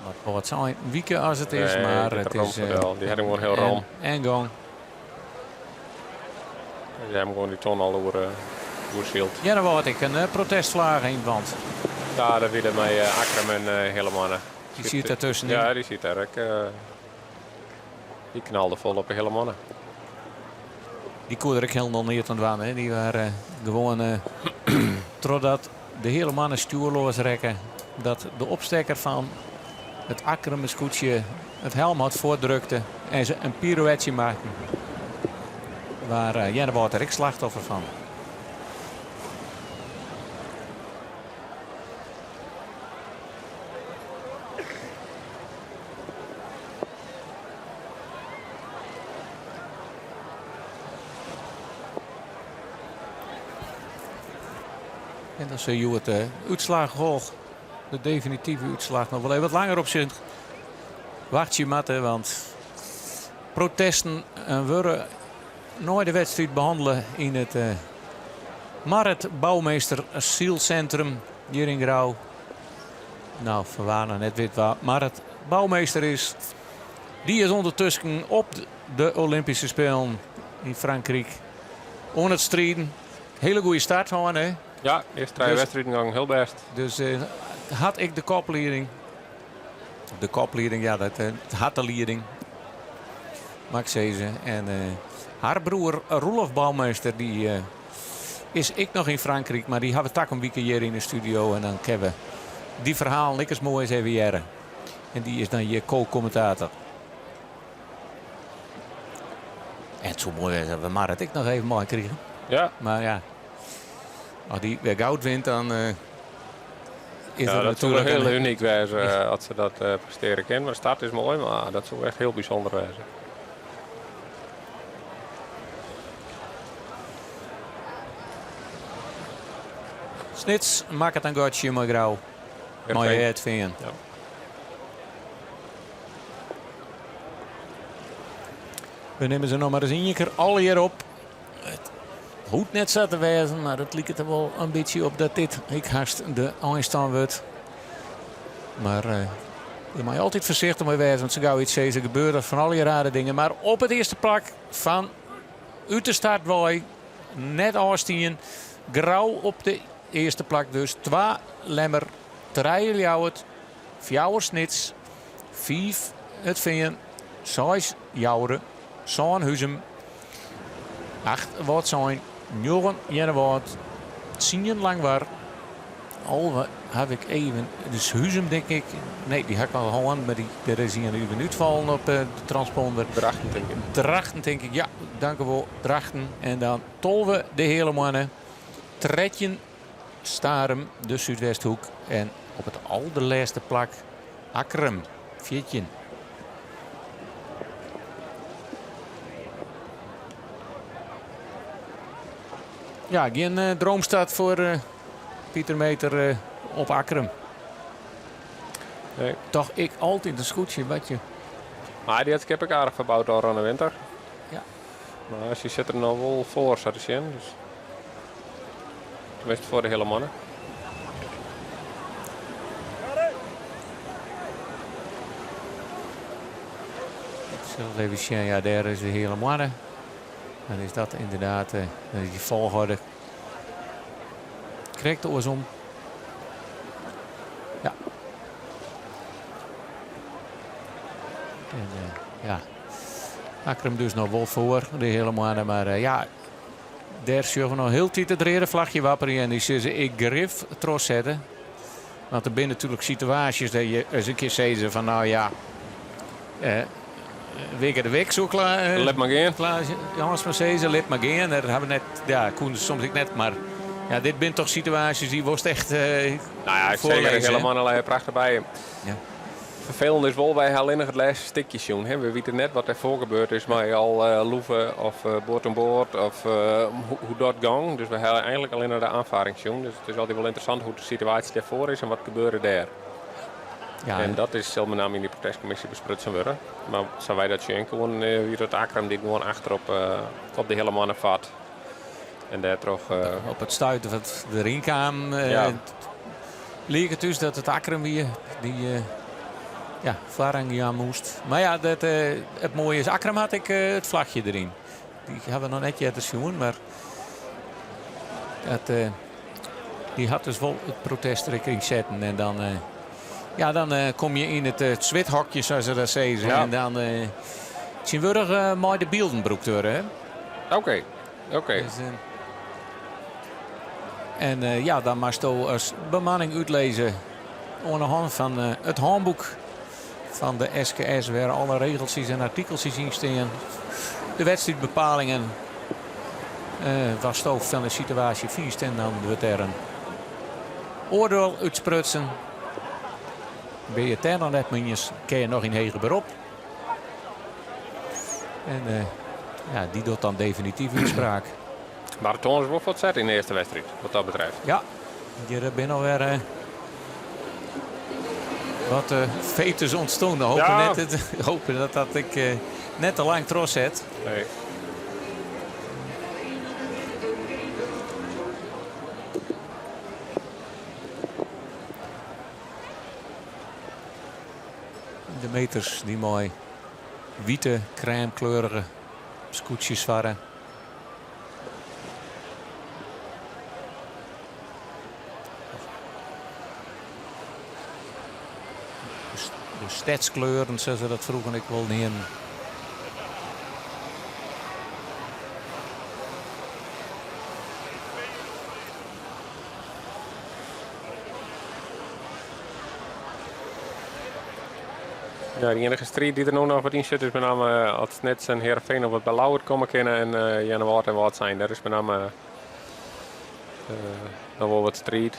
Wat wordt zijn wieken als het is, Nee, maar dit het ramp is... wel. Die had hem gewoon heel ram. En gang. Die hebben gewoon die ton al door schild. Ja, dan word ik een protestvlaag in het band. Ja, dat weer met Akram en Hillemannen. Die zit ertussenin. Ja, die zit daar ook. Die knalde vol op de Hillemannen. Die kon er ook helemaal niet aan het hè. Die waren gewoon... totdat de hele mannen stuurloos rekken. Dat de opstekker van het Akram-scootje het helm had voordrukte. En ze een pirouetje maakten. Waar daar wordt er ik slachtoffer van. En dan zie je het uitslag volgt. De definitieve uitslag nog wel even wat langer op zit. Wacht je matten, want protesten worden nooit de wedstrijd behandelen in het Marit Bouwmeester Asielcentrum hier in Grauw. Nou, verwaarden net weet waar Marit Bouwmeester is. Die is ondertussen op de Olympische Spelen in Frankrijk. On het strijden. Hele goede start van hè. Ja, de eerste 3 wedstrijden gang heel best. Dus had ik de kopleiding. De kopleiding, ja, dat had de leiding. Max Ceze. En haar broer Roelof Bouwmeester, die is ik nog in Frankrijk. Maar die hebben tak een weekend hier in de studio. En dan hebben we die verhaal lekker mooi eens even jaren. En die is dan je co-commentator. En zo mooi is dat we maar het ik nog even mooi kregen. Ja. Maar ja. Als die weer goud wint, dan is ja, het dat zou natuurlijk heel uniek wezen als ze dat presteren kunnen. Maar de start is mooi, maar dat zou echt heel bijzonder wezen. Snits maakt het een goedje, maar grauw. Mooi het vinden. Ja. We nemen ze nog maar eens een keer al hier op. Het hoeft net zo te wezen, maar het lijkt er wel een beetje op dat dit ik haast de eindstand wordt. Maar je moet altijd voorzichtig mee wezen, want zo gauw iets zeggen gebeuren van al die rare dingen. Maar op het eerste plak van uit de startwaai, net Aastien, grauw op de eerste plak dus. 2 Lemmer, 3 Ljouwert, 4 Snits, 5 het Veen, 6 Jouweren, 7 Huzem, 8 wordt zijn, 9 Jennewoord, 10 Langwaar. Al heb ik even, dus Huzem denk ik, nee die heb ik al gehoord, maar er is hier even uitvallen op de transponder. Drachten denk ik. Drachten denk ik, ja, dank u wel, Drachten. En dan tolven de hele mannen, Tretjen, Starem, de Zuidwesthoek. En op het allerlaatste plak, Akram, 14. Ja, geen droomstad voor Pieter Meter op Akram. Nee. Toch ik altijd een scootje, wat je. Maar die heb ik aardig verbouwd al aan de winter. Ja. Maar als je zit er nog wel voor, zat je in. Dus. Tenminste voor de hele mannen. Ik zal even zien, ja, daar is de hele mannen. Dan is dat inderdaad, dan is die volgorde. Krijgt de oors om. Ja. En ja. Akram dus nog wel voor, de hele mannen. Maar ja, daar zullen we nog heel tijd het rode vlagje wapperen. En die zeggen, ik grif trots zetten. Want er zijn natuurlijk situaties dat je eens een keer zegt van nou ja. Weken de week zo klaar. Let maar gaan. Jongens maar zeggen, let maar gaan. Daar hebben we net, ja, Koen soms ik net, maar ja, dit zijn toch situaties die worst echt. Nou ja, zeker helemaal allerlei prachtig bij. Ja. Vervelend is wel, wij alleen nog het laatste stukje zien. We weten net wat er voor gebeurd is, maar al loeven of boord aan boord of hoe dat gang. Dus we hebben eigenlijk alleen naar de aanvaring zien. Dus het is altijd wel interessant hoe de situatie daarvoor is en wat gebeurde daar. Ja, en dat is zelf met name in die protestcommissie besprutsen worden. Maar zou wij dat zien, gewoon wie dat Akram die gewoon achter op de hele mannen vat. En daar toch op het stuiten van de ringkaam leek het dus dat het Akram weer die ja, Varang aan moest. Maar ja, het mooie is, Akram had ik het vlagje erin. Die hebben we nog net te zien, maar die had dus wel het protest erin zetten. En dan kom je in het zwethokje, zoals ze dat zeggen. Ja. En dan zien we er mooi de Beeldenbroek door. Oké. Dus, en dan mag je als bemanning uitlezen aan de hand van het handboek van de SKS, waar alle regeltjes en artikeltjes in staan. De wedstrijdbepalingen. Was stof van de situatie vies en dan wordt er een oordeel uitsprutsen. Ben je ten dan kun je nog in hege beroep. En die doet dan definitief uitspraak. Maar het is wel wat zet in de eerste wedstrijd, wat dat betreft. Ja, je bent alweer wat fetus ontstonden. Hopen dat ik net te lang tros zet. Nee. De meters die mooi witte, crème-kleurige scootjes waren. De stadskleuren, zoals ze dat vroeger ik wel nemen. Ja, de enige strijd die er nu nog wat in zit is met name als net en Heerenveen of wat bij Lauwert komen kennen en Jan Waard en wat zijn. Daar is met name nog wel wat strijd.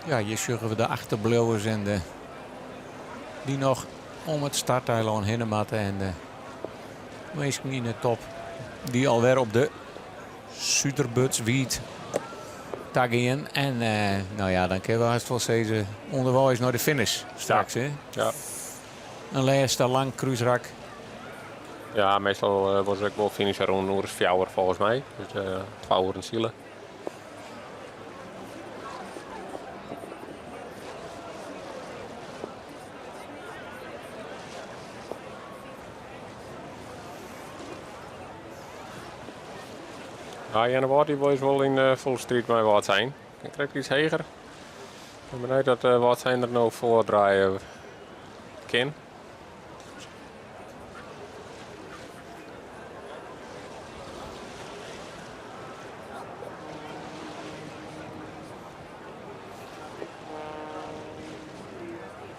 Ja, je zorgen we de achterblauwers en die nog om het starteiland heen matten. En de meesten in de top die alweer op de Suderbuts wiet taggen. En dan kunnen we haast wel zeggen onderwijs naar de finish straks. Ja. Hè? Ja. Een laatste lang cruiserak. Ja, meestal was ik wel finisher rond een uur 4 uur volgens mij. Dus 2 uur zielen. Ja, Jan Waard die wil wel in full street bij wat zijn. Ik trek iets heger. Ik ben benieuwd dat wat zijn er nou voor draaien kan.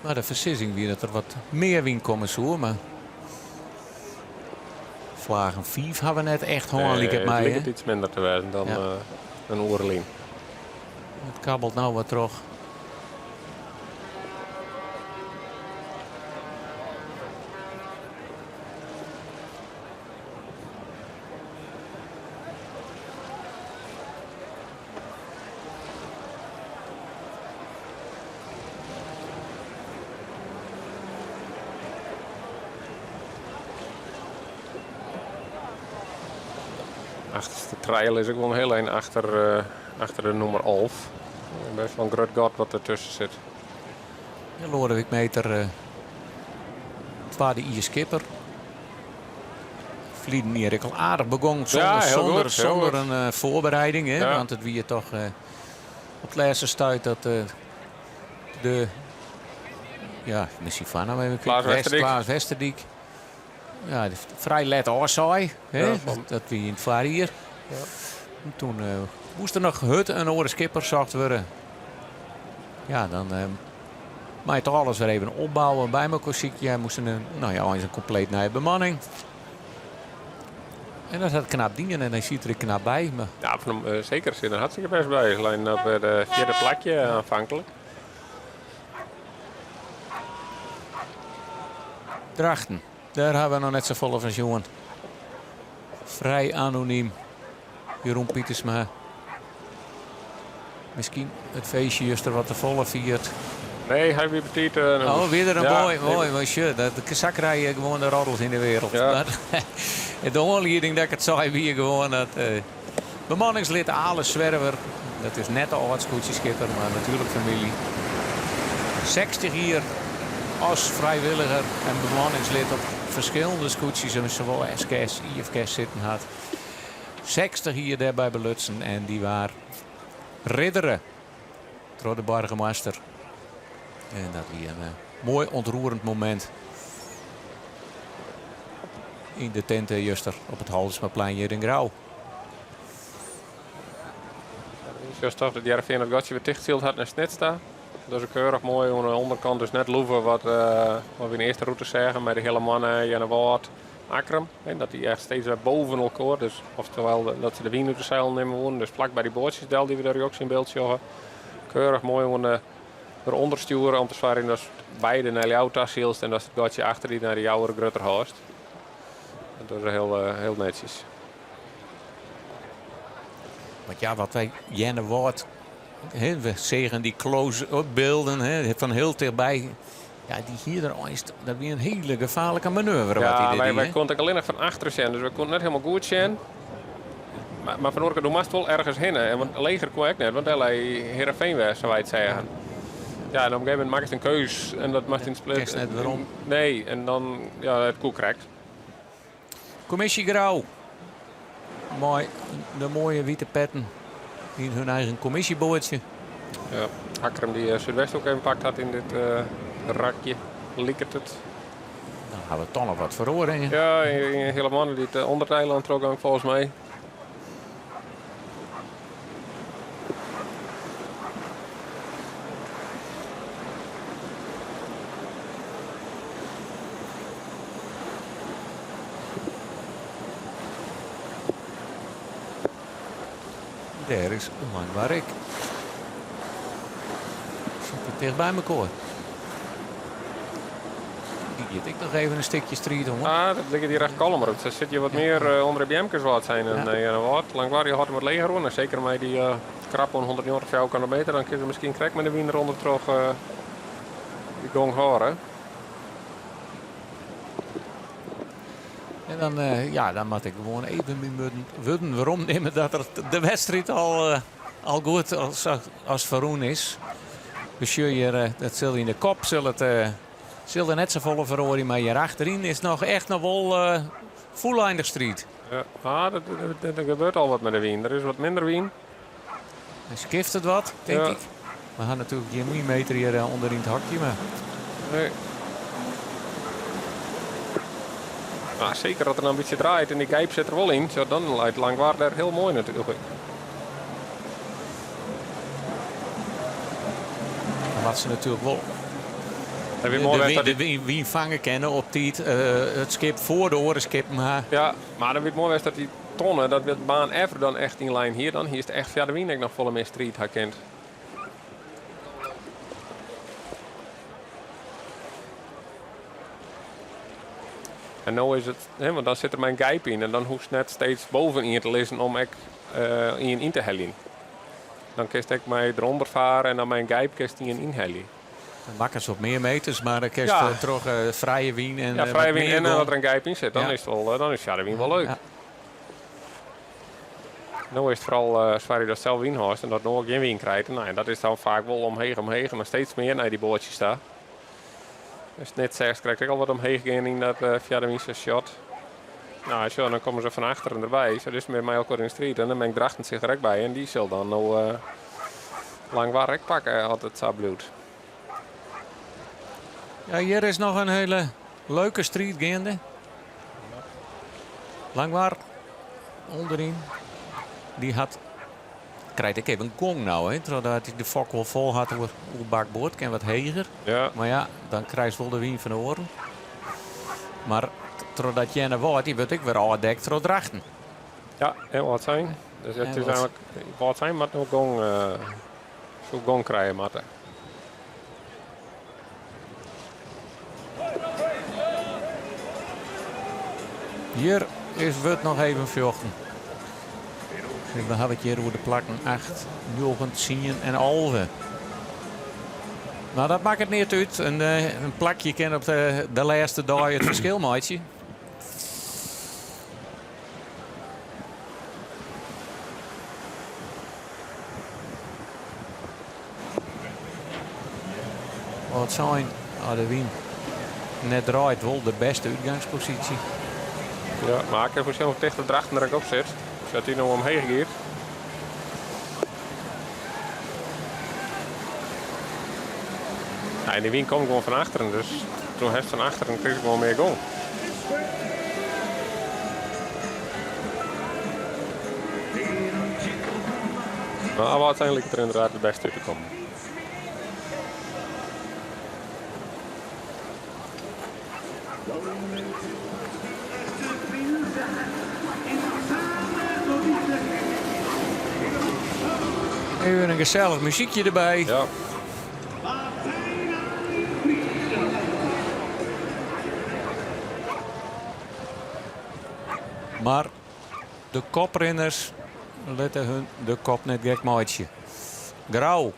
Maar de versissing weer dat er wat meer wind komen zo, maar Vlagen 5 hebben we net echt gewoon het mij. Het lijkt iets minder te wezen dan een oerlien. Het kabbelt nou wat terug. De trail is ook wel een heel eind achter de nummer 11. Best wel een groot gat wat ertussen zit. Ja, Lodewijk Meter, tweede Skipper. Vlieden hier al aardig begon zonder een voorbereiding. Hè? Ja. Want het wie je toch op het laatste stuit dat misschien van hem Klaas Westerdijk. Ja, vrij let oorzaai. Dat wie in het vaar hier. Ja. Toen moest er nog hut en oren skipper zacht worden. Ja, dan maar je toch alles weer even opbouwen bij mijn kossiekje. Hij moest een compleet nieuwe bemanning. En dat had knap dingen en hij ziet er knap bij. Maar... Ja, zeker zit er hartstikke best bij. Alleen op de 4e plekje aanvankelijk. Drachten. Daar hebben we nog net zo volle van jongen. Vrij anoniem. Jeroen Pietersma. Misschien het feestje juist er wat te volle viert. Nee, hij weer petit. Weer een mooi shirt. Dat zak rijden gewoon de roddels in de wereld. Ja. De onleiding dat ik het zei, wie gewoon dat bemanningslid Ale Zwerver. Dat is net al wat scootjeschipper, maar natuurlijk familie. 60 hier als vrijwilliger en bemanningslid op verschillende scootjes. En zowel SKS, IFKS zitten had. 60 hier daarbij belutsen en die waren ridderen. Door de burgemeester. En dat weer een mooi ontroerend moment. In de tent juster op het Halsmaplein hier in Grauw. Juist toch dat die Heerenveen het gatje weer dichtzield had naar Snitsta. Dat is ook keurig mooi. Aan de onderkant dus net loeven wat we in de eerste route zeggen. Met de hele mannen, Jenne Woord, Akram. En dat die echt steeds weer boven elkaar. Dus oftewel dat ze de wien uit de zeil nemen wonen. Dus vlak bij die bootjes die we daar ook in beeld zien. Keurig mooi om eronder sturen om te zwaren dat beide naar jouw tas hielst en dat het gatje achter die naar de jouwe grutter haast. Dat is heel netjes. Want ja, wat wij Jenne Woord, we zeggen die close-up beelden van heel dichtbij. Ja, die hier is dat weer een hele gevaarlijke manoeuvre. Ja, wij konden alleen nog van achteren zijn, dus we konden net helemaal goed zijn. Maar van Orke, moest wel ergens heen. En want leger kon ik net, want hij Heerenveen was, zou wij het zeggen. Ja, en op een gegeven moment maak je een keus en dat mag in split. Net waarom? Nee, en dan het koek krijgt. Commissie Grauw. Mooi, de mooie witte petten in hun eigen commissieboordje. Ja, Akram die Zuidwest ook even pakt had in dit rakje. Liekert het. Dan gaan we toch nog wat verhoren. Ja, helemaal die het ondereiland trok ook volgens mij. Daar is Langwarik. Zit er dicht bij elkaar. Die zit ik nog even een stukje strijd om. Dat ligt hier echt kalmer. Er zit je wat meer onder de BM'kers wat zijn. En wat. Langwarik had hem wat leger hoor. Zeker met die krap van 190 kilometer. Dan kun je misschien krijgen met de wien eronder terug die gong horen. En dan moet ik gewoon even weten waarom nemen dat er de wedstrijd al goed als Veroen is. Dus dat zul je in de kop zullen net zo volle verhoren, maar hier achterin is echt nog wel full-eindig strijd. Ja, er gebeurt al wat met de wien. Er is wat minder wien. Hij skift het wat, denk ik. We gaan natuurlijk geen millimeter hier onderin het hakje, maar... Nee. Maar zeker dat er een beetje draait en die gijp zit er wel in. Zo, dan lijkt Langwaard er heel mooi natuurlijk. Wat ze natuurlijk wel de wien vangen kennen op het skip voor de orenskip. Ja, maar dan weet mooi dat die tonnen, dat de baan even dan echt in lijn hier dan. Hier is het echt via de wien nog volle meer street herkent. En nu is het, want dan zit er mijn gijp in en dan hoeft net steeds bovenin te lezen om ik in te hellen. Dan kist ik mij eronder varen en dan mijn gijp kist in inhellen. Dan makken ze op meer meters, maar dan kist toch vrije wien en ja, vrije wien en wat er een gijp in zit, dan is het wel, dan is de wien wel leuk. Ja. Nu is het vooral zwaar je dat zelf wien hoort en dat nog geen wien krijgt. Nou, en dat is dan vaak wel omheen en nog steeds meer naar die boordjes staan. Als het net zegt, krijg ik al wat omheen gaan in dat via de winst shot. Nou, zo, dan komen ze van achteren erbij. Zo, dus met mij ook in de street. En dan ben ik Drachten zich direct bij. En die zal dan nou Langwarik pakken, altijd zo bloed. Ja, hier is nog een hele leuke street gaande. Langwaar onderin. Die krijgt ik even een gong nou, zodat hij de fok wel vol had op het bakboord. Ken wat heger. Ja. Maar ja, dan krijg je wel de wien van de oren. Maar doordat Jenne wordt, die wordt ik weer aandekt door Drachten. Ja, heel wat zijn. Dus het is eigenlijk wat zijn, maar nog gong, zo'n gong krijgen, Matten. Hier wordt nog even vjochten. We hebben het hier over de plakken 8, 9, 10 en 11. Nou, dat maakt het niet uit. Een plakje kan op de laatste dag het verschil maken. Wat zijn de wien net draait wel de beste uitgangspositie. Ja, maar ik heb waarschijnlijk tegen de drachten er ook op zit. Zet hij nog omheen gegeerd. Ja, en die wien komt gewoon van achteren, dus toen heeft van achteren kreeg ik gewoon meer goal. Maar uiteindelijk er inderdaad het beste uit te komen. Even een gezellig muziekje erbij. Ja. Maar de koprenners laten hun de kop net gek maatje. Grauw.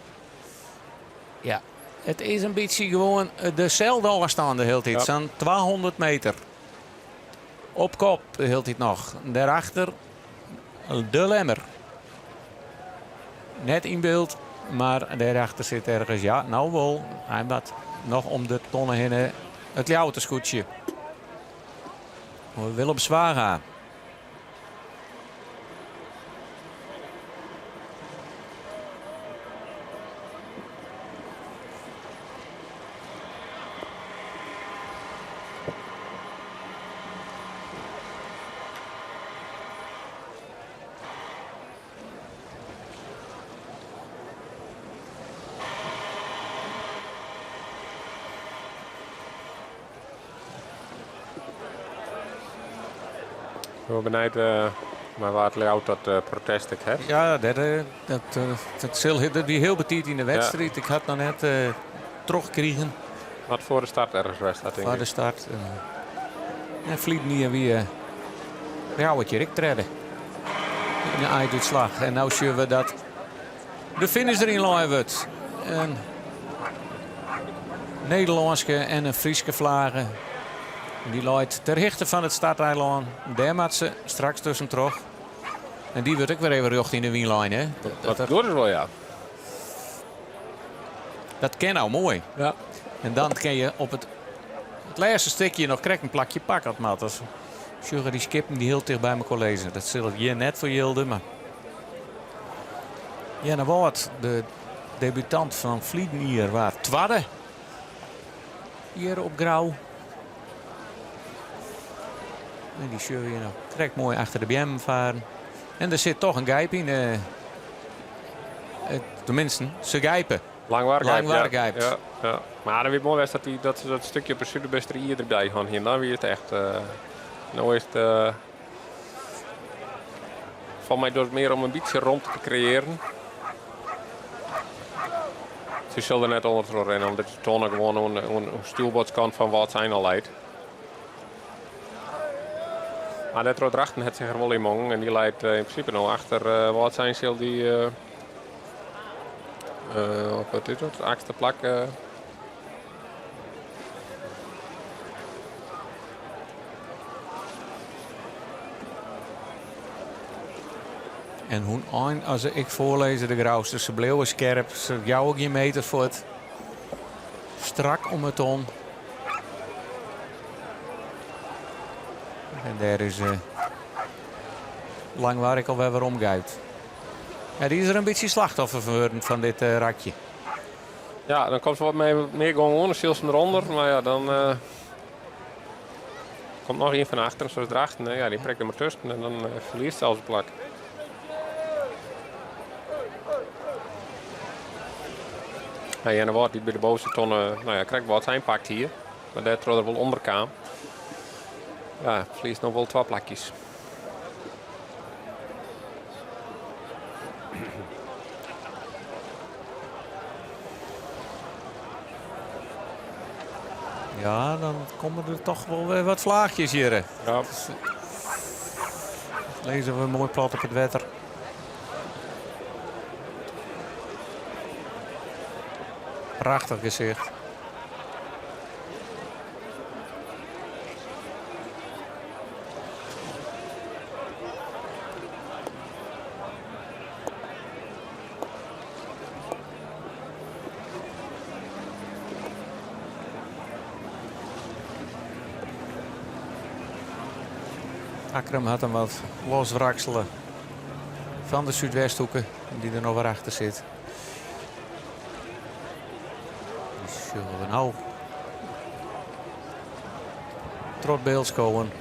Ja, het is een beetje gewoon dezelfde afstand de hele tijd. Ja. Zo'n 200 meter. Op kop de hele tijd nog. Daarachter de lemmer. Net in beeld, maar daarachter zit ergens, ja, nou wel. Hij wat nog om de tonnen heen het jouwterscootje. Willem Zwaga. Ik ben benieuwd maar waar het layout dat protest ik heb. Ja, dat zal die heel betiet in de wedstrijd. Ja. Ik had nog net teruggekregen. Wat voor de start ergens was dat? Voor de start. En vliegt niet weer het ik treden. In de einduitslag. En nu zien we dat de finish erin looien wordt. Een Nederlandse en een Frieske vlaggen. Die looit ter hichte van het starteiland. Daar maakt ze straks tussen terug. En die wordt ook weer even recht in de wienlijn. Hè? Dat doet het wel, ja. Dat ken nou mooi. Ja. En dan kan je op het laatste stukje nog krijg een plakje pakken. Dus Sjugger die skippen die heel dicht bij mijn collega. Dat zal hier net voor Jilde. Maar ja, dan wordt de debutant van Vliegen hier waar twadde. Hier op Grauw. En die Sjugger hier nog trekt mooi achter de BM varen. En er zit toch een gijp in. Tenminste, ze gijpen. Langwaar gijp. Ja. Maar dan weer mooi was dat stukje op de Zuiderbeste hier erbij gaan. Hier dan weer het echt. Nou is het. Van mij door het meer om een beetje rond te creëren. Ze zullen net onder rennen, omdat je tonen gewoon een stuurbootskant van wat zijn al leidt. Maar dat rood drachten het zich er wel in mong en die leidt in principe nog achter wat zijn zal die wat is het? Achtste plak. En hoe aan, als ik voorlees de Grauwste, ze bleven scherp, ze jou ook je meter voor het strak om het on. En daar is lang waar ik alweer weer omgaat. Ja, die is er een beetje slachtoffer van dit ratje. Ja, dan komt ze wat meer gewoon Silsen eronder, maar ja, dan komt nog een van achteren zoals drachten. Ja, die prikt er maar tussen en dan verliest zelfs de plak. Ja, en dan wordt hij bij de bovenste tonnen, nou ja, krijgt wat zijn pakt hier, maar daar er wel onder kwam. Ja, verliest nog wel 2 plakjes. Ja, dan komen er toch wel weer wat vlaagjes hier. Ja. Lezen we mooi plat op het wetter. Prachtig gezicht. Akram had hem wat loswrakselen van de Zuidwesthoeken die er nog weer achter zit. Dus zullen we nou trot beeld komen.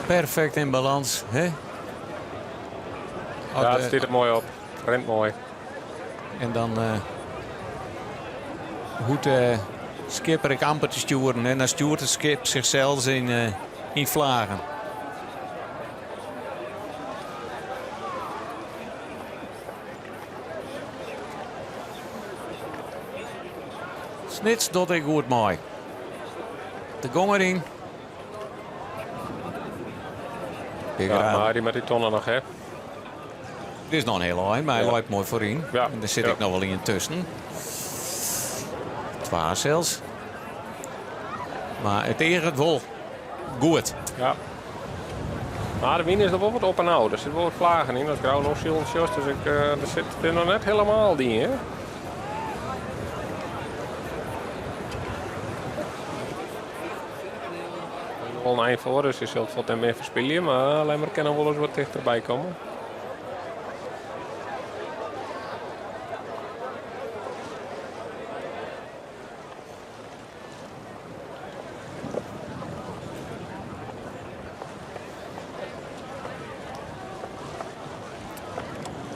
Perfect in balans, hè? Ja, het stiet er mooi op. Rent mooi. En dan hoeft skipper ik amper te sturen. En dan stuurt het skip zichzelf in vlagen. Snits doet ik goed mooi. De gong erin. Ja, maar die met die tonnen nog, hè? Dit is nog een hele lijn, maar hij loopt mooi voorin. Ja. En daar zit ik nog wel in tussen. 2 zelfs. Maar het tegen wel goed. Ja. Maar de wien is er wel wat op en oude. Er zit wel wat vlagen in. Dat is grauw nog ziel en sjos. Dus er zit er nog net helemaal die, hè? Wel een eind voor, dus je zult wat meer verspillen. Maar alleen maar kan wel eens wat dichterbij komen.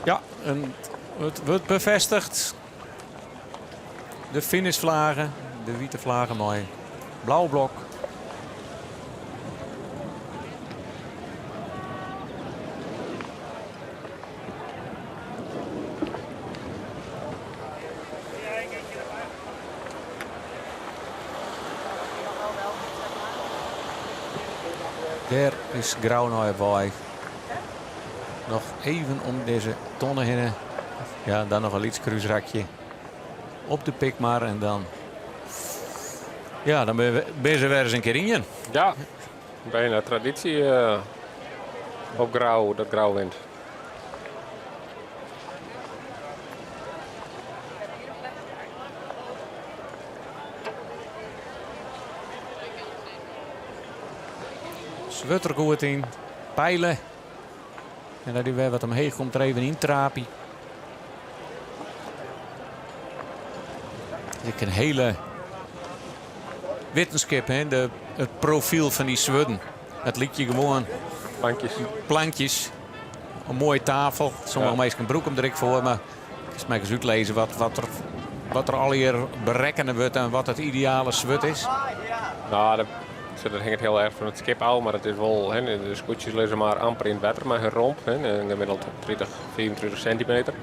Ja, en het wordt bevestigd. De finishvlagen, de witte vlagen mooi. Blauw blok. Daar is Grauw bij. Nog even om deze tonnen heen. Ja, dan nog een iets kruisrakje op de pik maar. En dan, ja, dan ben je weer eens een keer in. Ja, bijna traditie op Grauw, dat Grauw wint. Zwutter goed in, pijlen. En dat hij weer wat omheen komt, er even in trapie. Ik een hele wetenschap, hè? Het profiel van die Zweden. Het liet je gewoon plankjes. Een mooie tafel. Sommige mensen een broek om direct voor, maar eens maar eens uitlezen wat er al hier berekenen wordt en wat het ideale Zwed is. Nou, dat hangt heel erg van het skip af, maar het is wel, hè, de scootjes liggen maar amper in het water, maar hun romp, hè, gemiddeld 30, 24 centimeter.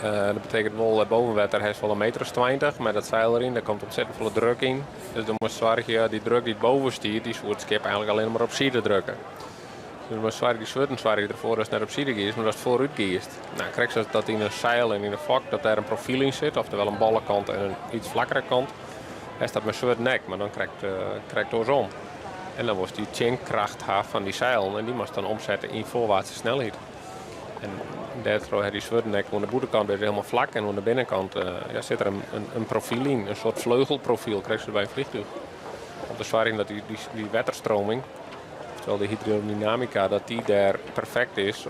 Dat betekent wel, bovenwater heeft wel 1,20 meter, maar dat zeil erin, daar komt ontzettend veel druk in. Dus dan moet je zorgen, die druk die boven stiert, die moet het skip eigenlijk alleen maar op zijde drukken. Dus maar zwaar die zwitten zwaar je ervoor als het naar op zijde is, maar als het vooruit giest. Nou, krijg je dat in een zeil en in een vak dat daar een profiel in zit, oftewel een ballenkant en een iets vlakkere kant. Hij staat met zwart nek, maar dan krijgt het om. En dan wordt die chainkracht van die zeil en die moet dan omzetten in voorwaartse snelheid. En daardoor heeft die zwarte nek aan de boetenkant weer helemaal vlak en aan de binnenkant zit er een profiel in, een soort vleugelprofiel krijg je bij een vliegtuig. Om te zwaaien dat die waterstroming, terwijl de hydrodynamica, dat die daar perfect is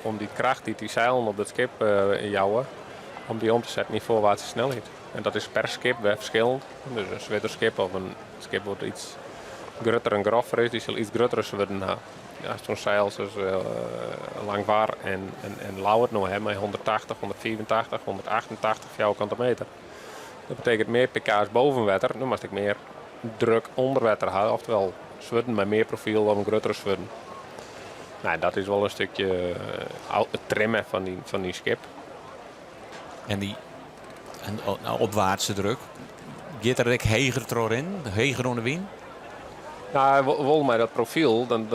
om die kracht die zeilen op het schip jouwen, om die om te zetten in voorwaartse snelheid. En dat is per schip weer verschillend. Dus een zwitterschip of een schip wordt iets groter en groffer is, die zal iets grotere zwitten hebben. Ja, zo'n zeil is Langwaar en Lauwert nog hebben met 180, 184, 188 vierkante meter. Dat betekent meer pk's boven water, dan moet ik meer druk onder water houden, oftewel zwitten met meer profiel dan een grotere zwitten. Nou, dat is wel een stukje het trimmen van die schip. En opwaartse druk, gaat er heger in, heger onder wien? Nou, wel met dat profiel, dan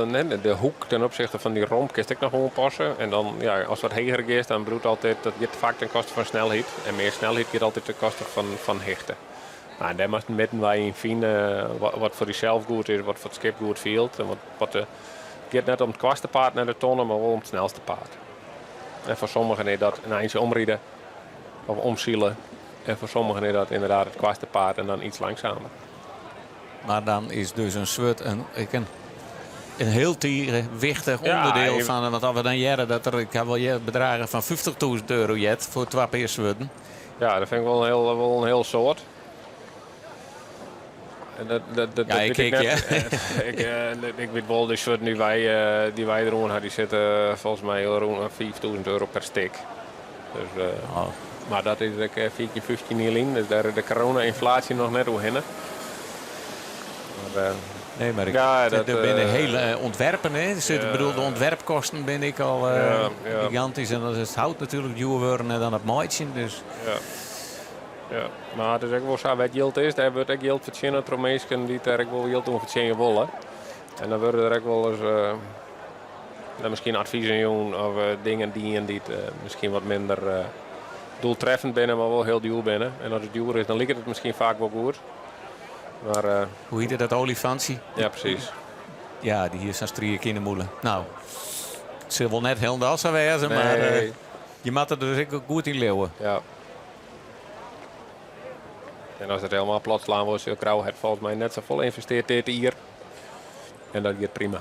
de hoek ten opzichte van die romp kan ik nog gewoon passen. En dan, ja, als wat heger is, dan bedoelt altijd dat gaat vaak ten koste van snelheid. En meer snelheid gaat altijd ten koste van hechten. Nou, daar moeten wij in vinden wat voor jezelf goed is, wat voor het schip goed viel. En het gaat net om het kwaste paard naar de tonnen, maar wel om het snelste paard. En voor sommigen is dat een eindje omrieden of omzielen. En voor sommigen is dat inderdaad het kwaste paard en dan iets langzamer. Maar dan is dus een zwart een heel wichtig onderdeel van. Want als we dan jaren dat ik heb wel bedragen van €50.000 jet voor 2 paar zwarten. Ja, dat vind ik wel een heel soort. Ik weet wel, de shirt die wij erom hadden, die zitten volgens mij rond €5.000 per stuk. Dus, maar dat is 4 keer 15 hier in, dus daar de corona-inflatie nog net doorheen. Nee, maar dat binnen hele ontwerpen. Hè. Dus ik bedoel, de ontwerpkosten ben ik al gigantisch. En het houdt natuurlijk duur worden dan het maatje. Dus. Ja, maar het is ook wel zo wat geld is. Daar wordt ook geld verdiend door mensen die er ook wel geld om verdienen willen. En dan worden er ook wel eens misschien adviezen doen of dingen die misschien wat minder doeltreffend binnen, maar wel heel duur binnen. En als het duur is, dan lijkt het misschien vaak wel goed. Maar, hoe heet dat olifantje? Ja, precies. Ja, die hier zijn strieën in de moelen. Nou, het zal wel net helemaal zo wezen, nee. Maar je moet er dus ook goed in leeuwen. Ja. En als het helemaal plat slaan wordt, zul Krauw het volgens mij net zo vol investeerd dit hier. En dat gaat prima.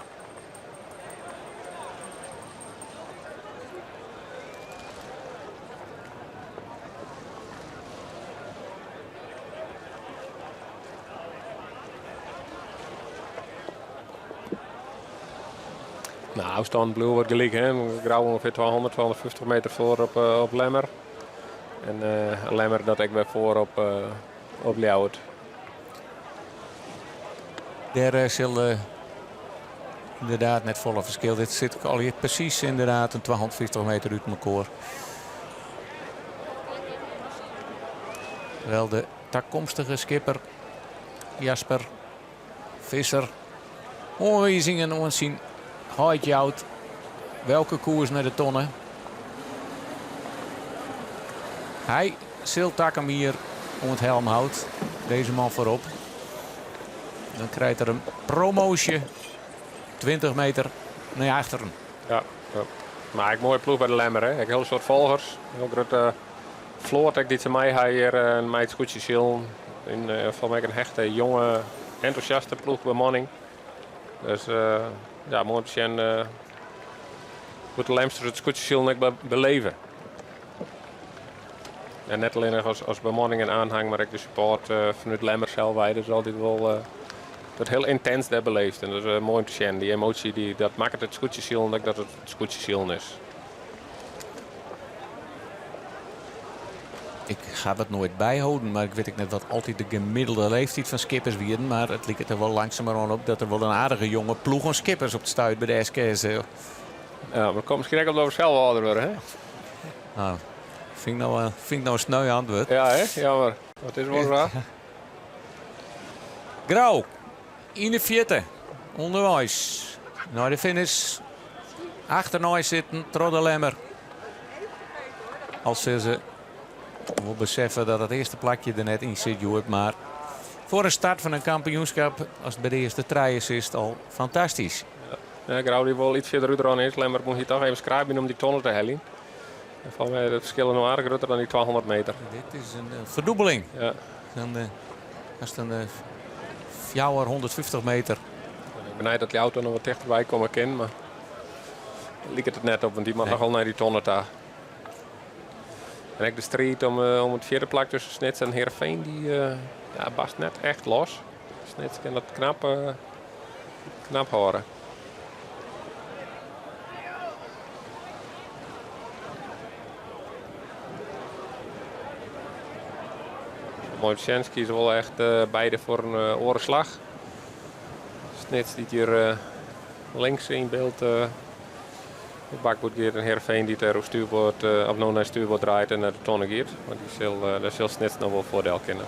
Nou, afstand Blue wordt gelijk, hè. Grauw ongeveer 200, 250 meter voor op Lemmer. En Lemmer dat ik weer voor op Ljouwert. Daar zal inderdaad net volle verschil. Dit zit al hier precies inderdaad een 250 meter uit elkaar. Terwijl de toekomstige skipper Jasper Visser onwijzingen onzien. Haait jouwt welke koers naar de tonnen. Hij zult hem hier om het helm houdt. Deze man voorop. Dan krijgt er een promotie 20 meter naar achteren. Ja. Maar ik mooi ploeg bij de Lemmer. Hè. Ik heb een heel soort volgers. Heel grote vloot die ze mij hier en mij het goedje zien. Voor mij een hechte, jonge, enthousiaste ploeg bij Manning. Dus ja, mooi patiënt moet de Lemster het goedje zien beleven. En net alleen als bemanning en aanhang, maar ook de support vanuit Lemmer zelf. Dat is altijd wel dat heel intens daar beleefd. En dat is mooi te zien. Die emotie, dat maakt het scootje zielen dat het scootje zielen is. Ik ga het nooit bijhouden, maar ik weet net wat altijd de gemiddelde leeftijd van skippers werden. Maar het lijkt er wel langzamerhand op dat er wel een aardige jonge ploeg van skippers op het stuit bij de SKS. Ja, maar het komt misschien ook op de zelf ouder worden, hè? Nou, vind ik nou een sneu antwoord. Ja, hè? Jammer. Wat is wel waar? Grauw. In de vierde. Onderwijs. Nou, de finish. Achternaai zitten, Troddelemmer. Als ze wil beseffen dat het eerste plakje er net in zit, Joert. Maar voor een start van een kampioenschap, als het bij de eerste trui is het al fantastisch. Ja, Grauw die wel iets verder uiteraard is. Lemmer moet hier toch even schrijven om die tonnen te hellen. En van mij het verschil nog aardig groter dan die 200 meter. Dit is een verdubbeling. Ja. Als het een 150 meter. Ik ben blij dat die auto nog wat dichterbij komen kan, maar liep het net op, want die mag nogal naar die tonnen daar. En ook de strijd om het vierde plak tussen Snits en Heerenveen, die barst net echt los. Snits kan dat knap horen. Wojciechowski is wel echt beide voor een orenslag. Snits die hier links in beeld de bakboord geeft en Heerenveen die er op stuurboord of nou naar stuurboord draait en naar de tonnen geeft. Maar daar zal Snits nog wel voordeel kennen.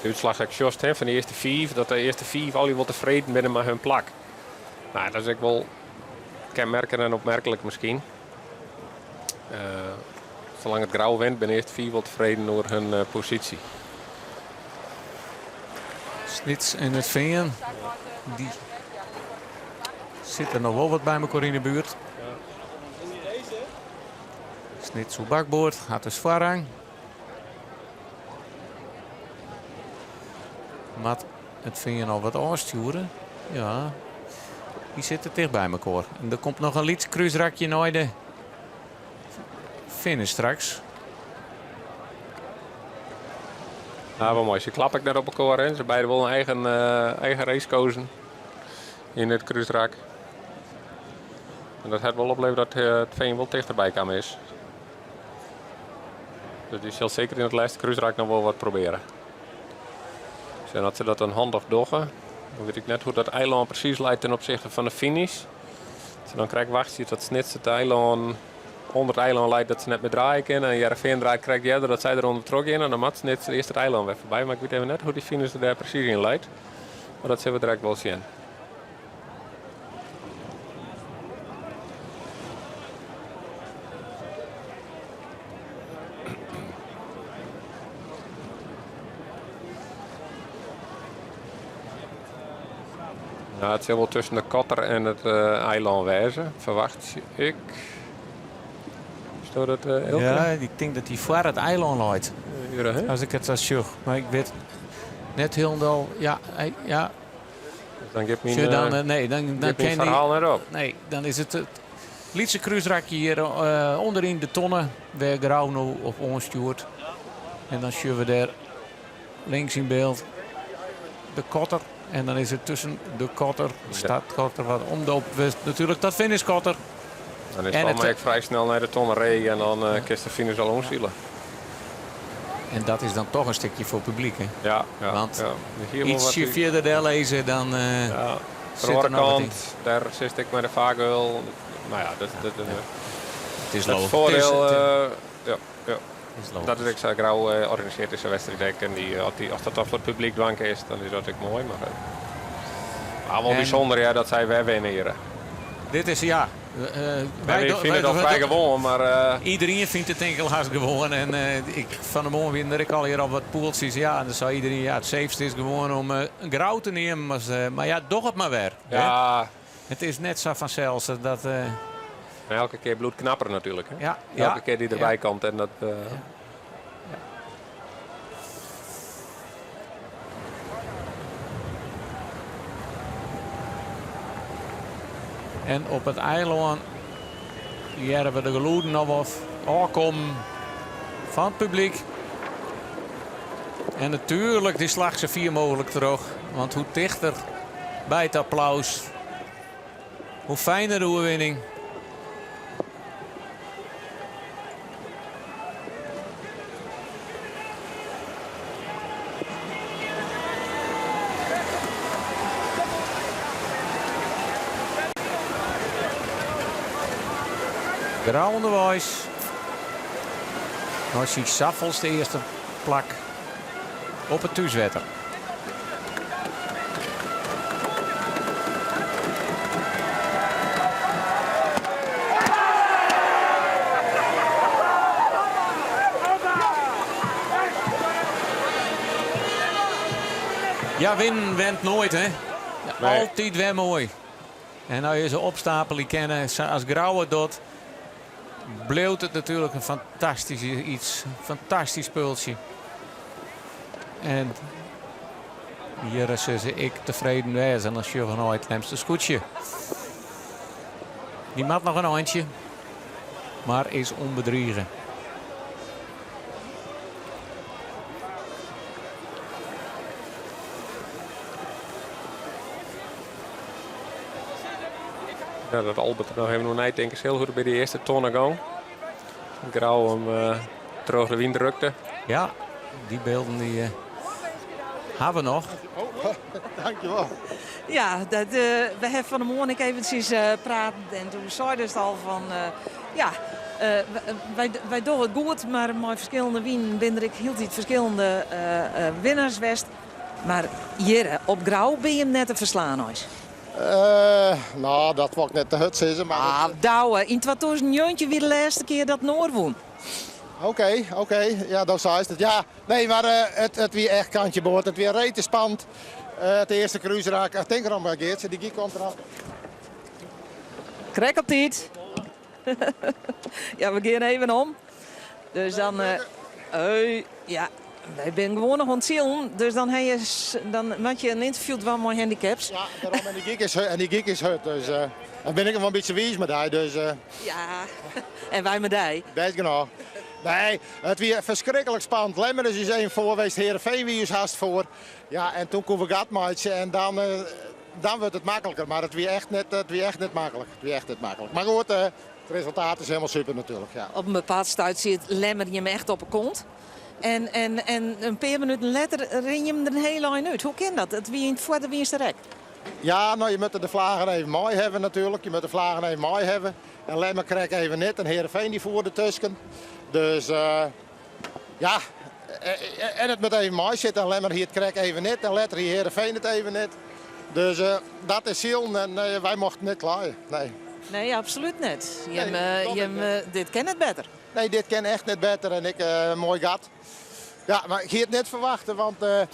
De uitslag heb ik just van de eerste 5, dat de eerste 5 al wel tevreden binnen met hun plak. Nou, dat is ook wel kenmerkend en opmerkelijk misschien. Zolang het grauw wint, ben de eerste 4 wel tevreden over hun positie. Snits en het Veen, die zitten nog wel wat bij elkaar in de buurt. Snits op bakboord, gaat dus voorrang. Maar het Veen al wat aansturen. Ja, die zitten dicht bij elkaar. En er komt nog een liets kruisrakje naar de finish straks. Nou, wel mooi. Ze klappen net op elkaar. Hè. Ze beiden wel een eigen race kozen in het kruisrak. En dat heeft wel opleverd dat het Veen wel dichterbij kan is. Dus die zal zeker in het laatste kruisrak nog wel wat proberen. En dat ze dat een handig doggen. Dan weet ik net hoe dat eiland precies lijkt ten opzichte van de finish. Als je dan krijgt wacht je dat Snits het eiland onder het eiland lijkt dat ze net met draaien kunnen. En Heerenveen draait krijgt jij dat zij eronder trok in. En dan maakt Snits eerst het eiland weer voorbij. Maar ik weet even net hoe die finish er daar precies in lijkt. Maar dat zullen we direct wel zien. Nou, het zal wel tussen de Kotter en het eiland wijzen, verwacht ik. Is dat Elke? Ja, ik denk dat hij voor het eiland lijkt. Als ik het zo zeg. Maar ik weet net helemaal. Ja. Dan geeft me nee, dan ken je het verhaal net op. Nee, dan is het Lietse kruisrakje hier onderin de tonnen. Waar Grauw nu op onstuurt. En dan zien we daar links in beeld de Kotter. En dan is het tussen de Kotter, stadkotter, wat omdoop. Natuurlijk dat finish Kotter. Dan is het wel vrij snel naar de tonnen regen en dan kist de finish al omzielen. En dat is dan toch een stukje voor publiek, hè? Ja. Want Hier ietsje verder daar lezen dan zit er nog wat in. Daar zit ik met de Vagel. Nou ja, dat het is logisch. Het voordeel, dat is ik Grauw organiseert is een wedstrijd. En als dat toch voor het publiek dwanken is, dan is dat ook mooi. Maar wel bijzonder ja, dat zij weer winnen hier. Dit is ja. Wij vinden het al vrij gewoon, maar iedereen vindt het enkel hartstikke gewoon. En van de morgen win ik al hier al wat poeltjes. Ja, en dan zou iedereen, ja, het safeste is gewoon om een Grauw te nemen. Maar ja, doch het maar weer. Ja. Hè? Het is net zo vanzelf dat. Elke keer bloedknapper natuurlijk. Hè? Ja. Elke keer die erbij komt en dat. En op het eiland hier hebben we de geluiden nog wat aankomen van het publiek. En natuurlijk die slag ze 4 mogelijk terug. Want hoe dichter bij het applaus, hoe fijner de overwinning. Grauw onderwijs. Nou zie Saffels de eerste plak op het thuiswetter. Ja, winnen went nooit, hè? Nee. Altijd weer mooi. En nou je ze opstapeling kennen, als Grauwe doet, bleef het natuurlijk een fantastisch iets. Fantastisch spultje. En hier is ik tevreden wezen als je van het Lemste scootje. Die maakt nog een handje, maar is onbedriegen. Ja, dat Albert nog even nog denk ik heel goed bij de eerste tonnegang. Grauw hem terug de wind drukte. Ja, die beelden die hebben we nog. Dankjewel. Ja, we hebben van de morgen eventjes praten en toen zei het al van wij doen het goed, maar met verschillende winnen ben ik heel iets verschillende winnaars west. Maar hier op Grauw ben je hem net te verslaan, huis. Nou, dat wordt net te hut zeggen. Maar Douwe, in 2009 weer de laatste keer dat Noor won. Oké. Ja, dat zei het. Ja, nee, maar het weer echt kantje boord. Het weer rete spannend. Het eerste cruiseraak. Ik denk erom, Geertje. Die komt eraan. Krek op dit. Ja, we gaan even om. Dus dan... ja, wij zijn gewoon nog ontzielen. Dus dan maak je een interview van mijn handicaps. Ja, daarom. En die gig is hut. Dus dan ben ik hem wel een beetje wies met hij. Dus, ja, en wij met hij. Dat is genoeg. Nee, het weer verschrikkelijk spannend. Lemmer is dus één voor geweest, Heerenveen wie is haast voor. Ja, en toen kon we gatmaatje en dan wordt het makkelijker. Maar het weer echt net makkelijk. Maar goed, het resultaat is helemaal super natuurlijk. Ja. Op een bepaald stuit zit Lemmer je hem echt op een kont. En een paar minuten later ren je hem er een hele lijn uit. Hoe kan dat? Het wie voor de winst rek. Ja, nou je moet de vlagen even mooi hebben natuurlijk. En Lemmer krijgt even net. En Heerenveen die voerde tussen. Dus ja, en het moet even mooi zitten. En Lemmer hier het krijgt even net. En later hier Heerenveen het even net. Dus dat is ziel en wij mochten niet klaaien. Nee, absoluut niet. Dit ken het beter. Nee, dit ken echt net beter en ik mooi gat. Ja, maar ik ga het net verwachten, want we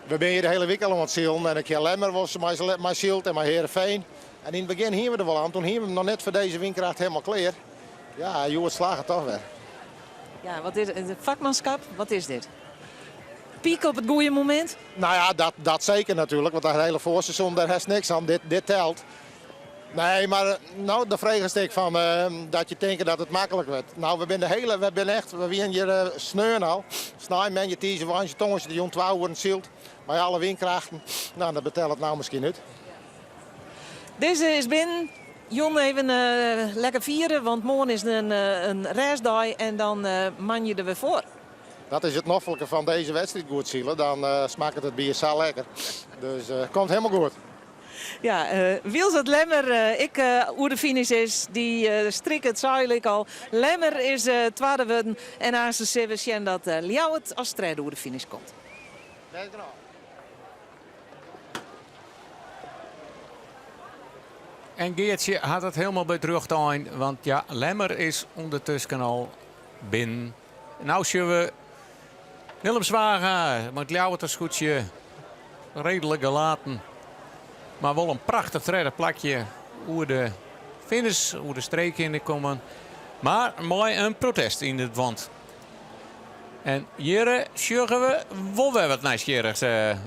zijn hier de hele week al aan het zielen. En ik heb Lemmer was mijn zield en mijn Heerenveen. En in het begin hingen we er wel aan. Toen hingen we hem nog net voor deze windkracht helemaal klaar. Ja, je het slagen toch weer. Ja, wat is het? Vakmanschap, wat is dit? Piek op het goede moment? Nou ja, dat zeker natuurlijk. Want dat hele voorseizoen, daar is niks aan. Dit telt. Nee, maar nou, de vraag is van dat je denkt dat het makkelijk wordt. Nou, we zijn hier sneeuw al. Snij, men, je tiezen, wans, je tongetje, de jong 12 worden zield. Maar alle windkrachten, nou, dat betelt het nou misschien niet. Deze is binnen. Jon even lekker vieren, want morgen is een racedag en dan man je er weer voor. Dat is het noffelijke van deze wedstrijd goed zielen. Dan smaakt het bier zo lekker. Dus komt helemaal goed. Ja, Wiels het Lemmer, hoe de finish is, die strik het zuidelijk al. Lemmer is tweede worden en als ze zien dat Ljouwert als derde hoe de finish komt. En Geertje had het helemaal bij terug aan, want ja, Lemmer is ondertussen al binnen. Nou zien we Willem Zwaga met Ljouwert als goedje redelijk gelaten. Maar wel een prachtig derde plakje hoe de finish, hoe de streek in komen. Maar mooi een protest in het wand. En hier zien we wel weer wat nieuwsgierigs,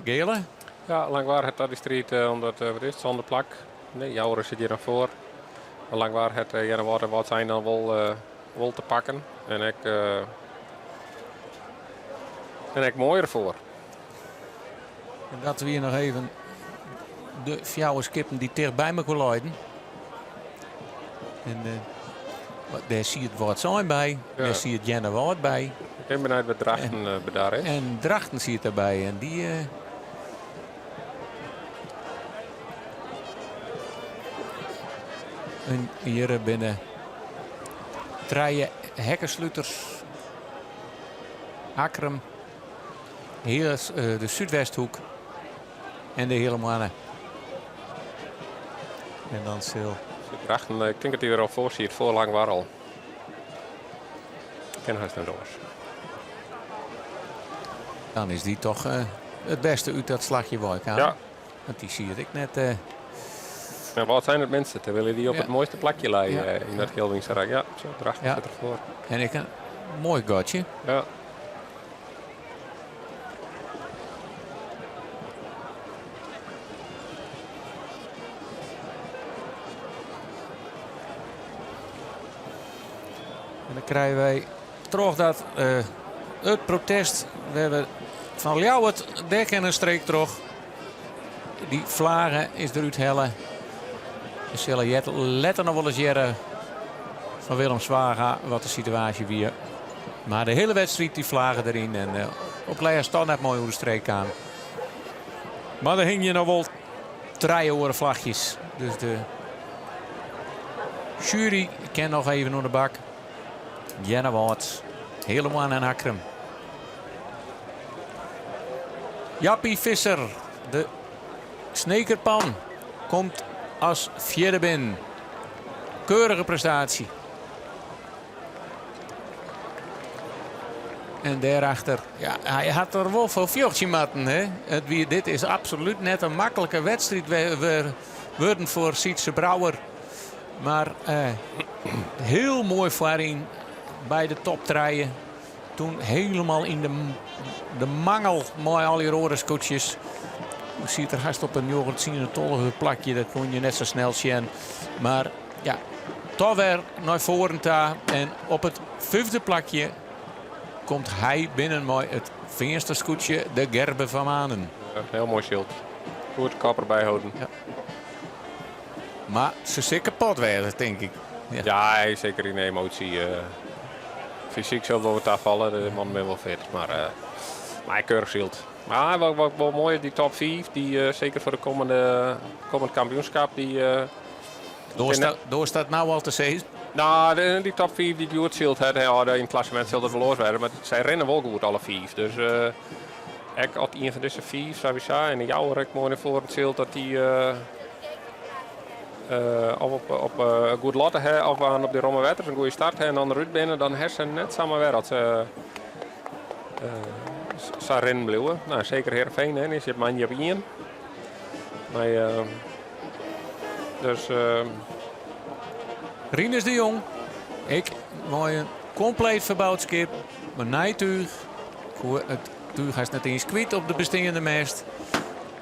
Gele. Ja, langwaar het dat die strijd omdat wat is het zonder plak. Nee, Jouwer zit hier nog voor. Langwaar het Jenne wat zijn dan wel te pakken. En ik mooi ervoor. En dat we hier nog even de fjouwerskippen die dichtbij me leiden. En daar zie je het wat zijn bij. Ja. Daar zie je het Jenne wat bij. Ik ben benieuwd wat Drachten daar is. En Drachten zie je erbij. En die... En hier binnen Treien hekkensluiters. Akrum. Hier is de Zuidwesthoek. En de hele mannen. En dan Sil. Ik denk dat hij er al voor ziet. Voor lang waar al. Ken hij naar doors. Dan is die toch het beste uit dat slagje Woik aan. Ja. Want die zie ik net. Maar wat zijn het mensen? Dan willen die op het mooiste plakje leiden in dat Gilwingse Rijk. Ja, zo erachter zit ervoor. En ik een mooi gotje. Ja. En dan krijgen wij terug dat het protest. We hebben van Ljouwert dek en een streek terug. Die vlagen is eruit hellen. We zullen letten nog wel eens jaren van Willem Zwaga wat de situatie weer. Maar de hele wedstrijd die vlagen erin. En op Leia staat net mooi hoe de streek aan. Maar dan hing je nog wel 3 oren vlagjes. Dus de jury kent nog even naar de bak. Jenna Wout, helemaal en Akrum. Jappie Visser, de snekerpan, komt als 4e binnen. Keurige prestatie. En daarachter, ja, hij had er wel voor fjortje matten. Dit is absoluut net een makkelijke wedstrijd. We worden voor Sietse Brouwer. Maar heel mooi voorin bij de toptreien. Toen helemaal in de mangel mooi al die rode scootjes. Je ziet er haast op een jongen zien een tollige plakje. Dat kon je net zo snel zien. Maar ja, toch weer naar voren daar. En op het 5e plakje komt hij binnen mooi het vingerste scootje. De Gerbe van Manen. Ja, heel mooi schild. Goed kapper bijhouden. Ja. Maar ze zit kapot werden, denk ik. Ja, zeker in de emotie. Fysiek zal wel wat afvallen. De man ben wel fit. Maar hij keurig schild. Maar wat mooi is die top 5. Die zeker voor de komend kampioenschap. Door staat nou al te zeggen. Nou, die top 5 die goed schild had. In het klassement zal het verloren werden. Maar zij rennen wel goed alle 5. Dus ik had een van deze 5. Savisa en jouw rek mooi naar voren schild. Dat die op goed laten hebben. Of aan op de Rome Wetters een goede start hebben. En dan eruit binnen. Dan hebben ze net samen weer dat ze rennen blijven. Nou, zeker Heerenveen. Is het man je op 1. Maar dus... Rinus de Jong. Ik mooi een compleet verbouwd skip. Maar nijtuig. Het tuig is net eens kwijt op de bestaande mest.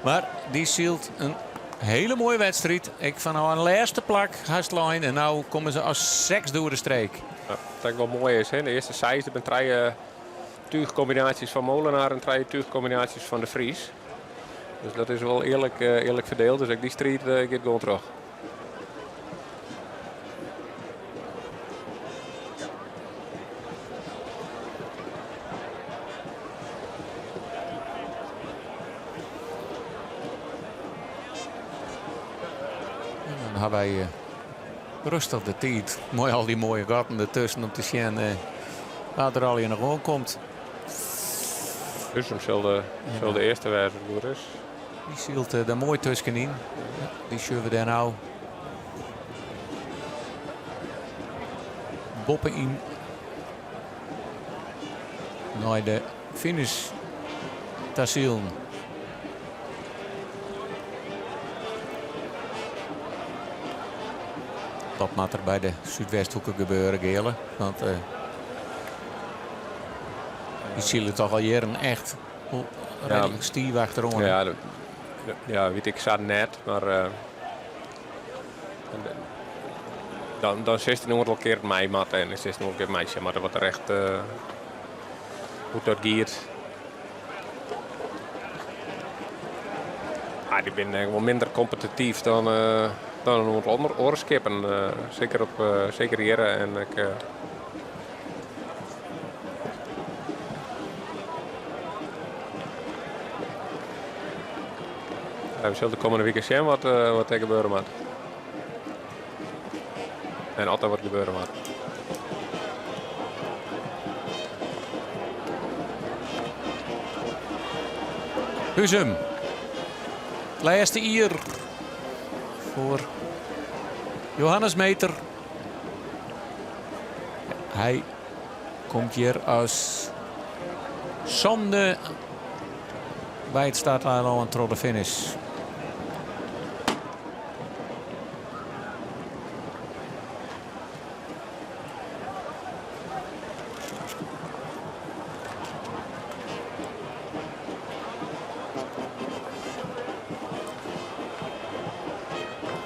Maar die zielt een hele mooie wedstrijd. Ik van nou een laatste plak Hastlijn. En nu komen ze als 6 door de streek. Ja, wat wel mooi is. Hè? De eerste 6 hebben 3 tuigcombinaties van Molenaar en 3 tuigcombinaties van de Vries. Dus dat is wel eerlijk verdeeld. Dus ik die strijd gaat gewoon terug. Dan hebben wij rustig de tijd. Mooi al die mooie gaten ertussen om te zien waar er al in nog rond komt. Dus hem zal de eerste wijzer door is. Die zielt er mooi tussenin. Ja, die zullen we daar nou boppen in. Naar de finish Tassiel. Dat moet er bij de Zuidwesthoeken gebeuren, Gele. Want die zielen toch al jaren echt redelijk stief achterom. Ja, weet ik, zat net, maar dan 16 nog een keer het meimat en 16 nog een keer het meisje, maar dat wordt er echt hoe dat gaat. Die ben wel minder competitief dan een ander orenskippen, zeker hier en ik. We zullen de komende weken zien wat er gebeuren moet. En altijd wat gebeuren moet. Huzum. Laatste hier voor Johannes Meter. Hij komt hier als zonde bij het starteiland tot de finish.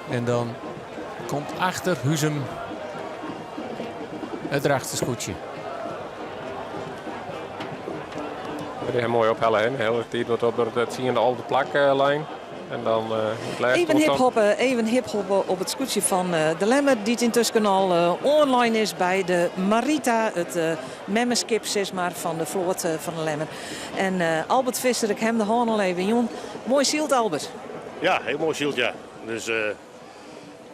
En dan komt achter Huzum het rechterscoetje. Heel mooi ophellen, hè? De hele tijd wordt op het ziende al de plaklijn. En dan het laatste Even hiphoppen op het scootje van de Lemmer. Die intussen al online is bij de Marita. Het memmenskip zeg maar, van de vloot van de Lemmer. En Albert Visser, ik hem de hand al even jong. Mooi zield, Albert. Ja, heel mooi zield, ja. Dus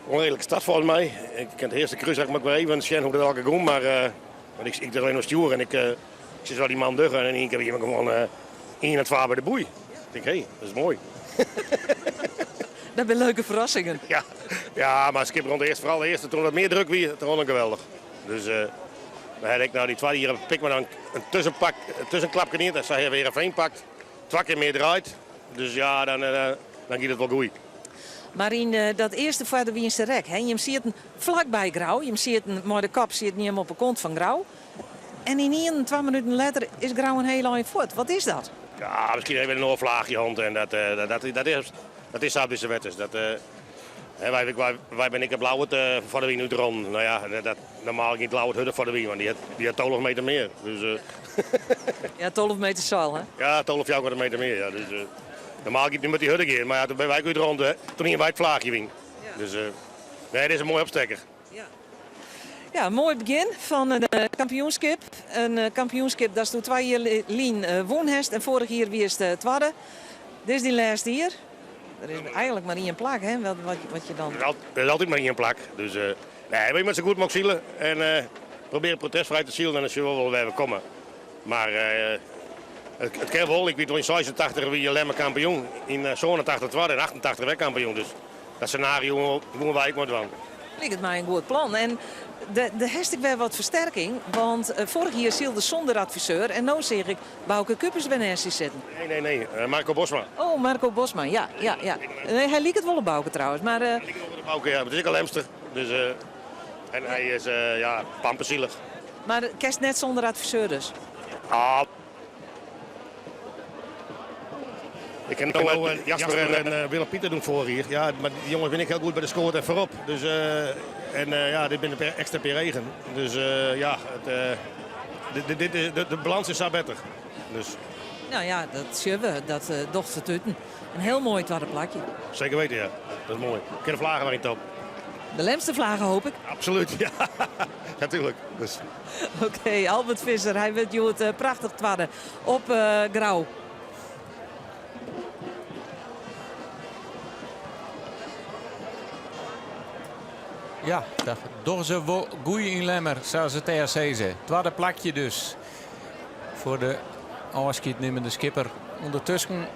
onredelijke start volgens mij. Ik ken de eerste cruise maar weer even zien hoe dat al gaat. Maar ik er alleen nog stuur en ik zie wel die man duggen. En in één keer heb ik gewoon 1 en 2 bij de boei. Ik denk, hé, dat is mooi. Dat zijn leuke verrassingen. Ja, maar skip rond vooral de eerste, toen het meer druk was, toen was het geweldig. Dus dan had ik nou die tweede hier pik me dan een tussenklapje neer. Dat zij weer even pakt, 2 keer meer draait. Dus ja, dan gaat het wel goed. Maar in dat eerste voor de Wiense rek, hè, je ziet hem vlakbij Grauw. Je ziet hem met de kop niet hem op de kont van Grauw. En in 1 en 2 minuten later is Grauw een heel eind voort. Wat is dat? Ja, misschien even een oorvlaagje hand en dat is op deze wedstrijd. Wij ben ik een blauwe voor de wien uit rond. Nou ja, normaal niet blauwe hudden voor de wien, want die had 12 meter meer. Dus, ja, 12 meter zeil, hè? Ja, 12 meter meer. Ja. Dus, normaal gaat het niet met die hudden gaan, maar ja, toen ben wij uit rond, toen hier bij het vlaagje wien. Ja. Dus nee, dit is een mooie opstekker. Ja, een mooi begin van een kampioenschap. Een kampioenschap dat is door 2 jaar lien woonhest en vorig jaar wie is de tweede. Dit is die laatste hier. Er is eigenlijk maar 1 plak, hè? Wat je dan... Er is altijd maar 1 plak. Dus nee, we met zo goed mogelijk zielen en proberen protestvrij te zielen en dan zullen we wel weer komen. Maar het kan wel, ik weet nog in 86 wie je Lemmer kampioen, in 87 tweede en 88 weg kampioen. Dus dat scenario moeten wij ook maar doen. Lijkt het mij een goed plan. En de heeft ik weer wat versterking, want vorig jaar zielde zonder adviseur en nu zeg ik Bouke Kuppers bij Nancy zitten. Nee, Marco Bosma. Oh, Marco Bosma, ja. Nee, hij liet het wel op Bouke trouwens, maar... Hij liet het op Bouke, ja, het is ook een Lemster. Dus, en hij is, pamperzielig. Maar kerst net zonder adviseur dus? Ah. Ik ken nou Jasper en Willem-Pieter doen voor hier. Ja, maar die jongens ben ik heel goed bij de score en voorop. Dus, dit ben een extra per regen. Dus de balans is daar beter. Dus. Nou ja, dat zien we. Dat docht vertutten. Een heel mooi tweede plakje. Zeker weten, ja. Dat is mooi. Ik ken de vlagen maar in top. De Lemste vlagen hoop ik. Absoluut, ja. Natuurlijk. Dus. Oké, Albert Visser. Hij werd het prachtig tweede op Grauw. Ja, dat doen ze wel goed in Lemmer, zoals het TRC zei. Tweede plakje dus voor de afschietnemende skipper. Ondertussen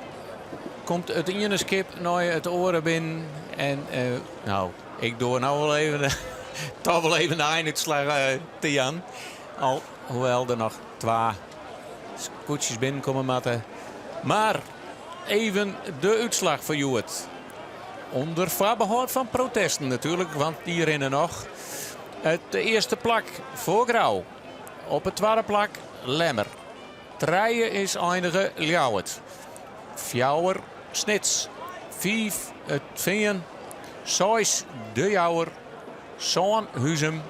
komt het ene skip naar het oren binnen. En ik doe nou wel even, toch wel even de einduitslag te Jan. Hoewel er nog 2 scootjes binnenkomen moeten. Maar even de uitslag voor Joet. Onder voorbehoud van protesten natuurlijk, want die rennen nog. De eerste plak voor Grauw. Op het tweede plak Lemmer. 3 is eindige Ljouwert. 4 Snits. 5 het Veen. 6 de Jouwer. 7 Huzum.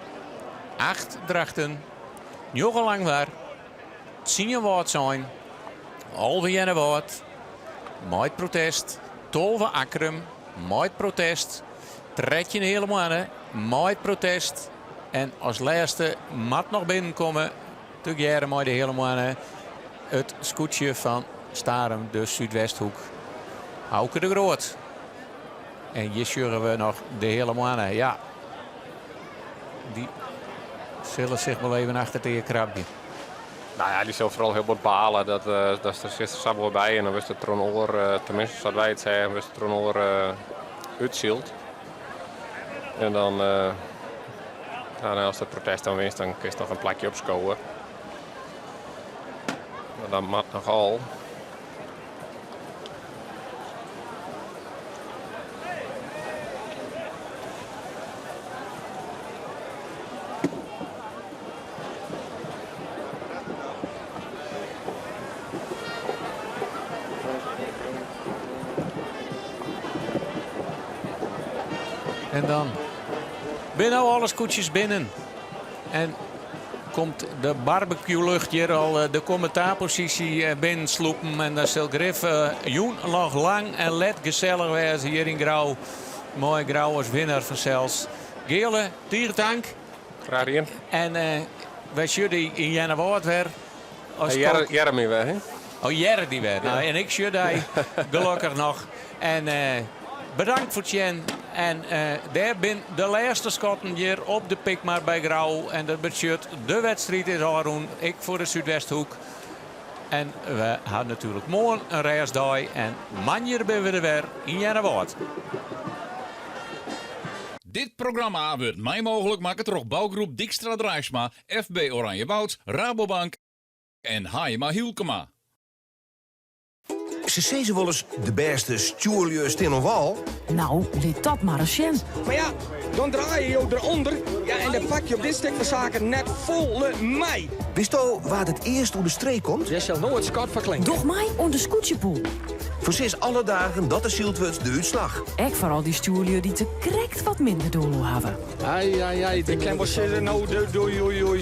8 Drachten. 9 Langwaar. 10 Waard zijn. Halve Jennewaard. Maait protest. 12 Akkerum. Maait protest. 13 helemaal. Maait protest. En als laatste mat nog binnenkomen. Together met de helemaal. Het scootje van Starum, de Zuidwesthoek. Hauke de Groot. En hier zullen we nog de helemaal. Ja. Die zullen zich wel even achter tegen krabje. Nou ja, die zal vooral heel wat behalen. Dat is er zit er samen bij. En dan wist het Tronor, tenminste zoals wij het zeggen, wist het Tronor uitzielt. En dan, als het protest dan winst, dan kun je nog een plakje opscoren. Maar dan mat nogal. En dan binnen alle scootjes binnen. En komt de barbecue-lucht hier al de commentaarpositie binnen sloepen. En dan zal Griff Joen nog lang en let gezellig wezen hier in Grauw. Mooi Grauw als winnaar vanzelfs. Gele, tiertank. Graag in. En wij jullie in Jennewoord weer. Jeremy weer, hè? Oh, Jerry die weer. Nou, en ik jullie gelukkig nog. En bedankt voor het Jen. En daar ben de laatste schotten hier op de Pikmar bij Grauw. En dat betekent de wedstrijd is al rond. Ik voor de Zuidwesthoek. En we hadden natuurlijk morgen een reisdag. En manjer ben we er weer in Jennewoord. Dit programma wordt mij mogelijk maken door bouwgroep Dijkstra Drijfsma, FB Oranjewoud, Rabobank en Hayema Hielkema. Ze zei ze wel eens de beste stuurlust in een wal. Nou, liet dat maar eens zien. Maar ja, dan draai je je eronder. Ja, en dan pak je op dit stuk van zaken net volle mei. Wist u waar het eerst door de streek komt? Jij zal nooit schat verklinken. Doch mij onder scootjepoel. Voor sinds alle dagen dat de Zieltwut de uitslag. Ik vooral die stuurlui die te krekt wat minder doel hebben. Ai, ik kan wel zeggen, nou, doei.